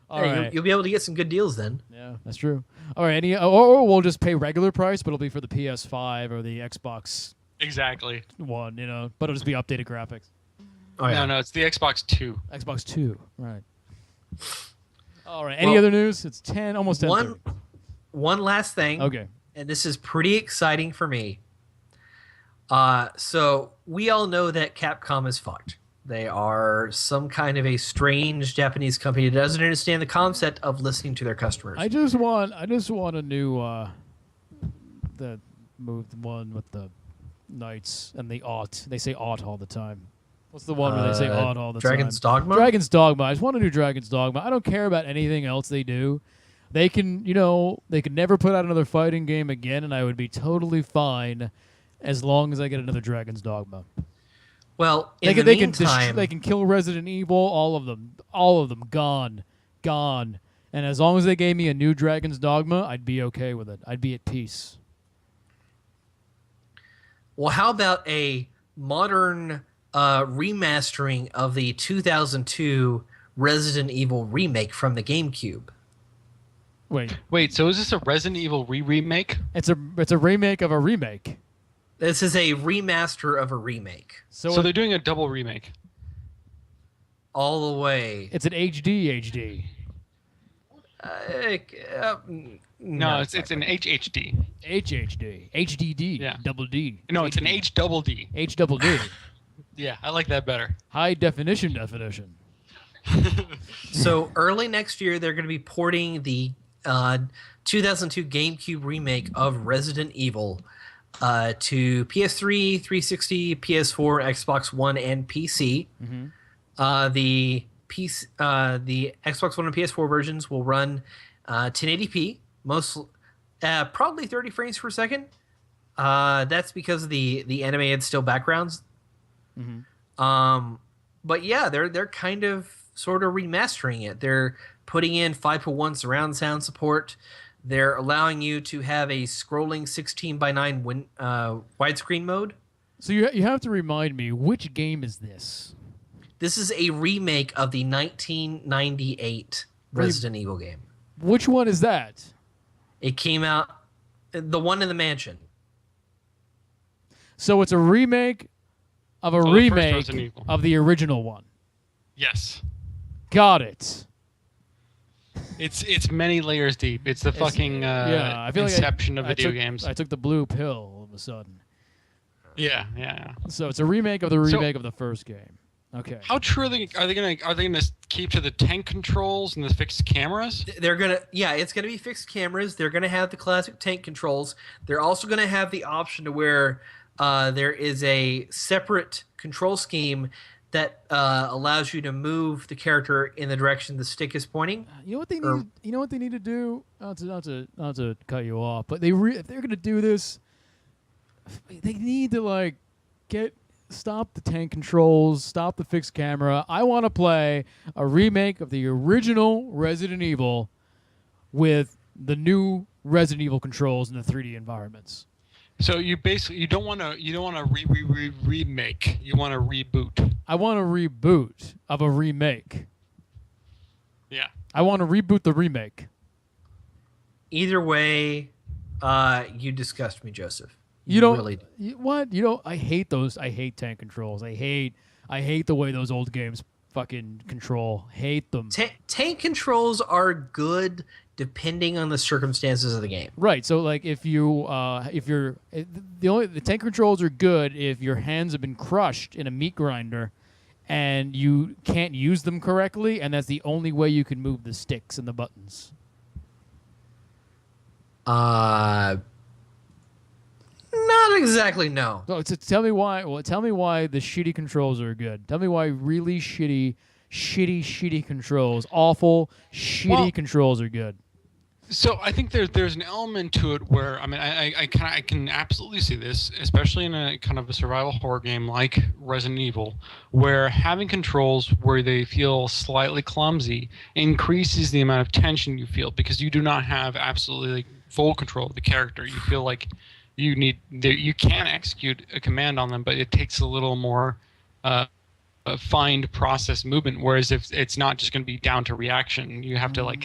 All right. You'll be able to get some good deals then. Yeah, that's true. All right. Or we'll just pay regular price, but it'll be for the PS5 or the Xbox Exactly. One, but it'll just be updated graphics. Oh, yeah. No, it's the Xbox 2. Xbox 2, right. All right. Any other news? It's almost 10:30. One last thing. Okay. And this is pretty exciting for me. So we all know that Capcom is fucked. They are some kind of a strange Japanese company that doesn't understand the concept of listening to their customers. I just want a new the one with the knights and the aught. They say aught all the time. What's the one where they say aught all the Dragon's time? Dogma? Dragon's Dogma. I just want to do Dragon's Dogma. I don't care about anything else they do. They can, they could never put out another fighting game again, and I would be totally fine as long as I get another Dragon's Dogma. Well, in the meantime, they can kill Resident Evil, all of them, gone. And as long as they gave me a new Dragon's Dogma, I'd be okay with it. I'd be at peace. Well, how about a modern remastering of the 2002 Resident Evil remake from the GameCube? Wait, so is this a Resident Evil remake? It's a remake of a remake. This is a remaster of a remake. So they're doing a double remake. All the way. It's an HD. No, it's an HHD. HDD. Yeah. Double D. No, it's an H double D. H double D. Yeah, I like that better. High definition. So early next year, they're going to be porting the 2002 GameCube remake of Resident Evil to PS3, 360, PS4, Xbox One, and PC. Mm-hmm. The Xbox One and PS4 versions will run 1080p, probably 30 frames per second. That's because the animated still backgrounds. But yeah, they're kind of sort of remastering it. They're putting in 5.1 surround sound support. They're allowing you to have a scrolling 16:9 widescreen mode. So you have to remind me, which game is this? This is a remake of the 1998 Resident Evil game. Which one is that? It came out, the one in the mansion. So it's a remake of a the first remake Resident Evil. of the original one. Yes. Got it. It's many layers deep. It's the fucking I feel inception of like video games. I took the blue pill all of a sudden. Yeah. So it's a remake of the remake of the first game. Okay. How true are they gonna keep to the tank controls and the fixed cameras? It's gonna be fixed cameras. They're gonna have the classic tank controls. They're also gonna have the option to where there is a separate control scheme that allows you to move the character in the direction the stick is pointing. You know what they need? You know what they need to do? Not to cut you off, but if they're gonna do this, they need to stop the tank controls, stop the fixed camera. I want to play a remake of the original Resident Evil with the new Resident Evil controls in the 3D environments. So you don't want to remake. You want to reboot. I want a reboot of a remake. Yeah. I want to reboot the remake. Either way, you disgust me, Joseph. You don't really. What? You know, I hate those. I hate tank controls. I hate the way those old games fucking control. Hate them. Tank controls are good depending on the circumstances of the game. Right. So like the tank controls are good if your hands have been crushed in a meat grinder and you can't use them correctly, and that's the only way you can move the sticks and the buttons. Not exactly, no. So tell me why. Well, tell me why the shitty controls are good. Tell me why really shitty controls, awful, shitty controls are good. So I think there's an element to it where I can absolutely see this, especially in a kind of a survival horror game like Resident Evil, where having controls where they feel slightly clumsy increases the amount of tension you feel because you do not have absolutely full control of the character. You feel like you can execute a command on them, but it takes a little more fine process movement. Whereas if it's not just going to be down to reaction, you have to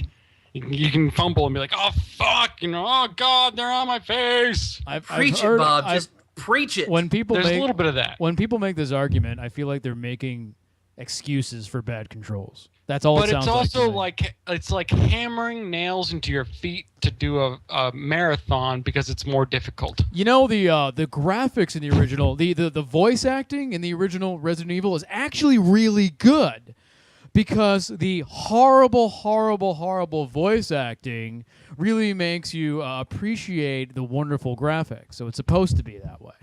you can fumble and be like, oh fuck, oh god, they're on my face. Preach it, Bob. Just preach it. When people there's a little bit of that. When people make this argument, I feel like they're making excuses for bad controls. That's all it sounds like. But it's also it's like hammering nails into your feet to do a marathon because it's more difficult. You know, the graphics in the original, the voice acting in the original Resident Evil is actually really good because the horrible voice acting really makes you appreciate the wonderful graphics. So it's supposed to be that way.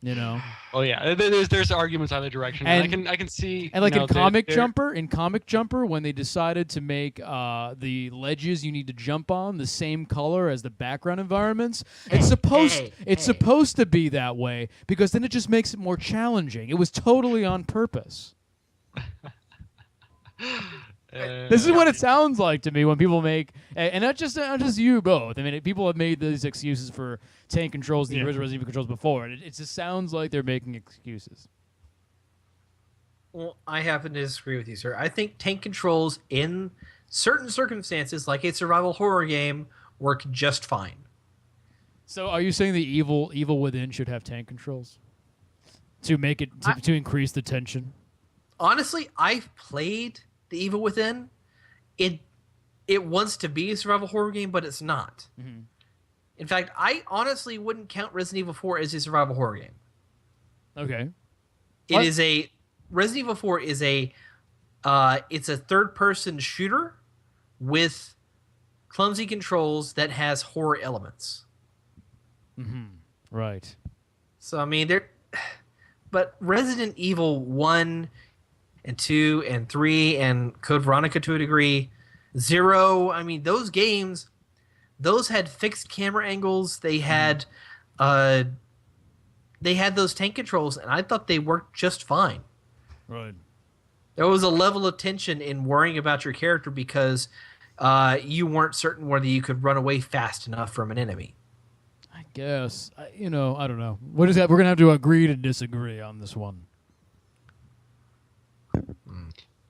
You know. Oh yeah, there's arguments either direction, and I can see. And like in Comic Jumper, when they decided to make the ledges you need to jump on the same color as the background environments, it's supposed to be that way because then it just makes it more challenging. It was totally on purpose. This is what it sounds like to me when people make, and not just you both. I mean, people have made these excuses for tank controls, the original Resident Evil controls before. It just sounds like they're making excuses. Well, I happen to disagree with you, sir. I think tank controls in certain circumstances, like a survival horror game, work just fine. So, are you saying the Evil Within should have tank controls to make it to increase the tension? Honestly, I've played The Evil Within. It wants to be a survival horror game, but it's not. Mm-hmm. In fact, I honestly wouldn't count Resident Evil 4 as a survival horror game. Okay. Resident Evil 4 is it's a third-person shooter with clumsy controls that has horror elements. Mm-hmm. Right. So, I mean, But Resident Evil 1 and 2 and 3 and Code Veronica to a degree, 0, I mean, those games, those had fixed camera angles. They had those tank controls, and I thought they worked just fine. Right. There was a level of tension in worrying about your character because you weren't certain whether you could run away fast enough from an enemy. I guess. I don't know. What is that? We're going to have to agree to disagree on this one.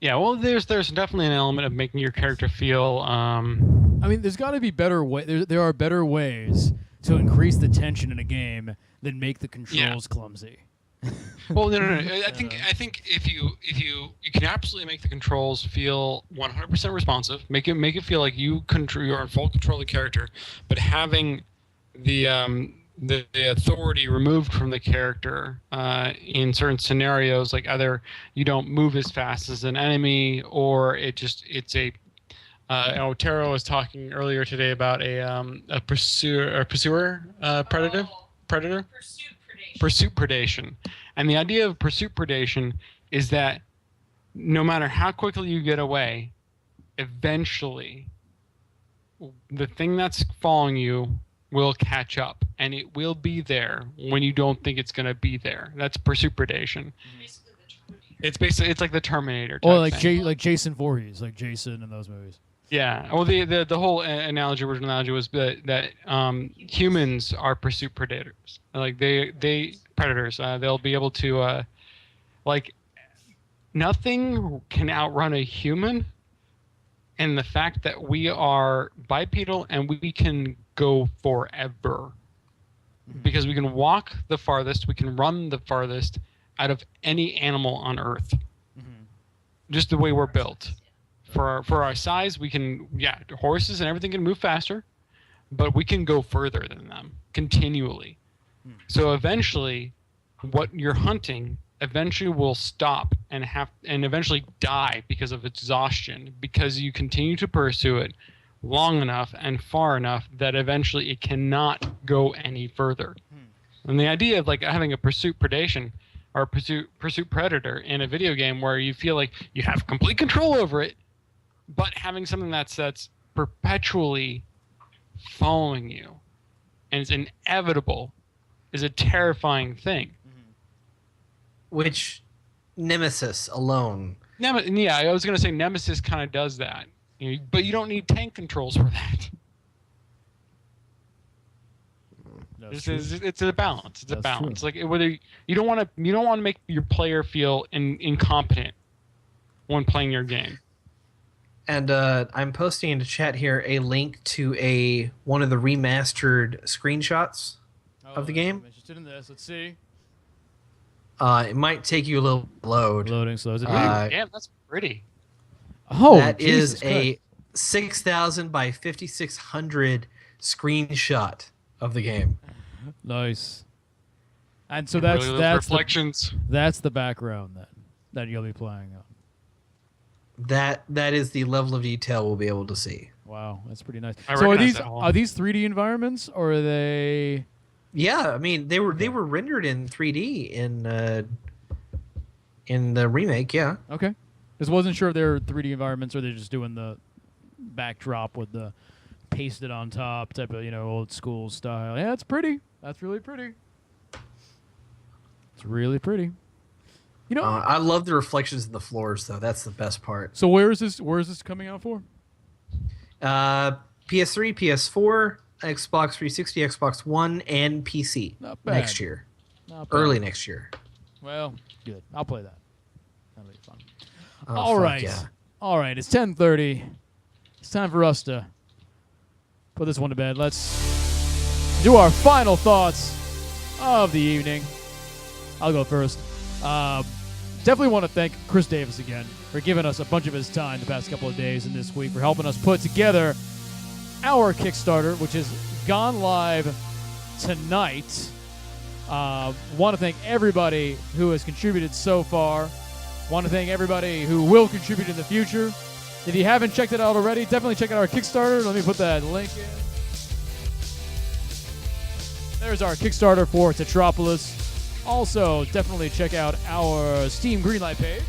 Yeah, well, there's definitely an element of making your character feel. I mean, there's got to be better way. There are better ways to increase the tension in a game than make the controls clumsy. Well, no. I think if you can absolutely make the controls feel 100% responsive, make it feel like you're in full control of the character, but having the authority removed from the character in certain scenarios, like either you don't move as fast as an enemy, or Taro was talking earlier today about a pursuer predator. Pursuit predation. And the idea of pursuit predation is that no matter how quickly you get away, eventually the thing that's following you will catch up, and it will be there when you don't think it's going to be there. That's pursuit predation. It's like the Terminator type Or like thing. like Jason Voorhees, like Jason in those movies. Yeah. Well, the whole original analogy was that humans are pursuit predators. Like they predators. They'll be able to like nothing can outrun a human. And the fact that we are bipedal and we can go forever because we can walk the farthest, we can run the farthest out of any animal on Earth. Just the way we're built. For our size, we can, horses and everything can move faster, but we can go further than them continually. So eventually, what you're hunting eventually will stop and eventually die because of exhaustion, because you continue to pursue it long enough and far enough that eventually it cannot go any further. And the idea of like having a pursuit predation or a pursuit predator in a video game where you feel like you have complete control over it, but having something that's perpetually following you and it's inevitable is a terrifying thing. Which Nemesis alone. I was going to say Nemesis kind of does that, but you don't need tank controls for that. It's a balance. It's a balance. True. Like whether you don't want to make your player feel incompetent when playing your game. And I'm posting into chat here a link to one of the remastered screenshots of the game. I'm interested in this. Let's see. It might take you a little load. Loading slows it. Damn, that's pretty. Oh, that Jesus is Christ. a 6,000 by 5,600 screenshot of the game. Nice. And so Really that's reflections. That's the background that you'll be playing on. That is the level of detail we'll be able to see. Wow, that's pretty nice. I So recognize that are these 3D environments or are they? Yeah, I mean they were rendered in 3D in the remake. Yeah. Okay. Just wasn't sure if they were 3D environments or they're just doing the backdrop with the pasted on top type of old school style. Yeah, it's pretty. That's really pretty. It's really pretty. I love the reflections in the floors though. That's the best part. So where is this coming out for? PS3, PS4, Xbox 360, Xbox One, and PC Not bad. next year. Not bad. Early next year. Well, good. I'll play that. That'll be fun. Oh, All fuck right. yeah. All right. It's 10:30. It's time for us to put this one to bed. Let's do our final thoughts of the evening. I'll go first. Definitely want to thank Chris Davis again for giving us a bunch of his time the past couple of days and this week, for helping us put together our Kickstarter, which has gone live tonight. Want to thank everybody who has contributed so far. Want to thank everybody who will contribute in the future. If you haven't checked it out already, definitely check out our Kickstarter. Let me put that link in. There's our Kickstarter for Tetropolis. Also, definitely check out our Steam Greenlight page.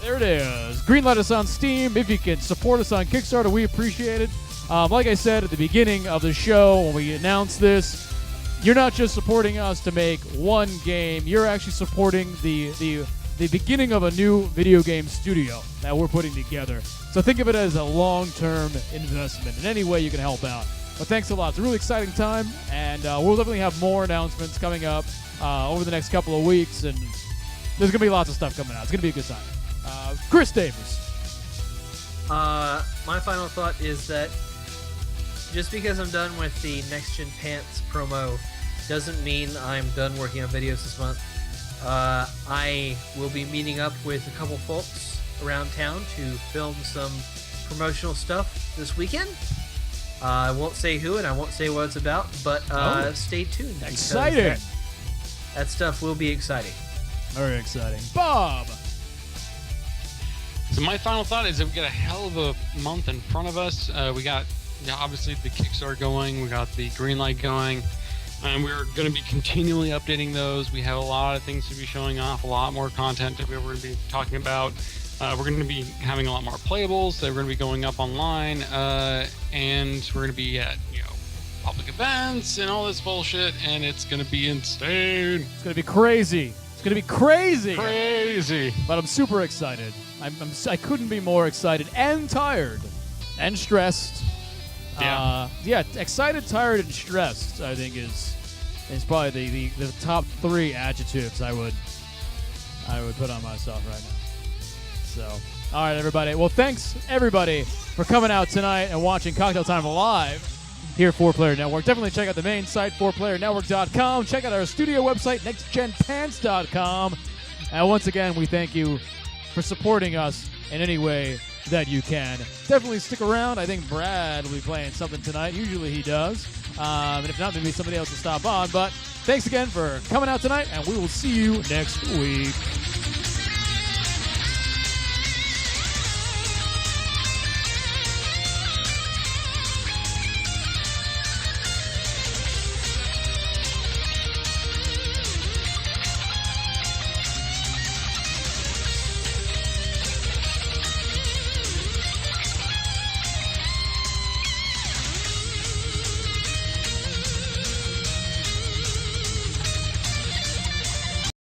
There it is. Greenlight us on Steam. If you can support us on Kickstarter, we appreciate it. Like I said at the beginning of the show, when we announced this, you're not just supporting us to make one game. You're actually supporting the beginning of a new video game studio that we're putting together. So think of it as a long-term investment in any way you can help out. But thanks a lot. It's a really exciting time, and we'll definitely have more announcements coming up over the next couple of weeks, and there's going to be lots of stuff coming out. It's going to be a good time. Chris Davis. My final thought is that just because I'm done with the Next Gen Pants promo doesn't mean I'm done working on videos this month. I will be meeting up with a couple folks around town to film some promotional stuff this weekend. I won't say who and I won't say what it's about, but stay tuned. Exciting! That stuff will be exciting. Very exciting. Bob! So my final thought is that we got a hell of a month in front of us. We got obviously the Kickstarter going, we got the Greenlight going, and we're going to be continually updating those. We have a lot of things to be showing off, a lot more content that we're going to be talking about. We're going to be having a lot more playables that we're going to be going up online, and we're going to be at public events and all this bullshit, and it's going to be insane. It's going to be crazy. It's going to be crazy. Crazy. But I'm super excited. I couldn't be more excited and tired and stressed. Yeah. Excited, tired, and stressed, I think is probably the top 3 adjectives I would put on myself right now. So, all right, everybody. Well, thanks, everybody, for coming out tonight and watching Cocktail Time Live here at 4Player Network. Definitely check out the main site, 4playernetwork.com. Check out our studio website, nextgenpants.com. And once again, we thank you for supporting us in any way that you can. Definitely stick around. I think Brad will be playing something tonight. Usually he does. And if not, maybe somebody else will stop on. But thanks again for coming out tonight, and we will see you next week.